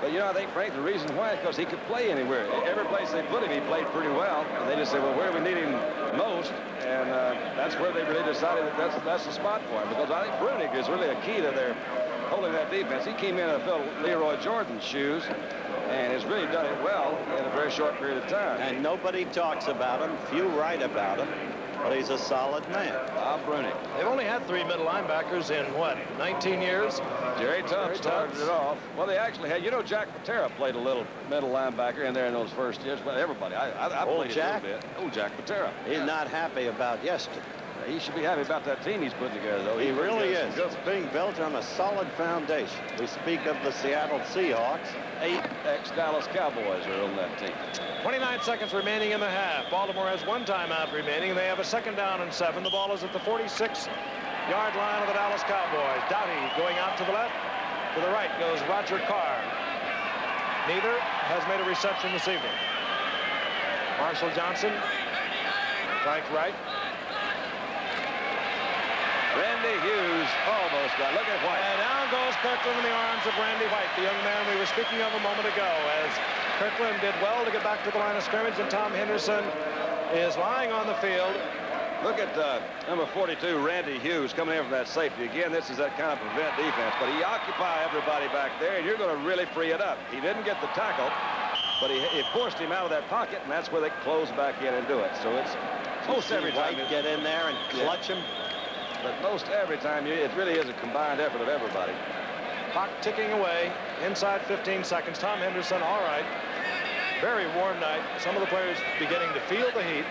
But, you know, I think, Frank, the reason why is because he could play anywhere. Every place they put him, he played pretty well. And they just said, well, where do we need him most? And that's where they really decided that that's the spot for him. Because I think Brunig is really a key to their holding that defense. He came in and filled Leroy Jordan's shoes and has really done it well in a very short period of time. And nobody talks about him. Few write about him. But he's a solid man. Bob Brunig. They've only had 3 middle linebackers in, what, 19 years? Jerry Tubbs started it off. Well, they actually had, you know, Jack Patera played a little middle linebacker in there in those first years. Well, everybody. I played Jack? a little bit. Old Jack Patera. He's not happy about yesterday. He should be happy about that team he's putting together, though. He really is. It's being built on a solid foundation. We speak of the Seattle Seahawks. 8 ex-Dallas Cowboys are on that team. 29 seconds remaining in the half. Baltimore has 1 timeout remaining. They have a 2nd down and 7. The ball is at the 46-yard line of the Dallas Cowboys. Doughty going out to the left. To the right goes Roger Carr. Neither has made a reception this evening. Marshall Johnson, flanked right. Randy Hughes almost got. Look at White. And down goes Kirkland in the arms of Randy White, the young man we were speaking of a moment ago, as Kirkland did well to get back to the line of scrimmage, and Tom Henderson is lying on the field. Look at number 42, Randy Hughes, coming in from that safety. Again, this is that kind of prevent defense, but he occupy everybody back there, and you're going to really free it up. He didn't get the tackle, but he forced him out of that pocket, and that's where they close back in and do it. So it's most every time White get in there and clutch him. But most every time, it really is a combined effort of everybody. Clock ticking away. Inside 15 seconds. Tom Henderson, all right. Very warm night. Some of the players beginning to feel the heat.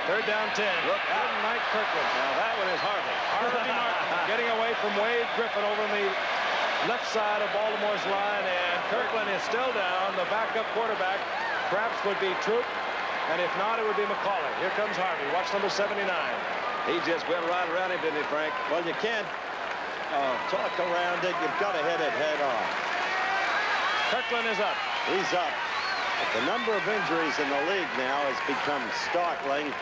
3rd down 10. Look out. Mike Kirkland. Now that one is Harvey. Harvey Martin getting away from Wade Griffin over on the left side of Baltimore's line. And Kirkland is still down. The backup quarterback perhaps would be Troop. And if not, it would be McCauley. Here comes Harvey. Watch number 79. He just went right around him, didn't he, Frank? Well, you can't talk around it. You've got to hit it head on. Kirkland is up. He's up. But the number of injuries in the league now has become startling.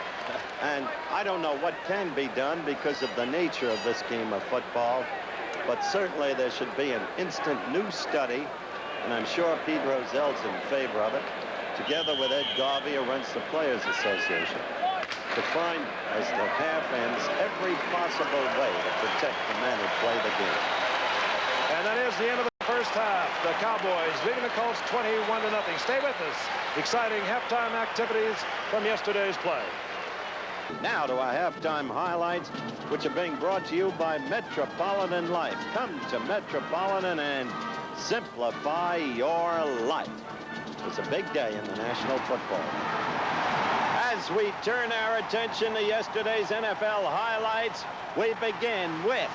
And I don't know what can be done because of the nature of this game of football. But certainly there should be an instant new study and I'm sure Pete Rozell's in favor of it, together with Ed Garvey, who runs the Players Association, to find, as the half ends, every possible way to protect the men who play the game. And that is the end of the first half. The Cowboys leading the Colts 21-0. Stay with us. Exciting halftime activities from yesterday's play. Now to our halftime highlights, which are being brought to you by Metropolitan Life. Come to Metropolitan and simplify your life. It's a big day in the National Football. As we turn our attention to yesterday's NFL highlights, we begin with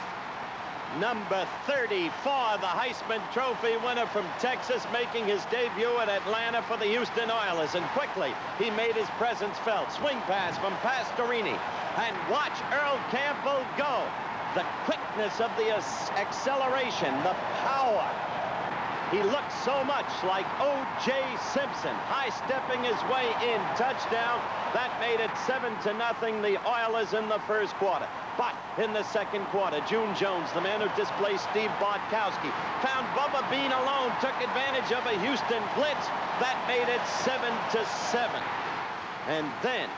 number 34, the Heisman Trophy winner from Texas, making his debut at Atlanta for the Houston Oilers. And quickly, he made his presence felt. Swing pass from Pastorini. And watch Earl Campbell go. The quickness of the acceleration, the power. He looked so much like O.J. Simpson, high-stepping his way in. Touchdown. That made it 7-0, the Oilers in the first quarter. But in the second quarter, June Jones, the man who displaced Steve Bartkowski, found Bubba Bean alone, took advantage of a Houston blitz. That made it 7-7. And then,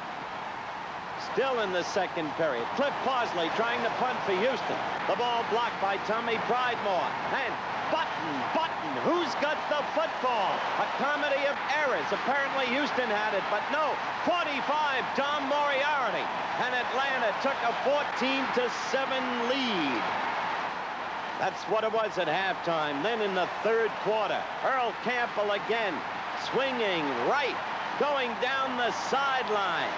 still in the second period, Cliff Parsley trying to punt for Houston. The ball blocked by Tommy Pridemore. And Button, who's got the football? A comedy of errors. Apparently Houston had it, but no. 45, Tom Moriarty. And Atlanta took a 14-7 lead. That's what it was at halftime. Then in the third quarter, Earl Campbell again, swinging right, going down the sideline.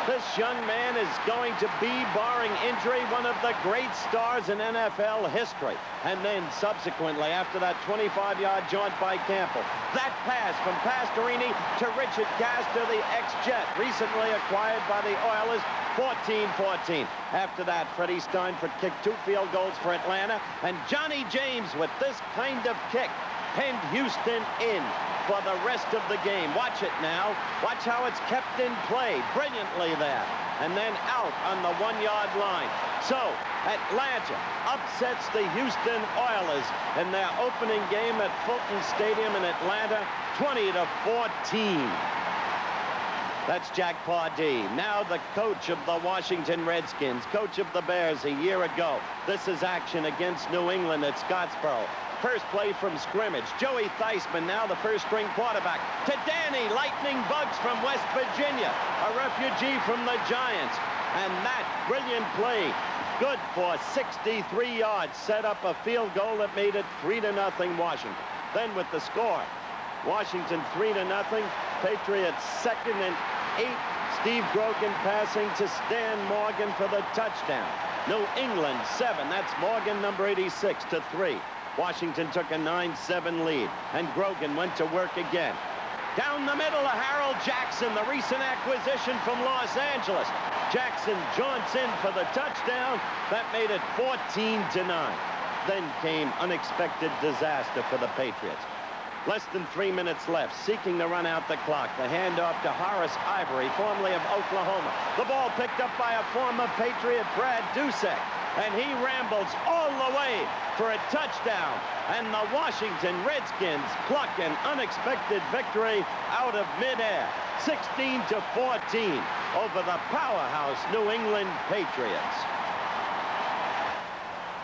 This young man is going to be, barring injury, one of the great stars in NFL history. And then subsequently, after that 25-yard jaunt by Campbell, that pass from Pastorini to Richard Castor, the ex-Jet, recently acquired by the Oilers, 14-14. After that, Freddie Steinfurt kicked 2 field goals for Atlanta, and Johnny James, with this kind of kick, pinned Houston in for the rest of the game. Watch it now. Watch how it's kept in play brilliantly there. And then out on the 1-yard line. So Atlanta upsets the Houston Oilers in their opening game at Fulton Stadium in Atlanta, 20-14. That's Jack Pardee, now the coach of the Washington Redskins, coach of the Bears a year ago. This is action against New England at Scottsboro. First play from scrimmage. Joey Theismann, now the first-string quarterback, to Danny Lightning Bugs from West Virginia, a refugee from the Giants. And that brilliant play, good for 63 yards, set up a field goal that made it 3-0 Washington. Then with the score, Washington 3-0, Patriots 2nd and 8. Steve Grogan passing to Stan Morgan for the touchdown. New England 7, that's Morgan number 86 to 3. Washington took a 9-7 lead, and Grogan went to work again. Down the middle of Harold Jackson, the recent acquisition from Los Angeles. Jackson jaunts in for the touchdown. That made it 14-9. Then came unexpected disaster for the Patriots. Less than 3 minutes left, seeking to run out the clock. The handoff to Horace Ivory, formerly of Oklahoma. The ball picked up by a former Patriot, Brad Dusek. And he rambles all the way for a touchdown. And the Washington Redskins pluck an unexpected victory out of midair. 16-14 over the powerhouse New England Patriots.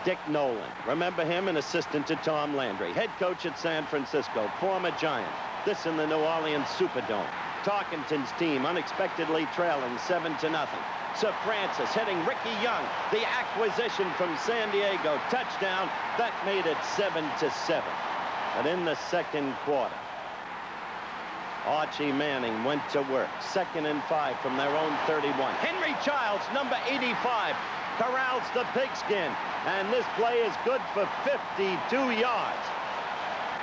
Dick Nolan, remember him, an assistant to Tom Landry, head coach at San Francisco, former Giant. This in the New Orleans Superdome. Tarkenton's team unexpectedly trailing 7-0. Sir Francis hitting Ricky Young, the acquisition from San Diego, touchdown. That made it 7-7. But in the second quarter, Archie Manning went to work. 2nd and 5 from their own 31. Henry Childs, number 85, corrals the pigskin. And this play is good for 52 yards.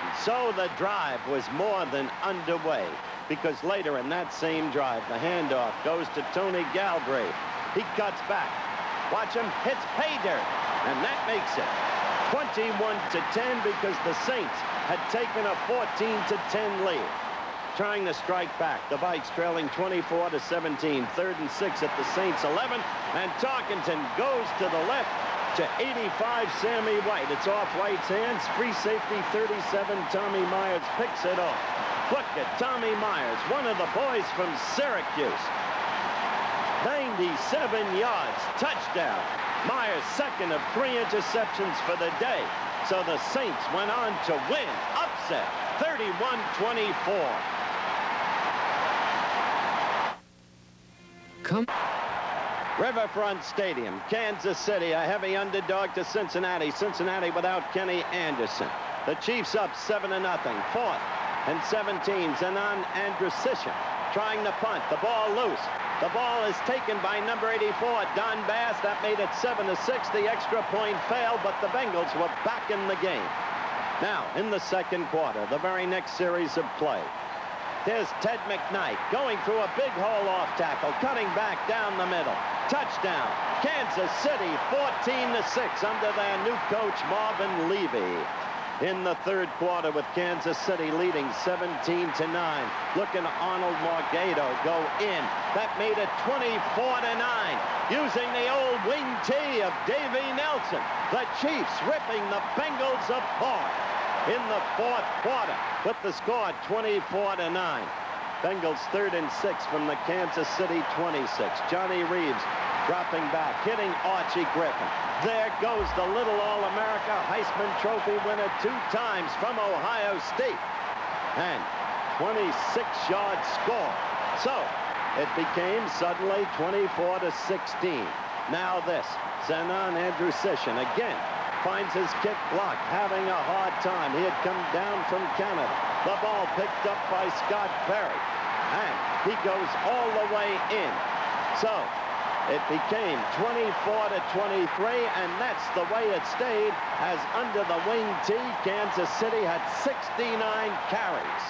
And so the drive was more than underway, because later in that same drive, the handoff goes to Tony Galbraith. He cuts back. Watch him, hits pay dirt. And that makes it 21-10 because the Saints had taken a 14-10 lead. Trying to strike back. The Vikes trailing 24-17. 3rd and 6 at the Saints 11. And Tarkenton goes to the left, to 85, Sammy White. It's off White's hands. Free safety, 37, Tommy Myers picks it off. Look at Tommy Myers, one of the boys from Syracuse. 97 yards, touchdown. Myers, second of 3 interceptions for the day. So the Saints went on to win, upset, 31-24. Riverfront Stadium, Kansas City, a heavy underdog to Cincinnati. Cincinnati without Kenny Anderson. The Chiefs up 7-0. 4th and 17. Zenon Andrusician trying to punt. The ball loose. The ball is taken by number 84, Don Bass. That made it 7-6. The extra point failed, but the Bengals were back in the game. Now, in the second quarter, the very next series of play. There's Ted McKnight going through a big hole off tackle, cutting back down the middle. Touchdown, Kansas City, 14-6 under their new coach, Marvin Levy. In the third quarter with Kansas City leading 17-9. Looking at Arnold Morgado go in. That made it 24-9. Using the old wing tee of Davey Nelson. The Chiefs ripping the Bengals apart in the fourth quarter with the score 24-9. Bengals 3rd and 6 from the Kansas City 26. Johnny Reeves dropping back, hitting Archie Griffin. There goes the little All-America Heisman Trophy winner 2 times from Ohio State. And 26-yard score. So it became suddenly 24-16. Now this, Zenon Andrusician again finds his kick blocked, having a hard time. He had come down from Canada. The ball picked up by Scott Perry. And he goes all the way in. So it became 24-23, and that's the way it stayed, as under the wing tee, Kansas City had 69 carries.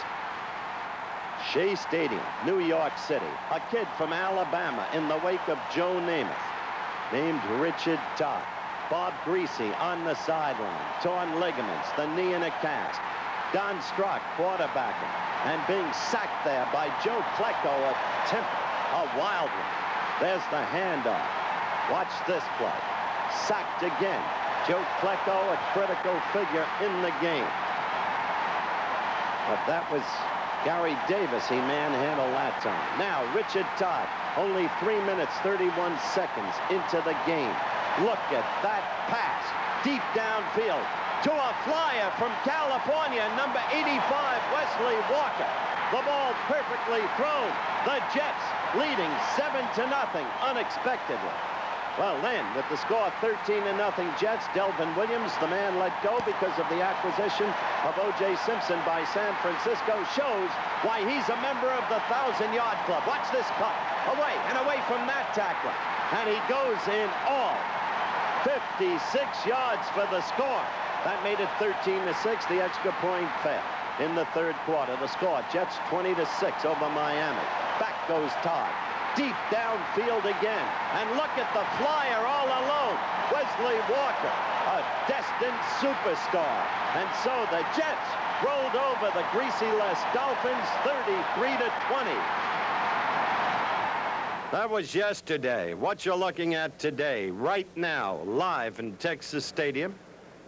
Shea Stadium, New York City. A kid from Alabama in the wake of Joe Namath, named Richard Todd. Bob Greasy on the sideline. Torn ligaments, the knee in a cast. Don Strock quarterbacking and being sacked there by Joe Klecko of Tampa. A wild one. There's the handoff. Watch this play. Sacked again. Joe Klecko, a critical figure in the game. But that was Gary Davis. He manhandled that time. Now, Richard Todd, only 3 minutes, 31 seconds into the game. Look at that pass. Deep downfield to a flyer from California, number 85, Wesley Walker. The ball perfectly thrown. The Jets leading 7-0 unexpectedly. Well, then, with the score 13-0 Jets, Delvin Williams, the man let go because of the acquisition of O.J. Simpson by San Francisco, shows why he's a member of the 1,000-yard club. Watch this cut. Away and away from that tackler. And he goes in all 56 yards for the score. That made it 13-6. The extra point failed. In the third quarter, the score, Jets 20-6 over Miami. Back goes Todd. Deep downfield again. And look at the flyer all alone. Wesley Walker, a destined superstar. And so the Jets rolled over the greasy-less Dolphins 33-20. That was yesterday. What you're looking at today, right now, live in Texas Stadium,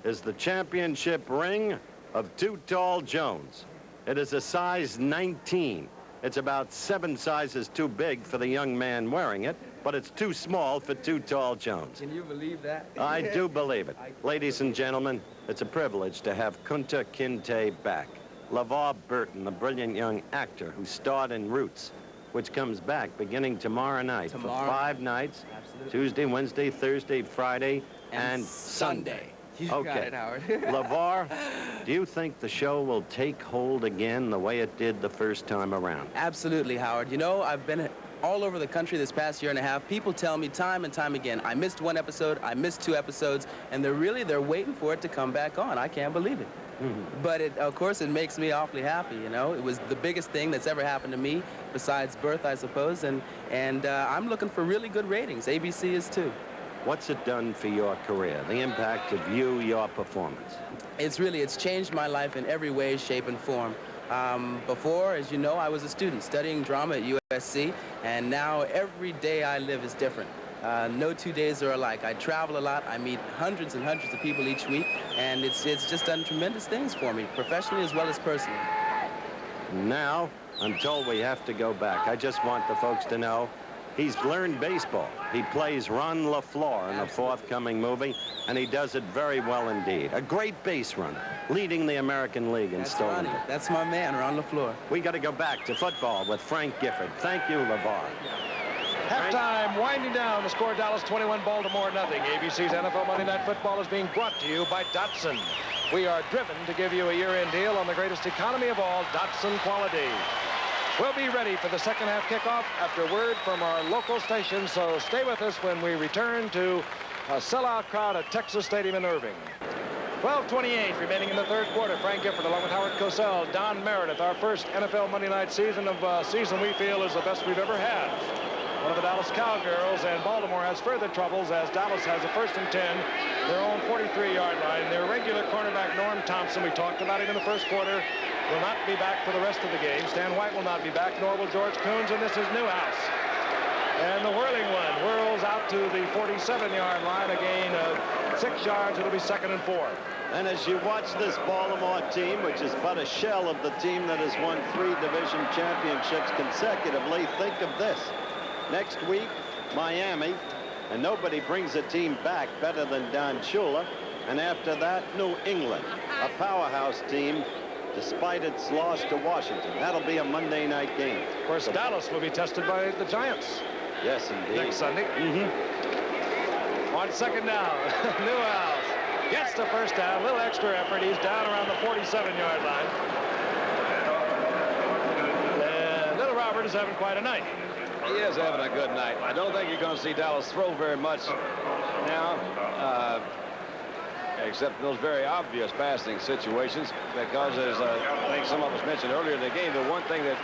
is the championship ring of Too Tall Jones. It is a size 19. It's about 7 sizes too big for the young man wearing it, but it's too small for Too Tall Jones. Can you believe that? I do believe it. Ladies and gentlemen, it's a privilege to have Kunta Kinte back. LeVar Burton, the brilliant young actor who starred in Roots, which comes back beginning tomorrow night for 5 nights. Absolutely. Tuesday, Wednesday, Thursday, Friday, and Sunday. You got it, Howard. LeVar, do you think the show will take hold again the way it did the first time around? Absolutely, Howard. You know, I've been all over the country this past year and a half. People tell me time and time again, I missed 1 episode, I missed 2 episodes, and they're waiting for it to come back on. I can't believe it. But of course, it makes me awfully happy, you know. It was the biggest thing that's ever happened to me, besides birth, I suppose, and I'm looking for really good ratings. ABC is too. What's it done for your career, the impact of your performance? It's changed my life in every way, shape, and form. Before, as you know, I was a student studying drama at USC, and now every day I live is different. No 2 days are alike. I travel a lot. I meet hundreds and hundreds of people each week, and it's just done tremendous things for me, professionally as well as personally. Now, I'm told we have to go back. I just want the folks to know he's learned baseball. He plays Ron LaFleur in the forthcoming movie, and he does it very well indeed. A great base runner, leading the American League in stolen base. That's my man, Ron LaFleur. We got to go back to football with Frank Gifford. Thank you, LeVar. Halftime winding down. The score: Dallas 21, Baltimore nothing. ABC's NFL Monday Night Football is being brought to you by Datsun. We are driven to give you a year-end deal on the greatest economy of all, Datsun quality. We'll be ready for the second half kickoff after word from our local station, so stay with us when we return to a sellout crowd at Texas Stadium in Irving. 12:28 remaining in the third quarter. Frank Gifford along with Howard Cosell, Don Meredith, our first NFL Monday night season of a season we feel is the best we've ever had. One of the Dallas Cowgirls, and Baltimore has further troubles as Dallas has a 1st and 10, their own 43-yard line. Their regular cornerback, Norm Thompson, we talked about him in the first quarter, will not be back for the rest of the game. Stan White will not be back, nor will George Coons, and this is Newhouse. And the whirling one whirls out to the 47-yard line, a gain of 6 yards. It'll be 2nd and 4. And as you watch this Baltimore team, which is but a shell of the team that has won 3 division championships consecutively, think of this. Next week, Miami, and nobody brings a team back better than Don Shula. And after that, New England, a powerhouse team, despite its loss to Washington. That'll be a Monday night game. Of course, Dallas will be tested by the Giants. Yes, indeed. Next Sunday. On 2nd down, Newhouse gets the 1st down. A little extra effort. He's down around the 47-yard line. And little Robert is having quite a night. He is having a good night. I don't think you're going to see Dallas throw very much now, except in those very obvious passing situations, because as I think some of us mentioned earlier in the game, the one thing that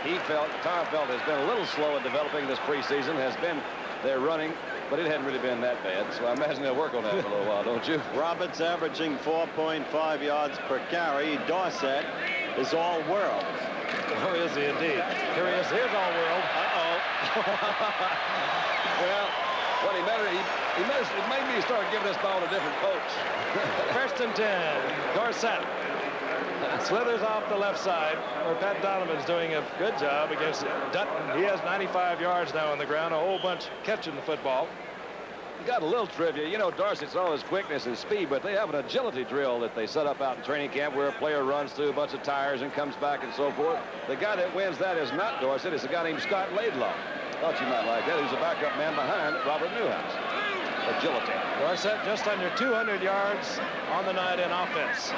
Tom felt has been a little slow in developing this preseason has been their running, but it hadn't really been that bad. So I imagine they'll work on that for a little while, don't you? Roberts averaging 4.5 yards per carry. Dorsett is all world. Oh, is he indeed? Here he is. Here's all world. Well, what he made me start giving this ball to different folks. 1st and 10. Dorsett slithers off the left side, where Pat Donovan's doing a good job against Dutton. He has 95 yards now on the ground, a whole bunch catching the football. You got a little trivia. You know, Dorsett's all his quickness and speed, but they have an agility drill that they set up out in training camp where a player runs through a bunch of tires and comes back and so forth. The guy that wins that is not Dorsett. It's a guy named Scott Laidlaw. Thought you might like that. He's a backup man behind Robert Newhouse. Agility. Dorsett just under 200 yards on the night in offense.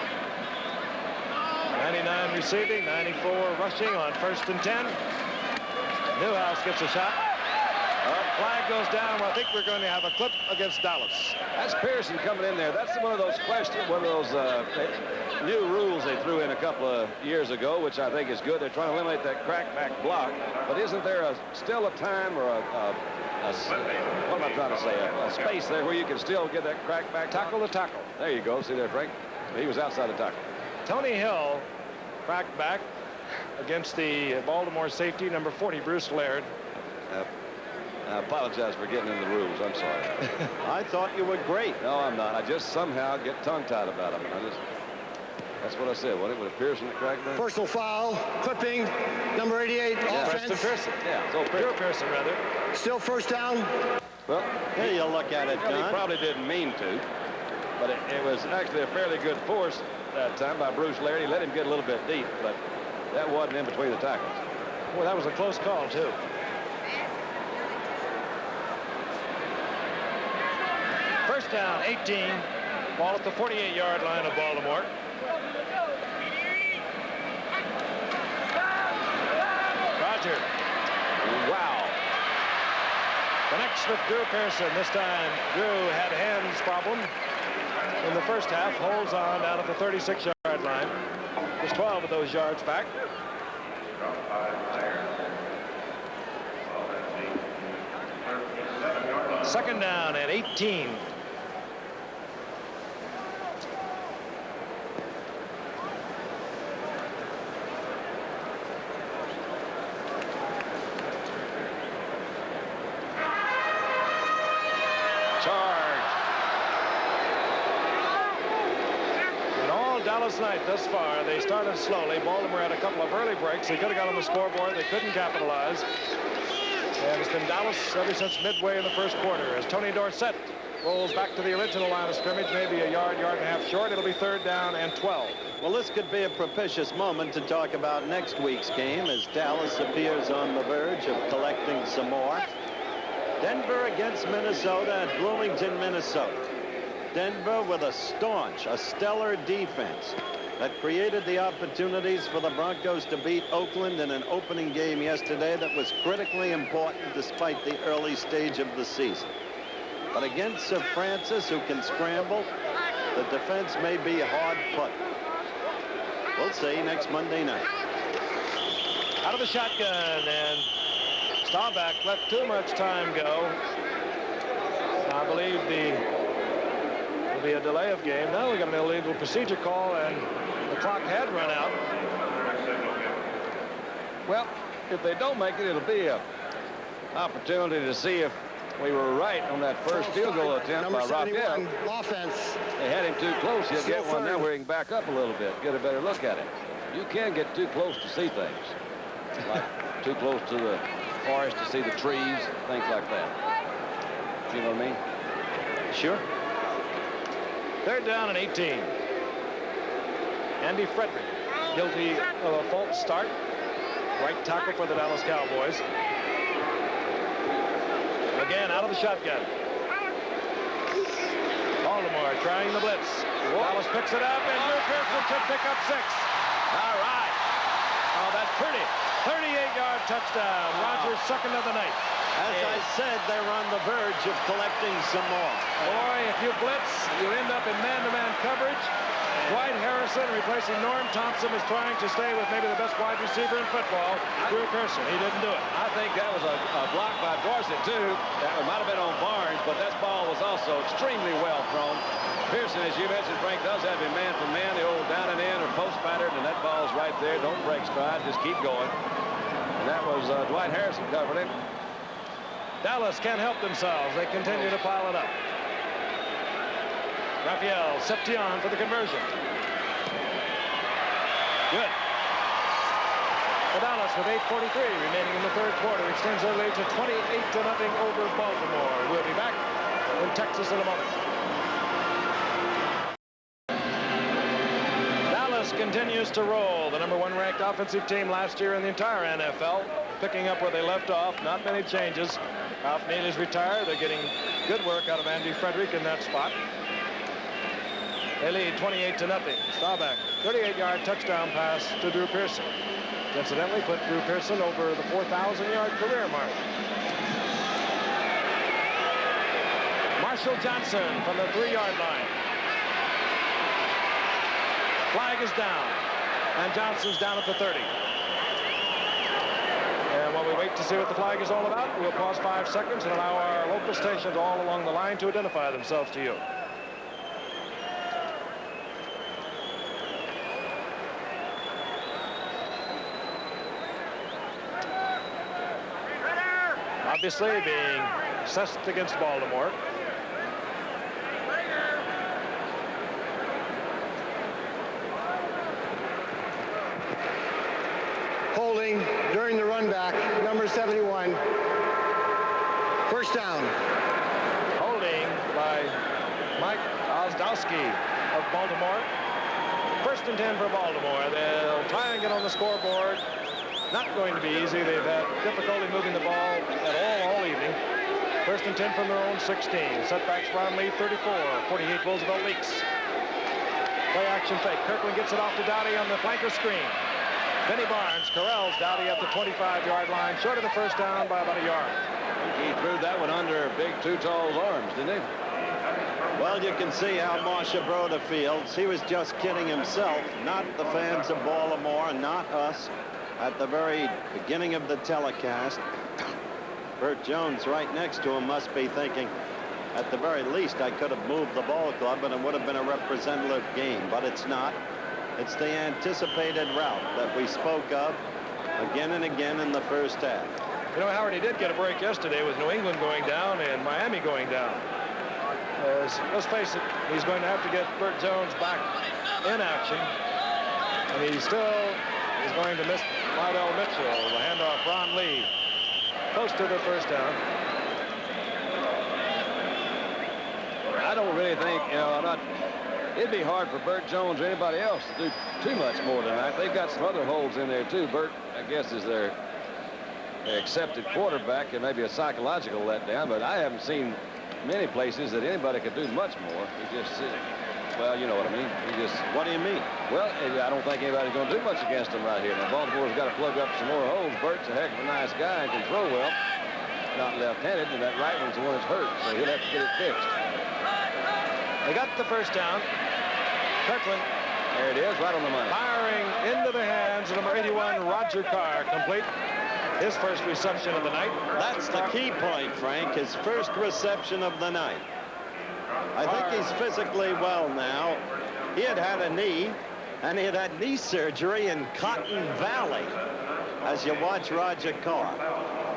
99 receiving, 94 rushing on 1st and 10. Newhouse gets a shot. Flag goes down. Well, I think we're going to have a clip against Dallas. That's Pearson coming in there. That's one of those questions, one of those new rules they threw in a couple of years ago, which I think is good. They're trying to eliminate that crackback block. But isn't there still a time or what am I trying to say? A space there where you can still get that crackback tackle to tackle. There you go. See there, Frank? He was outside the tackle. Tony Hill cracked back against the Baltimore safety, number 40, Bruce Laird. I apologize for getting in the rules. I'm sorry. I thought you were great. No, I'm not. I just somehow get tongue-tied about them. That's what I said. What it was Pearson that cracked back? Personal foul, clipping, number 88, offense. Preston Pearson. Yeah, so Pure Pearson, rather. Still 1st down. Well, here you look at it, John. He probably didn't mean to, but it was actually a fairly good force that time by Bruce Laird. He let him get a little bit deep, but that wasn't in between the tackles. Well, that was a close call, too. First down, 18. Ball at the 48-yard line of Baltimore. Roger. Wow. Connects with Drew Pearson. This time, Drew had hands problem in the first half. Holds on down at the 36-yard line. Just 12 of those yards back. Second down at 18. Dallas night thus far. They started slowly. Baltimore had a couple of early breaks. They could have got on the scoreboard. They couldn't capitalize. And it's been Dallas ever since midway in the first quarter as Tony Dorsett rolls back to the original line of scrimmage, maybe a yard, yard and a half short. It'll be 3rd down and 12. Well, this could be a propitious moment to talk about next week's game as Dallas appears on the verge of collecting some more. Denver against Minnesota at Bloomington, Minnesota. Denver with a staunch, a stellar defense that created the opportunities for the Broncos to beat Oakland in an opening game yesterday that was critically important despite the early stage of the season. But against Sir Francis, who can scramble, the defense may be hard put. We'll see next Monday night. Out of the shotgun, and Staubach let too much time go. I believe there'll be a delay of game. Now we got an illegal procedure call, and the clock had run out. Well, if they don't make it, it'll be an opportunity to see if we were right on that first field goal attempt by Raphael. Offense. They had him too close. He'll get one now where he can back up a little bit, get a better look at it. You can get too close to see things, like too close to the forest to see the trees, things like that. You know what I mean? Sure. 3rd down and 18. Andy Frederick, guilty of a false start. Right tackle for the Dallas Cowboys. Again, out of the shotgun. Baltimore trying the blitz. Dallas picks it up, and Drew Pearson should pick up 6. All right. Oh, that's pretty. 38-yard touchdown. Rogers' second of the night. As I said, they're on the verge of collecting some more. Boy, if you blitz, you end up in man-to-man coverage. Dwight Harrison, replacing Norm Thompson, is trying to stay with maybe the best wide receiver in football, Drew Pearson. He didn't do it. I think that was a block by Dorsett, too. That might have been on Barnes, but that ball was also extremely well thrown. Pearson, as you mentioned, Frank, does have him man for man, the old down and in or post pattern, and that ball's right there. Don't break stride, just keep going. And that was Dwight Harrison covering him. Dallas can't help themselves. They continue to pile it up. Raphael Seption for the conversion. Good. For Dallas with 8:43 remaining in the 3rd quarter extends their lead to 28-0 over Baltimore. We'll be back in Texas in a moment. Dallas continues to roll. The #1 ranked offensive team last year in the entire NFL, picking up where they left off. Not many changes. Ralph Neal is retired. They're getting good work out of Andy Frederick in that spot. They lead 28-0. Staubach, 38-yard touchdown pass to Drew Pearson. Incidentally, put Drew Pearson over the 4,000-yard career mark. Marshall Johnson from the 3-yard line. Flag is down, and Johnson's down at the 30. And while we wait to see what the flag is all about, we'll pause 5 seconds and allow our local stations all along the line to identify themselves to you. Obviously being assessed against Baltimore. Holding during the run back, number 71. First down. Holding by Mike Ozdowski of Baltimore. 1st and 10 for Baltimore. They'll try and get on the scoreboard. Not going to be easy. They've had difficulty moving the ball at all evening. 1st and 10 from their own 16. Setbacks Ron Lee 34. 48 Roosevelt Leaks. Play action fake. Kirkland gets it off to Dowdy on the flanker screen. Benny Barnes corrals Dowdy at the 25-yard line, short of the first down by about a yard. He threw that one under Big Too Tall's arms, didn't he? Well, you can see how Marsha Broda feels. He was just kidding himself, not the fans of Baltimore, not us. At the very beginning of the telecast, Burt Jones right next to him must be thinking, at the very least, I could have moved the ball club and it would have been a representative game, but it's not. It's the anticipated route that we spoke of again and again in the first half. You know, Howard, he did get a break yesterday with New England going down and Miami going down. As, let's face it, he's going to have to get Burt Jones back in action. And he still is going to miss Lydell Mitchell. The handoff, Ron Lee, close to the first down. I don't really think, it'd be hard for Burt Jones or anybody else to do too much more tonight. They've got some other holes in there, too. Burt, I guess, is their accepted quarterback and maybe a psychological letdown, but I haven't seen many places that anybody could do much more. He just, well, you know what I mean. What do you mean? Well, I don't think anybody's going to do much against him right here. Now, Baltimore's got to plug up some more holes. Burt's a heck of a nice guy and can throw well. Not left-handed, and that right one's the one that's hurt, so he'll have to get it fixed. They got the first down. Kirkland. There it is, right on the money. Firing into the hands of number 81, Roger Carr, complete. His first reception of the night. That's the key point, Frank, his first reception of the night. I think he's physically well now. He had had a knee, and he had had knee surgery in Cotton Valley, as you watch Roger Carr.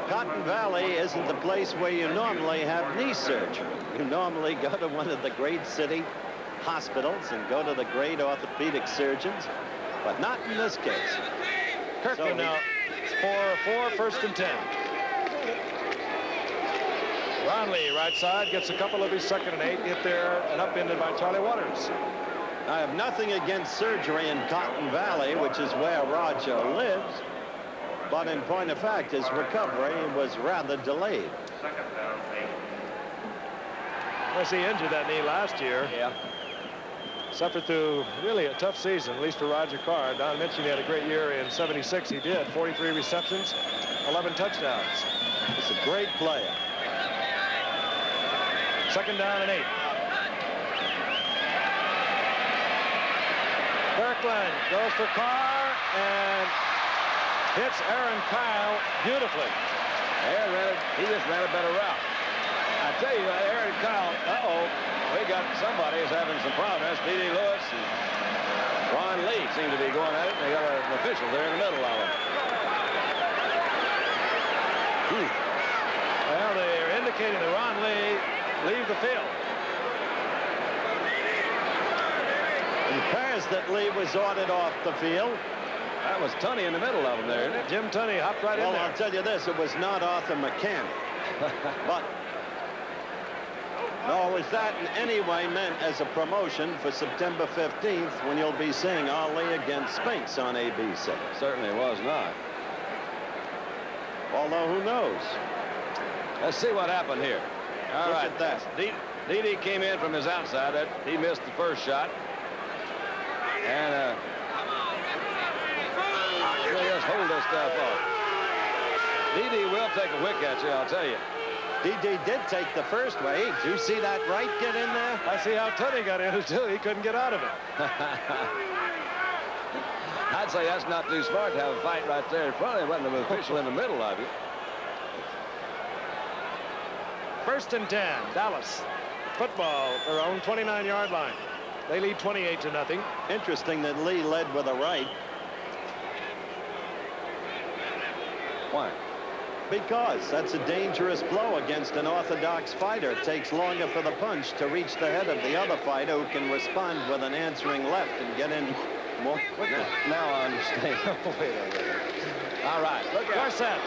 Cotton Valley isn't the place where you normally have knee surgery. You normally go to one of the great city hospitals and go to the great orthopedic surgeons, but not in this case. Kirkland now. 4-4, first and 10. Ron Lee, right side, gets a couple of his 2nd and 8 hit there and upended by Charlie Waters. I have nothing against surgery in Cotton Valley, which is where Roger lives, but in point of fact, his recovery was rather delayed. Of course, he injured that knee last year. Yeah. Suffered through really a tough season, at least for Roger Carr. Don mentioned he had a great year in '76. He did. 43 receptions, 11 touchdowns. He's a great player. 2nd down and 8. Kirkland goes for Carr and hits Aaron Kyle beautifully. He just ran a better route. I tell you, Aaron Kyle, we got somebody who's having some problems. D.D. Lewis and Ron Lee seem to be going at it. They got an official there in the middle of them. Well, they're indicating that Ron Lee leave the field. It appears that Lee was ordered off the field. That was Tunney in the middle of them there, isn't it? Jim Tunney hopped right in there. Well, I'll tell you this, it was not Arthur McCann. But no, is that in any way meant as a promotion for September 15th when you'll be seeing Ali against Spinks on ABC? Certainly was not. Although, who knows? Let's see what happened here. All right. Look at that. D.D. came in from his outside. He missed the first shot. And we'll just hold this stuff off. D.D. will take a whick at you, I'll tell you. D.D. did take the first way. Did you see that right get in there? I see how Tunney got in it, too. He couldn't get out of it. I'd say that's not too smart to have a fight right there in front of you. Wasn't an official in the middle of you. 1st and 10. Dallas. Football, their own 29-yard line. They lead 28-0. Interesting that Lee led with a right. Why? Because that's a dangerous blow against an orthodox fighter. It takes longer for the punch to reach the head of the other fighter who can respond with an answering left and get in more quickly. Now I understand. Wait a minute. All right, look at Garcett.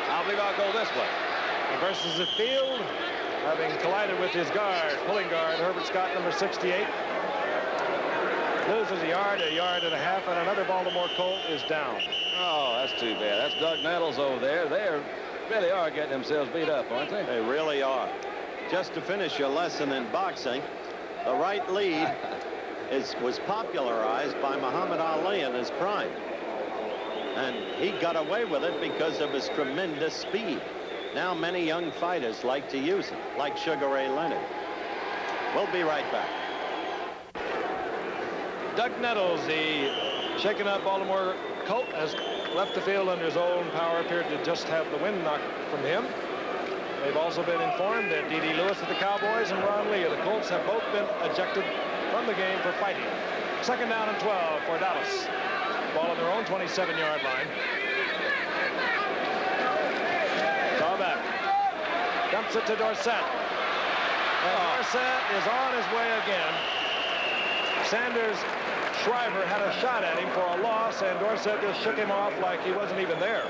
I believe I'll go this way. Versus the field, having collided with his guard, pulling guard, Herbert Scott, number 68. Loses a yard and a half, and another Baltimore Colt is down. Oh, that's too bad. That's Doug Nettles over there. They really are getting themselves beat up, aren't they? They really are. Just to finish your lesson in boxing, the right lead was popularized by Muhammad Ali in his prime. And he got away with it because of his tremendous speed. Now many young fighters like to use it, like Sugar Ray Leonard. We'll be right back. Doug Nettles, the shaken-up Baltimore Colt, has left the field under his own power. Appeared to just have the wind knocked from him. They've also been informed that D.D. Lewis of the Cowboys and Ron Lee of the Colts have both been ejected from the game for fighting. 2nd down and 12 for Dallas. Ball on their own 27-yard line. Back. Dumps it to Dorsett. And Dorsett is on his way again. Sanders Shriver had a shot at him for a loss, and Dorsett just shook him off like he wasn't even there.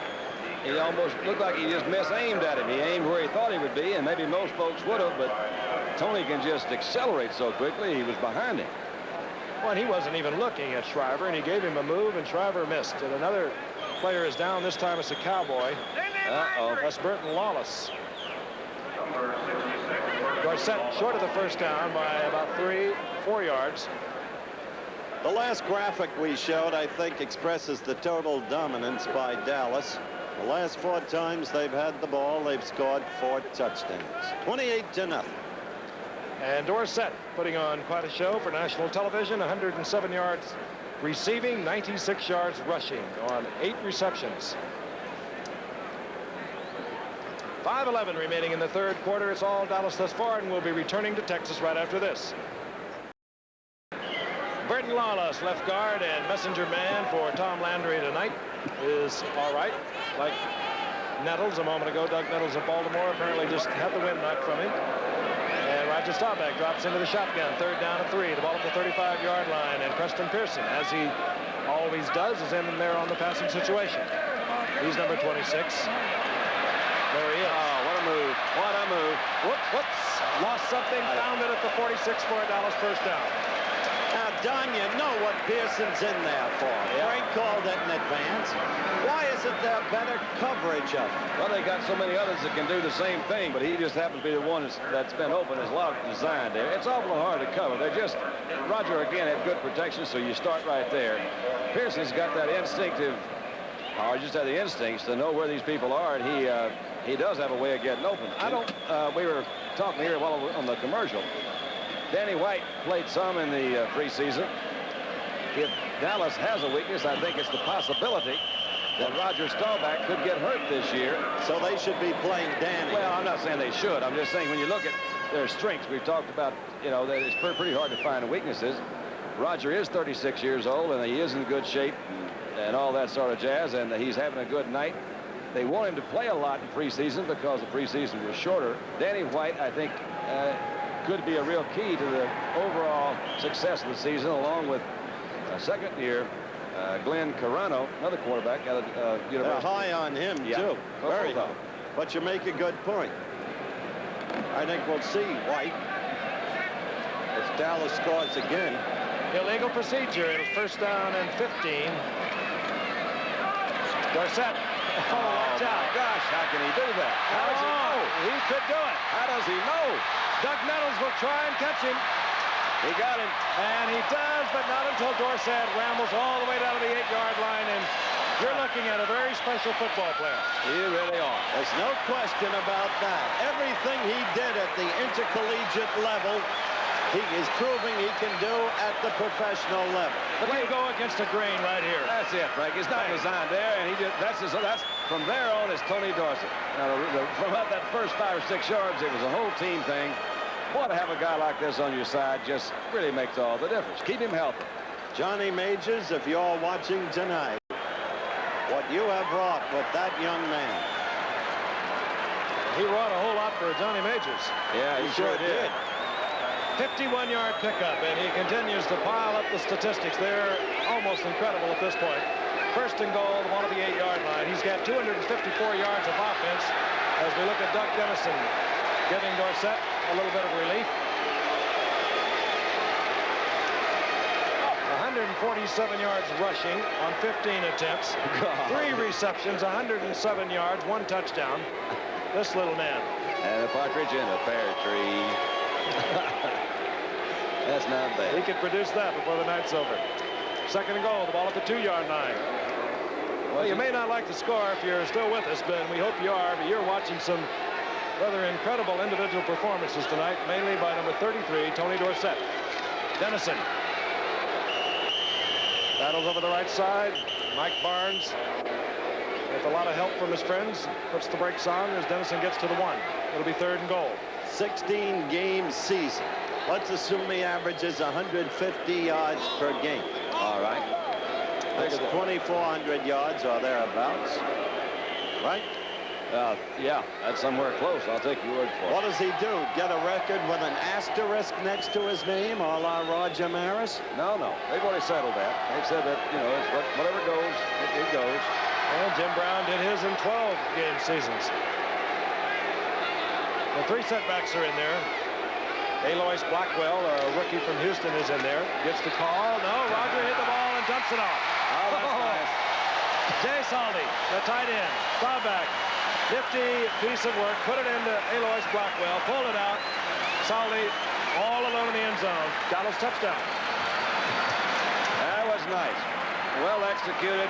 He almost looked like he just mis-aimed at him. He aimed where he thought he would be, and maybe most folks would have, but Tony can just accelerate so quickly, he was behind him. Well, he wasn't even looking at Shriver, and he gave him a move, and Shriver missed. And another player is down. This time it's a Cowboy. Uh-oh. That's Burton Lawless. Dorsett short of the first down by about 3-4 yards. The last graphic we showed, I think, expresses the total dominance by Dallas. The last 4 times they've had the ball, they've scored 4 touchdowns. 28-0. And Dorsett putting on quite a show for national television. 107 yards receiving, 96 yards rushing on 8 receptions. 5:11 remaining in the third quarter. It's all Dallas thus far, and we'll be returning to Texas right after this. Burton Lawless, left guard and messenger man for Tom Landry tonight, is all right. Like Nettles a moment ago, Doug Nettles of Baltimore apparently just had the wind knocked from him. And Roger Staubach drops into the shotgun. 3rd down and 3. The ball at the 35-yard line. And Preston Pearson, as he always does, is in there on the passing situation. He's number 26. There he is. Oh, what a move. What a move. Whoops. Lost something. Found it at the 46 for a Dallas first down. Now, Don, you know what Pearson's in there for. Frank called it in advance. Why isn't there better coverage of him? Well, they got so many others that can do the same thing, but he just happens to be the one that's been open. There's a lot designed there. It's awful hard to cover. They're just, Roger, again, had good protection, so you start right there. Pearson's got that instinctive, or just had the instincts to know where these people are, and he does have a way of getting open. We were talking here while on the commercial. Danny White played some in the preseason. If Dallas has a weakness, I think it's the possibility that Roger Staubach could get hurt this year. So they should be playing Danny. Well, I'm not saying they should. I'm just saying when you look at their strengths, we've talked about, you know, that it's pretty hard to find weaknesses. Roger is 36 years old, and he is in good shape and all that sort of jazz, and he's having a good night. They want him to play a lot in preseason because the preseason was shorter. Danny White, I think, could be a real key to the overall success of the season, along with second year Glenn Carano, another quarterback out of University. They're high on him, too. Very high. But you make a good point. I think we'll see White if Dallas scores again. Illegal procedure. It's first down and 15. Dorsett. Oh, watch out. Gosh, how can he do that? How does he know? He could do it. How does he know? Doug Nettles will try and catch him. He got him. And he does, but not until Dorsett rambles all the way down to the 8-yard line. And you're looking at a very special football player. You really are. There's no question about that. Everything he did at the intercollegiate level, he is proving he can do at the professional level. But he go against the grain right here. That's it, Frank. It's not designed there, and that's from there on is Tony Dorsett. Now, from about that first 5 or 6 yards, it was a whole team thing. Boy, to have a guy like this on your side just really makes all the difference. Keep him healthy. Johnny Majors, if you're watching tonight, what you have wrought with that young man. He wrought a whole lot for Johnny Majors. Yeah, he sure did. 51-yard pickup, and he continues to pile up the statistics. They're almost incredible at this point. First and goal, the ball at the 8-yard line. He's got 254 yards of offense as we look at Doug Dennison giving Dorsett a little bit of relief. 147 yards rushing on 15 attempts. 3 receptions, 107 yards, 1 touchdown. This little man. And a partridge in a pear tree. That's not bad. He could produce that before the night's over. Second and goal, the ball at the 2-yard line. Well, you may not like the score if you're still with us, but we hope you are. But you're watching some rather incredible individual performances tonight, mainly by number 33, Tony Dorsett. Dennison battles over the right side. Mike Barnes, with a lot of help from his friends, puts the brakes on as Dennison gets to the 1. It'll be 3rd and goal. 16-game season. Let's assume he averages 150 yards per game. All right. That's 2,400 yards or thereabouts. Right? Yeah, that's somewhere close. I'll take your word for it. What does he do? Get a record with an asterisk next to his name, a la Roger Maris? No. They've already settled that. They've said that, it's whatever goes, it goes. Well, Jim Brown did his in 12 game seasons. The 3 setbacks are in there. Alois Blackwell, a rookie from Houston, is in there. Gets the call. No, Roger hit the ball and dumps it off. Oh, that's nice. Jay Saldi, the tight end, foul back. Nifty piece of work. Put it into Alois Blackwell. Pulled it out. Saldi all alone in the end zone. Dallas touchdown. That was nice. Well executed.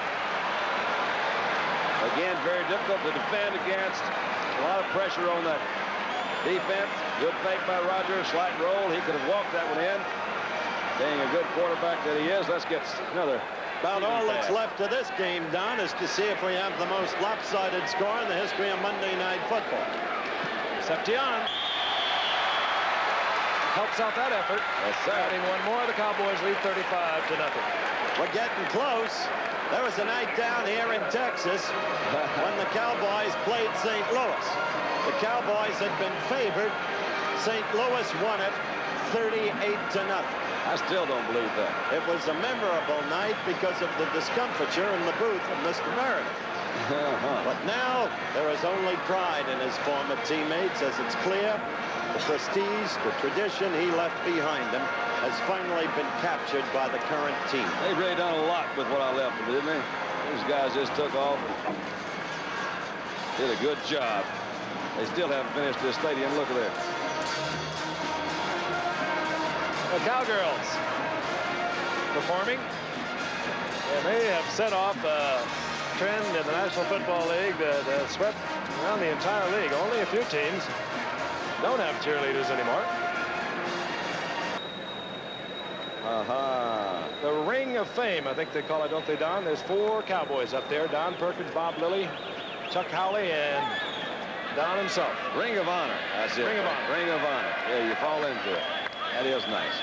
Again, very difficult to defend against. A lot of pressure on that defense. Good fake by Roger. Slight roll. He could have walked that one in. Being a good quarterback that he is, let's get another. About all that's left of this game, Don, is to see if we have the most lopsided score in the history of Monday Night Football. Septian helps out that effort. Adding one more, the Cowboys lead 35-0. We're getting close. There was a night down here in Texas when the Cowboys played St. Louis. The Cowboys had been favored. St. Louis won it 38-0. I still don't believe that. It was a memorable night because of the discomfiture in the booth of Mr. Meredith. But now there is only pride in his former teammates, as it's clear the prestige, the tradition he left behind him has finally been captured by the current team. They've really done a lot with what I left them, didn't they? These guys just took off and did a good job. They still haven't finished this stadium. Look at there. The Cowgirls performing, and they have set off a trend in the National Football League that swept around the entire league. Only a few teams don't have cheerleaders anymore. The Ring of Fame, I think they call it, don't they, Don? There's 4 Cowboys up there. Don Perkins, Bob Lilly, Chuck Howley, and Don himself. Ring of Honor. That's it. Ring of Honor. Ring of Honor. Yeah, you fall into it. That is nice.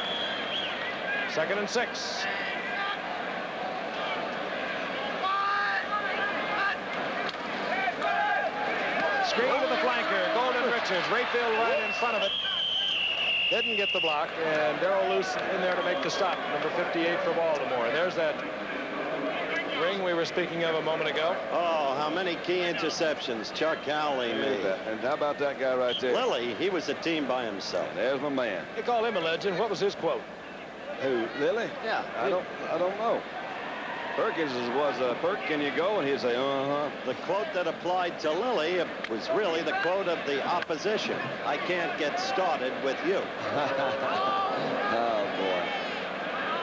2nd and 6. Screen to the flanker. Golden Richards. Rayfield right in front of it. Didn't get the block. And Darrell Luce in there to make the stop. Number 58 for Baltimore. There's that ring we were speaking of a moment ago. Oh, how many key interceptions Chuck Howley made. And how about that guy right there? Lilly, he was a team by himself. There's my man. They call him a legend. What was his quote? Who, Lilly? Yeah. I don't know. Perkins was Perk, can you go? And he'd say, uh-huh. The quote that applied to Lilly was really the quote of the opposition. I can't get started with you. Oh, boy.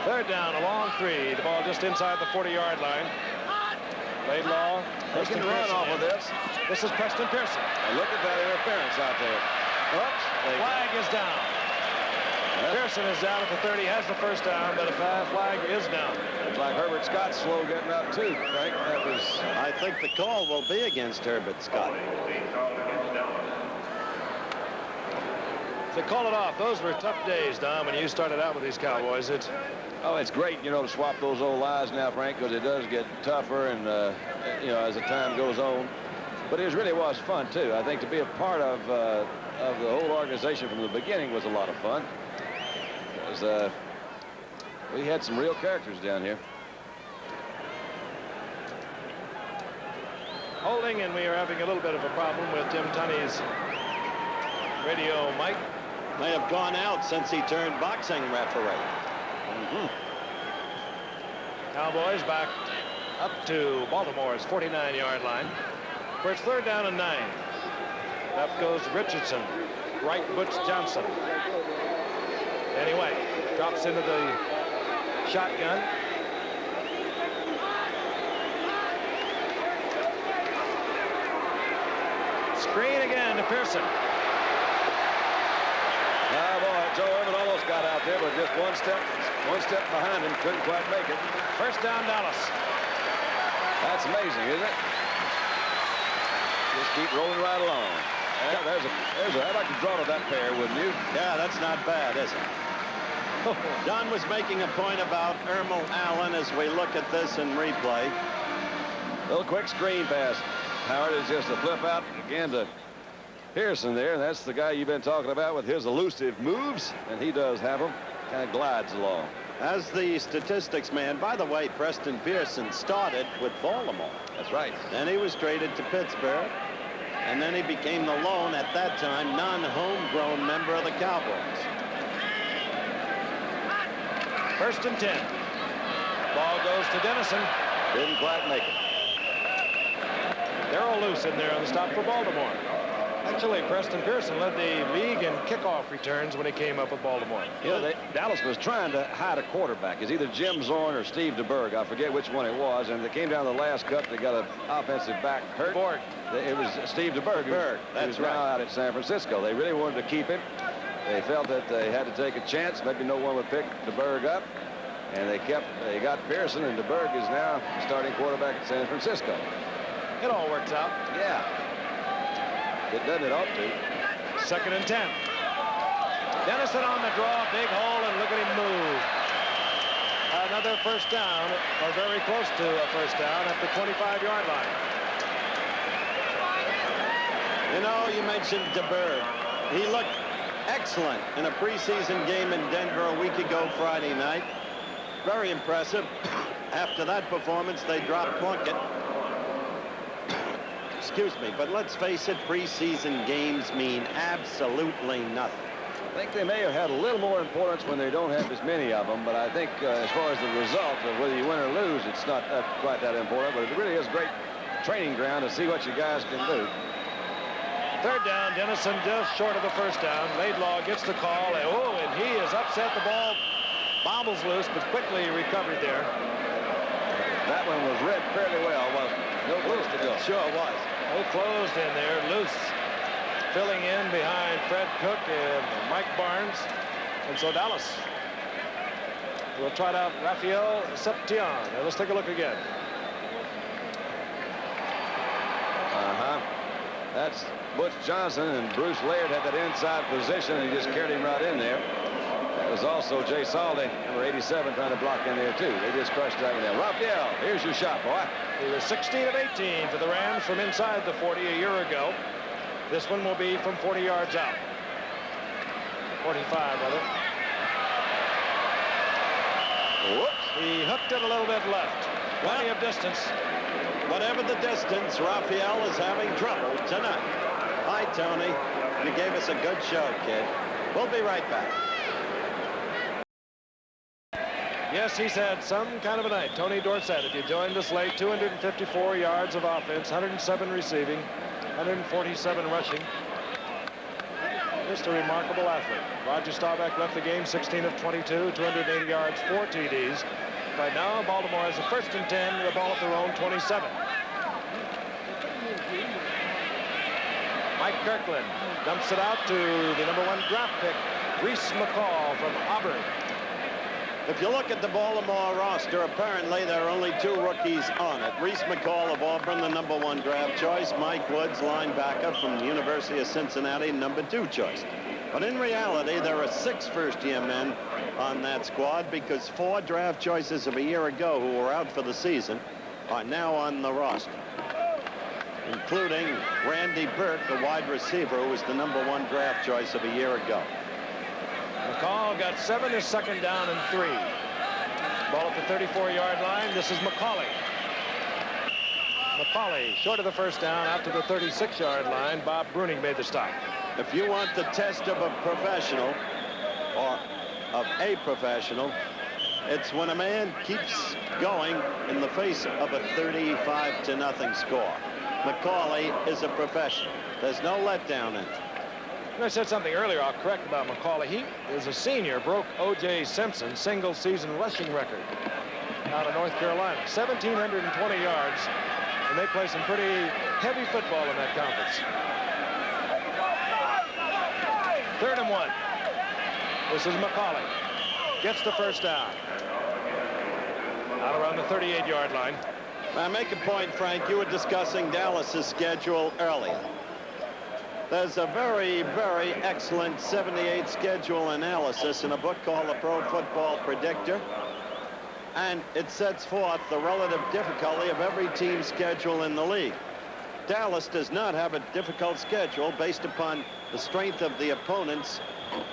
3rd down, a long 3. The ball just inside the 40-yard line. Laidlaw. They can run off of this. This is Preston Pearson. And look at that interference out there. Oops. Flag is down. Pearson is down at the 30, has the first down, but a flag is down. Looks like Herbert Scott's slow getting up, too, Frank. That was... I think the call will be against Herbert Scott. They call it off. Those were tough days, Don, when you started out with these Cowboys. It's great, to swap those old lines now, Frank, because it does get tougher and, as the time goes on. But it really was fun, too. I think to be a part of the whole organization from the beginning was a lot of fun. Because we had some real characters down here. Holding, and we are having a little bit of a problem with Tim Tunney's radio mic. May have gone out since he turned boxing referee. Cowboys back up to Baltimore's 49-yard line. For its 3rd down and 9. Left goes Richardson. Right, Butch Johnson. Anyway, drops into the shotgun. Screen again to Pearson. Ah, boy, Joe Irvin almost got out there, but just one step behind him, couldn't quite make it. 1st down, Dallas. That's amazing, isn't it? Just keep rolling right along. I'd like to draw to that pair, wouldn't you? Yeah, that's not bad, is it? John was making a point about Ermal Allen as we look at this in replay. Little quick screen pass. Howard is just a flip out again to Pearson there. That's the guy you've been talking about with his elusive moves, and he does have them. Kind of glides along. As the statistics man, by the way, Preston Pearson started with Baltimore. That's right. Then he was traded to Pittsburgh, and then he became the lone, at that time, non-homegrown member of the Cowboys. 1st and 10. Ball goes to Dennison. Didn't quite make it. They're all loose in there on the stop for Baltimore. Actually, Preston Pearson led the league in kickoff returns when he came up with Baltimore. Yeah, Dallas was trying to hide a quarterback. It's either Jim Zorn or Steve DeBerg. I forget which one it was. And they came down the last cut. They got an offensive back hurt. It was Steve DeBerg. That's right. Now out at San Francisco. They really wanted to keep him. They felt that they had to take a chance. Maybe no one would pick DeBerg up. And they got Pearson, and DeBerg is now starting quarterback at San Francisco. It all works out. Yeah. It doesn't, it ought to. 2nd and 10. Dennison on the draw, big hole, and look at him move. Another first down, or very close to a first down at the 25-yard line. You know, you mentioned DeBerg. He looked excellent in a preseason game in Denver a week ago Friday night. Very impressive. After that performance, they dropped Plunkett. Excuse me, but let's face it, preseason games mean absolutely nothing. I think they may have had a little more importance when they don't have as many of them, but I think as far as the result of whether you win or lose, it's not quite that important, but it really is a great training ground to see what you guys can do. 3rd down, Dennison just short of the first down. Laidlaw gets the call, and he has upset the ball. Bobbles loose, but quickly recovered there. That one was read fairly well, wasn't it? No place to go. Sure was. Oh, closed in there, loose. Filling in behind Fred Cook and Mike Barnes. And so Dallas will trot out Raphael Seption. Now let's take a look again. That's Butch Johnson, and Bruce Laird had that inside position, and he just carried him right in there. That was also Jay Saldi, number 87, trying to block in there, too. They just crushed that one down. Raphael, here's your shot, boy. He was 16 of 18 for the Rams from inside the 40 a year ago. This one will be from 40 yards out. 45, rather. Whoops. He hooked it a little bit left. Plenty of distance. Whatever the distance, Raphael is having trouble tonight. Hi, Tony. You gave us a good show, kid. We'll be right back. Yes, he's had some kind of a night. Tony Dorsett, if you joined us late, 254 yards of offense, 107 receiving, 147 rushing. Just a remarkable athlete. Roger Staubach left the game 16 of 22, 280 yards, 4 TDs. Right now, Baltimore has a 1st and 10 with the ball at their own 27. Mike Kirkland dumps it out to the #1 draft pick, Reese McCall from Auburn. If you look at the Baltimore roster, apparently there are only 2 rookies on it. Reese McCall of Auburn, the #1 draft choice. Mike Woods, linebacker from the University of Cincinnati, #2 choice. But in reality, there are 6 first-year men on that squad because 4 draft choices of a year ago who were out for the season are now on the roster, including Randy Burke, the wide receiver, who was the #1 draft choice of a year ago. McCall got 7, his 2nd down and 3. Ball at the 34-yard line. This is McCauley. McCauley short of the first down after the 36-yard line. Bob Bruning made the stop. If you want the test of a professional, or of a professional, it's when a man keeps going in the face of a 35-0 score. McCauley is a professional. There's no letdown in it. I said something earlier I'll correct about McCauley. He, as a senior, broke O.J. Simpson's single-season rushing record out of North Carolina. 1,720 yards, and they play some pretty heavy football in that conference. 3rd and 1. This is McCauley. Gets the first down. Out around the 38-yard line. Now, make a point, Frank. You were discussing Dallas's schedule earlier. There's a very, very excellent 78 schedule analysis in a book called The Pro Football Predictor. And it sets forth the relative difficulty of every team's schedule in the league. Dallas does not have a difficult schedule based upon the strength of the opponents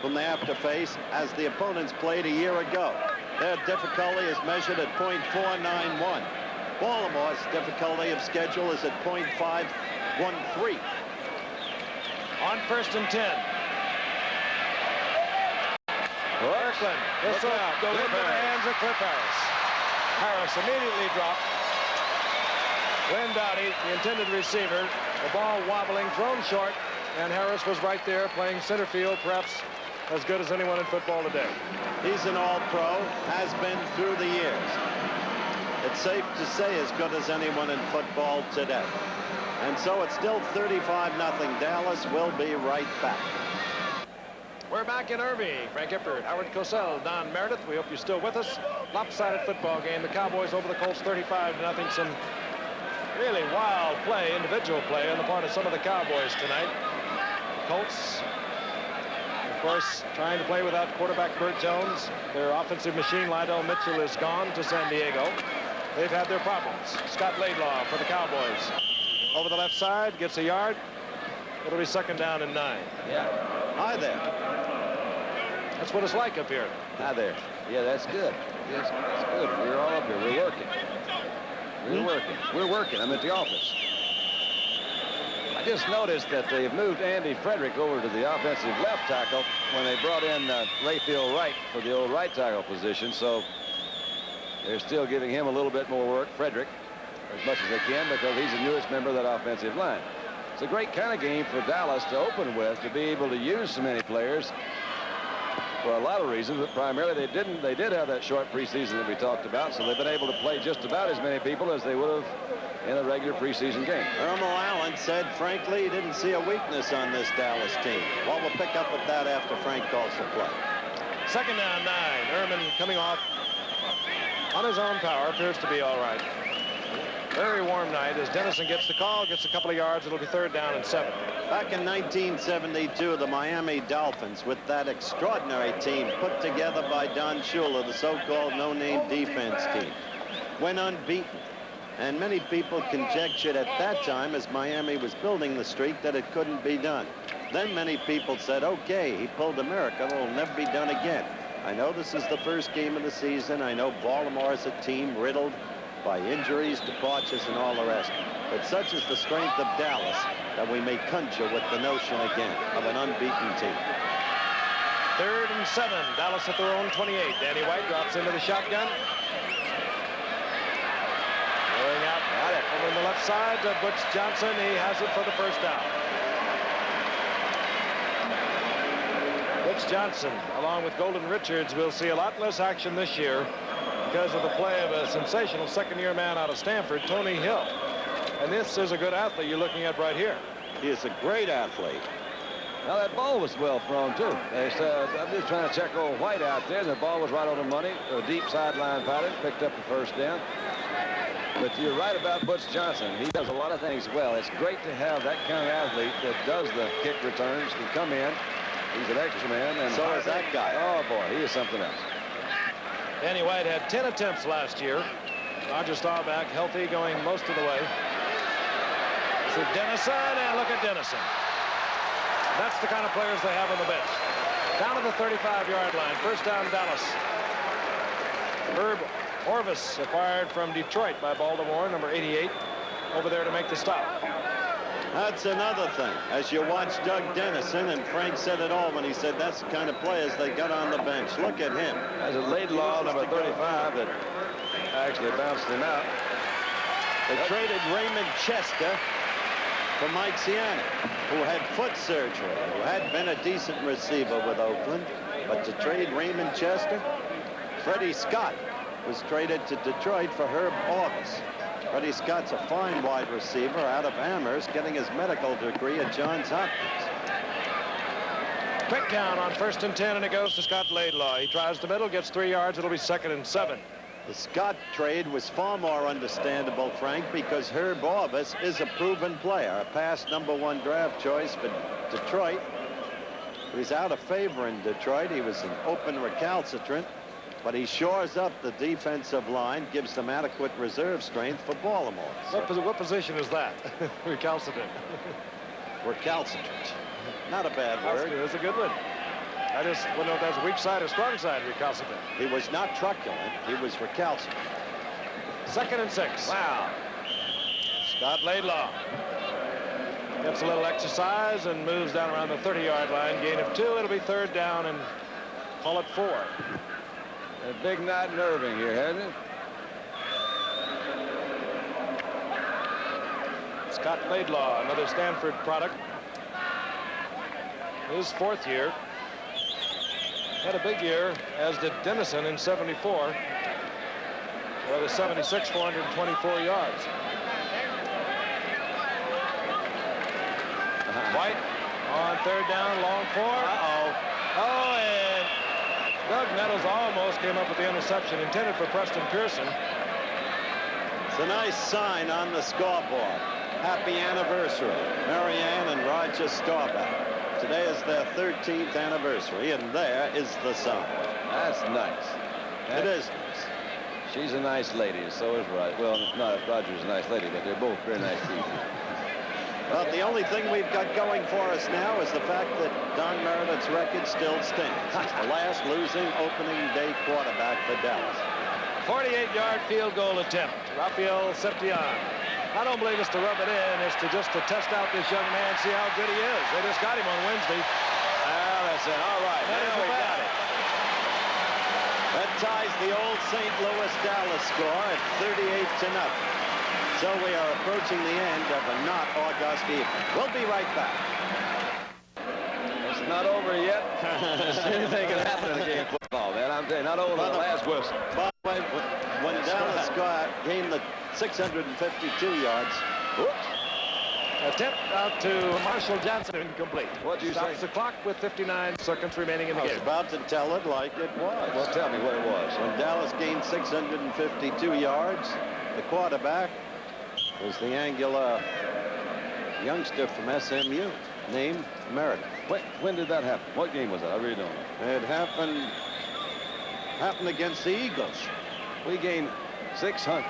whom they have to face as the opponents played a year ago. Their difficulty is measured at .491. Baltimore's difficulty of schedule is at .513. On 1st and 10. Kirkland, this will go into the hands of Cliff Harris. Harris immediately dropped. Lynn Dowdy, the intended receiver, the ball wobbling, thrown short, and Harris was right there playing center field, perhaps as good as anyone in football today. He's an all-pro, has been through the years. It's safe to say as good as anyone in football today. And so it's still 35-0. Dallas will be right back. We're back in Irving. Frank Gifford, Howard Cosell, Don Meredith. We hope you're still with us. Lopsided football game. The Cowboys over the Colts 35-0. Some really wild play, individual play on the part of some of the Cowboys tonight. The Colts, of course, trying to play without quarterback Burt Jones. Their offensive machine, Lydell Mitchell, is gone to San Diego. They've had their problems. Scott Laidlaw for the Cowboys. Over the left side, gets a yard. It'll be 2nd down and 9. Yeah. Hi there. That's what it's like up here. Hi there. Yeah, that's good. Yes, that's good. We're all up here. We're working. We're working. We're working. I'm at the office. I just noticed that they've moved Andy Frederick over to the offensive left tackle when they brought in Rayfield Wright for the old right tackle position. So they're still giving him a little bit more work, Frederick, as much as they can, because he's the newest member of that offensive line. It's a great kind of game for Dallas to open with, to be able to use so many players for a lot of reasons, but primarily they did have that short preseason that we talked about, so they've been able to play just about as many people as they would have in a regular preseason game. Irma Allen said, frankly, he didn't see a weakness on this Dallas team. Well, we'll pick up with that after Frank calls the play. 2nd down 9. Ehrman coming off on his own power, appears to be all right. Very warm night as Dennison gets the call, gets a couple of yards. It'll be 3rd down and 7. Back in 1972, the Miami Dolphins, with that extraordinary team put together by Don Shula, the so-called no-name defense team, went unbeaten. And many people conjectured at that time, as Miami was building the streak, that it couldn't be done. Then many people said, okay, he pulled a miracle. It'll never be done again. I know this is the first game of the season. I know Baltimore is a team riddled by injuries, departures, and all the rest. But such is the strength of Dallas that we may conjure with the notion again of an unbeaten team. 3rd and 7. Dallas at their own 28. Danny White drops into the shotgun. Going out over on the left side to Butch Johnson. He has it for the 1st down. Butch Johnson, along with Golden Richards, will see a lot less action this year because of the play of a sensational 2nd-year man out of Stanford, Tony Hill. And this is a good athlete you're looking at right here. He is a great athlete. Now, that ball was well thrown, too. They said, I'm just trying to check old White out there. The ball was right on the money. A deep sideline pattern, picked up the 1st down. But you're right about Butch Johnson. He does a lot of things well. It's great to have that kind of athlete that does the kick returns, can come in. He's an extra man. And so is that guy. Oh, boy, he is something else. Danny White had 10 attempts last year. Roger Staubach healthy, going most of the way. So Dennison, and look at Dennison. That's the kind of players they have on the bench. Down to the 35-yard line. 1st down, Dallas. Herb Orvis, acquired from Detroit by Baltimore, number 88, over there to make the stop. That's another thing. As you watch Doug Dennison, and Frank said it all when he said that's the kind of players they got on the bench. Look at him. There's a Laidlaw, number 35, that actually bounced him out. They traded Raymond Chester for Mike Siani, who had foot surgery, who had been a decent receiver with Oakland. But to trade Raymond Chester, Freddie Scott was traded to Detroit for Herb Orvis. Freddie Scott's a fine wide receiver out of Amherst, getting his medical degree at Johns Hopkins. Quick down on 1st and 10, and it goes to Scott Laidlaw. He tries the middle, gets 3 yards. It'll be 2nd and 7. The Scott trade was far more understandable, Frank, because Herb Orvis is a proven player, a past #1 draft choice for Detroit. He's out of favor in Detroit. He was an open recalcitrant. But he shores up the defensive line, gives them adequate reserve strength for Baltimore. What position is that? Recalcitrant. Recalcitrant. Not a bad word. That's a good one. I just wouldn't know if that's a weak side or strong side, recalcitrant. He was not truculent. He was recalcitrant. 2nd and 6. Wow. Scott Laidlaw gets a little exercise and moves down around the 30-yard line. Gain of 2. It'll be 3rd down and call it 4. A big night in Irving here, hasn't it? Scott Laidlaw, another Stanford product. His 4th year. Had a big year, as did Dennison in '74. With a 76, 424 yards. White on 3rd down, long 4. Oh, and Doug Nettles almost came up with the interception intended for Preston Pearson. It's a nice sign on the scoreboard. Happy anniversary, Marianne and Roger Staubach. Today is their 13th anniversary, and there is the sign. That's nice. It is nice. She's a nice lady, and so is Roger. Well, not Roger's a nice lady, but they're both very nice people. Well, the only thing we've got going for us now is the fact that Don Meredith's record still stands. He's the last losing opening day quarterback for Dallas. 48-yard field goal attempt. Rafael Septian. I don't believe it's to rub it in. It's just to test out this young man, see how good he is. They just got him on Wednesday. Well, that's it. All right. Now we got it. That ties the old St. Louis Dallas score at 38-0. So we are approaching the end of a not august evening. We'll be right back. It's not over yet. Anything can happen in a game of football, man. I'm telling you, not over the last whistle. By the way, when Dallas gained the 652 yards. Whoops. Attempt out to Marshall Johnson, incomplete. What'd you say? Stops the clock with 59 seconds remaining in the game. I was about to tell it like it was. Well, tell me what it was. When Dallas gained 652 yards, the quarterback was the angular youngster from SMU named Meredith. When did that happen? What game was that? I really don't know. It happened against the Eagles. We gained 600.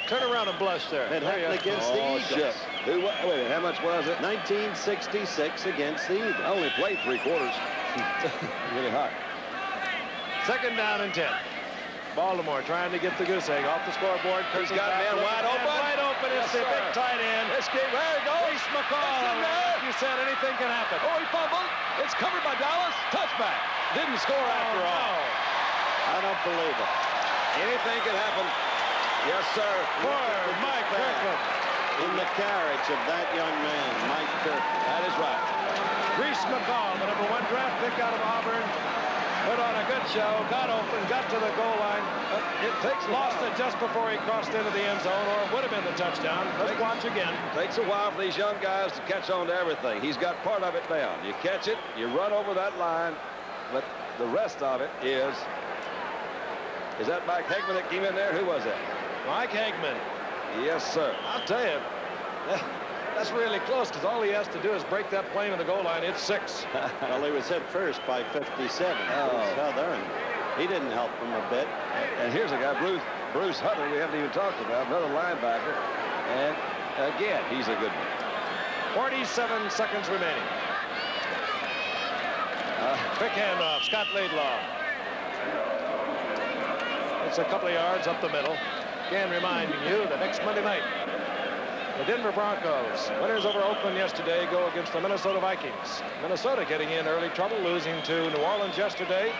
Turn around and blush there. It happened against the Eagles. Shit. Wait, how much was it? 1966 against the Eagles. I only played 3 quarters. Really hot. 2nd down and 10. Baltimore trying to get the goose egg off the scoreboard. He's got a man wide open. Wide open is the big tight end. This game, there he goes. Reese McCall. You said anything can happen. Oh, he fumbled. It's covered by Dallas. Touchback. Didn't score after all. I don't believe it. Anything can happen. Yes, sir. For Mike Kirkland. In the carriage of that young man, Mike Kirkland. That is right. Reese McCall, the #1 draft pick out of Auburn. Put on a good show, got open, got to the goal line. Lost it just before he crossed into the end zone, or it would have been the touchdown. Let's watch again. Takes a while for these young guys to catch on to everything. He's got part of it down. You catch it, you run over that line, but the rest of it is that Mike Hegman that came in there? Who was that? Mike Hegman. Yes, sir. I'll tell you, that's really close, because all he has to do is break that plane of the goal line. It's 6. Well, he was hit first by 57. Southern. He didn't help him a bit. And here's a guy, Bruce Hutter, we haven't even talked about, another linebacker. And again, he's a good one. 47 seconds remaining. Quick handoff, Scott Laidlaw. It's a couple of yards up the middle. Again, reminding you that next Monday night, the Denver Broncos, winners over Oakland yesterday, go against the Minnesota Vikings. Minnesota getting in early trouble, losing to New Orleans yesterday.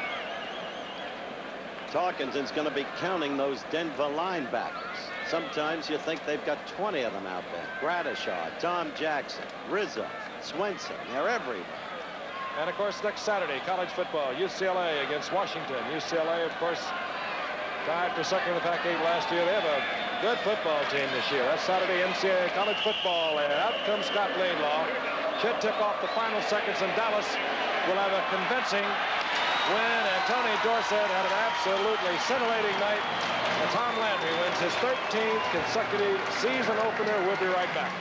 Hawkinson's going to be counting those Denver linebackers. Sometimes you think they've got 20 of them out there. Gradishaw, Tom Jackson, Rizzo, Swenson, they're everywhere. And, of course, next Saturday, college football, UCLA against Washington. UCLA, of course, tied for second in the Pac-8 last year. They have a good football team this year. That's Saturday, NCAA college football. And out comes Scott Laidlaw. Should tip off the final seconds, and Dallas will have a convincing win. And Tony Dorsett had an absolutely scintillating night. And Tom Landry wins his 13th consecutive season opener. We'll be right back.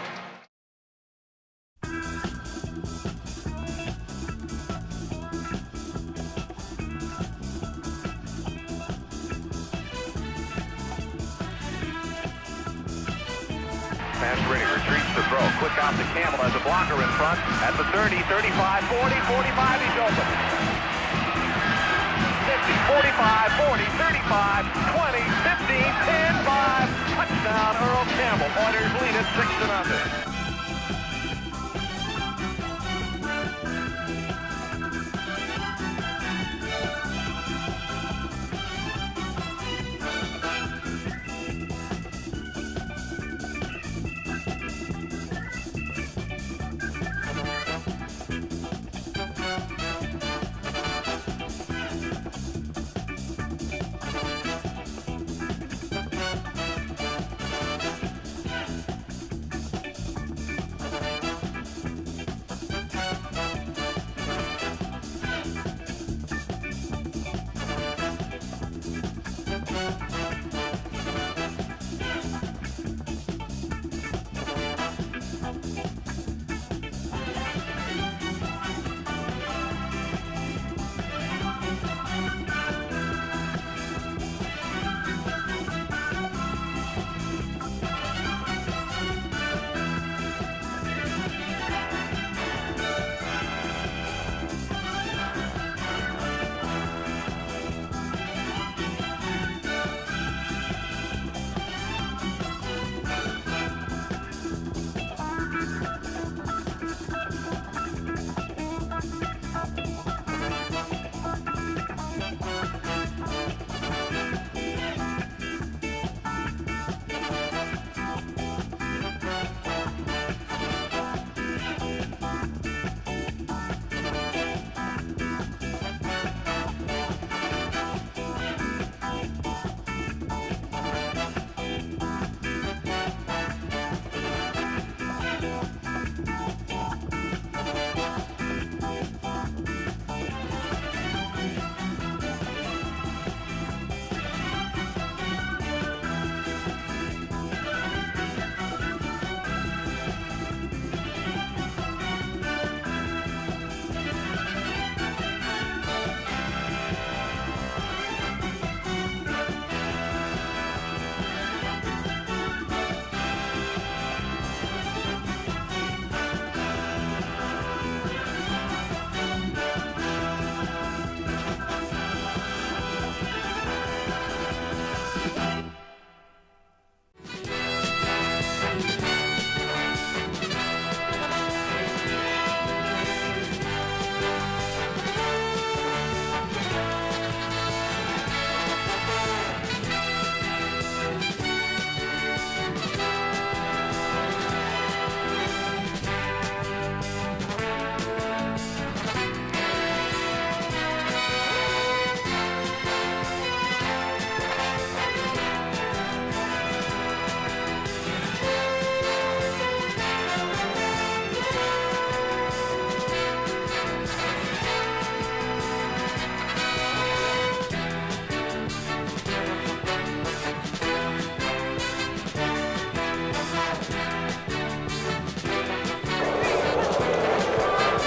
Pass ready, retreats to throw. Quick out to Campbell as a blocker in front. At the 30, 35, 40, 45, he's open. 50, 45, 40, 35, 20, 15, 10, 5. Touchdown, Earl Campbell. Oilers lead it 6-0.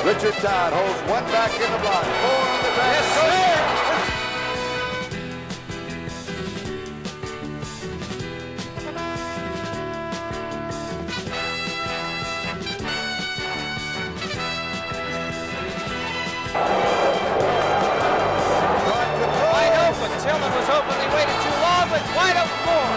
Richard Todd holds one back in the block. 4 on the back. Yes, sir. Wide open. Tillman was open. They waited too long, but wide open more.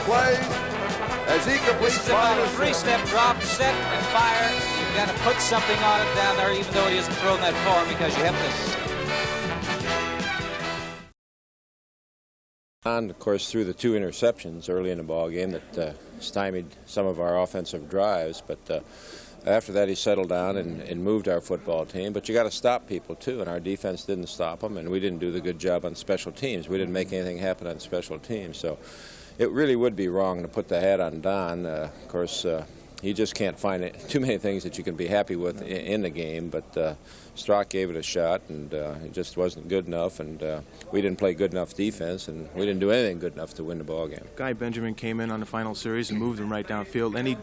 Plays as he completes. This is about a 3-step drop, set, and fire. You've got to put something on it down there, even though he isn't thrown that far, because you have to. And of course, through the 2 interceptions early in the ball game that stymied some of our offensive drives, but after that, he settled down and moved our football team. But you got to stop people, too, and our defense didn't stop them, and we didn't do the good job on special teams. We didn't make anything happen on special teams. So it really would be wrong to put the hat on Don. Of course, he just can't find too many things that you can be happy with in the game, but Strock gave it a shot, and it just wasn't good enough, and we didn't play good enough defense, and we didn't do anything good enough to win the ball game. Guy Benjamin came in on the final series and moved him right downfield. Any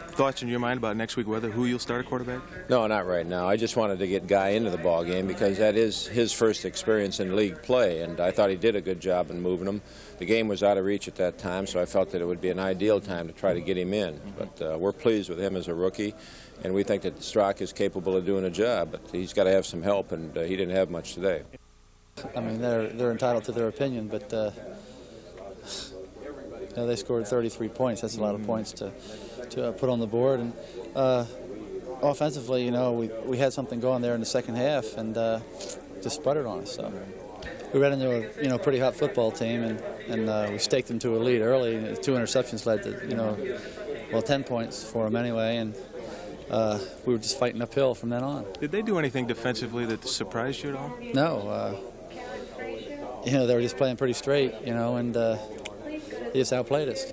thoughts in your mind about next week, who you'll start at quarterback? No, not right now. I just wanted to get Guy into the ball game because that is his first experience in league play, and I thought he did a good job in moving him. The game was out of reach at that time, so I felt that it would be an ideal time to try to get him in. But we're pleased with him as a rookie, and we think that Strock is capable of doing a job, but he's got to have some help, and he didn't have much today. I mean, they're entitled to their opinion, but they scored 33 points. That's a lot of points to put on the board. And offensively, we had something going there in the second half, and just sputtered on us. So we ran into a pretty hot football team, and we staked them to a lead early. 2 interceptions led to 10 points for them anyway, and we were just fighting uphill from then on. Did they do anything defensively that surprised you at all? No. They were just playing pretty straight, and they just outplayed us.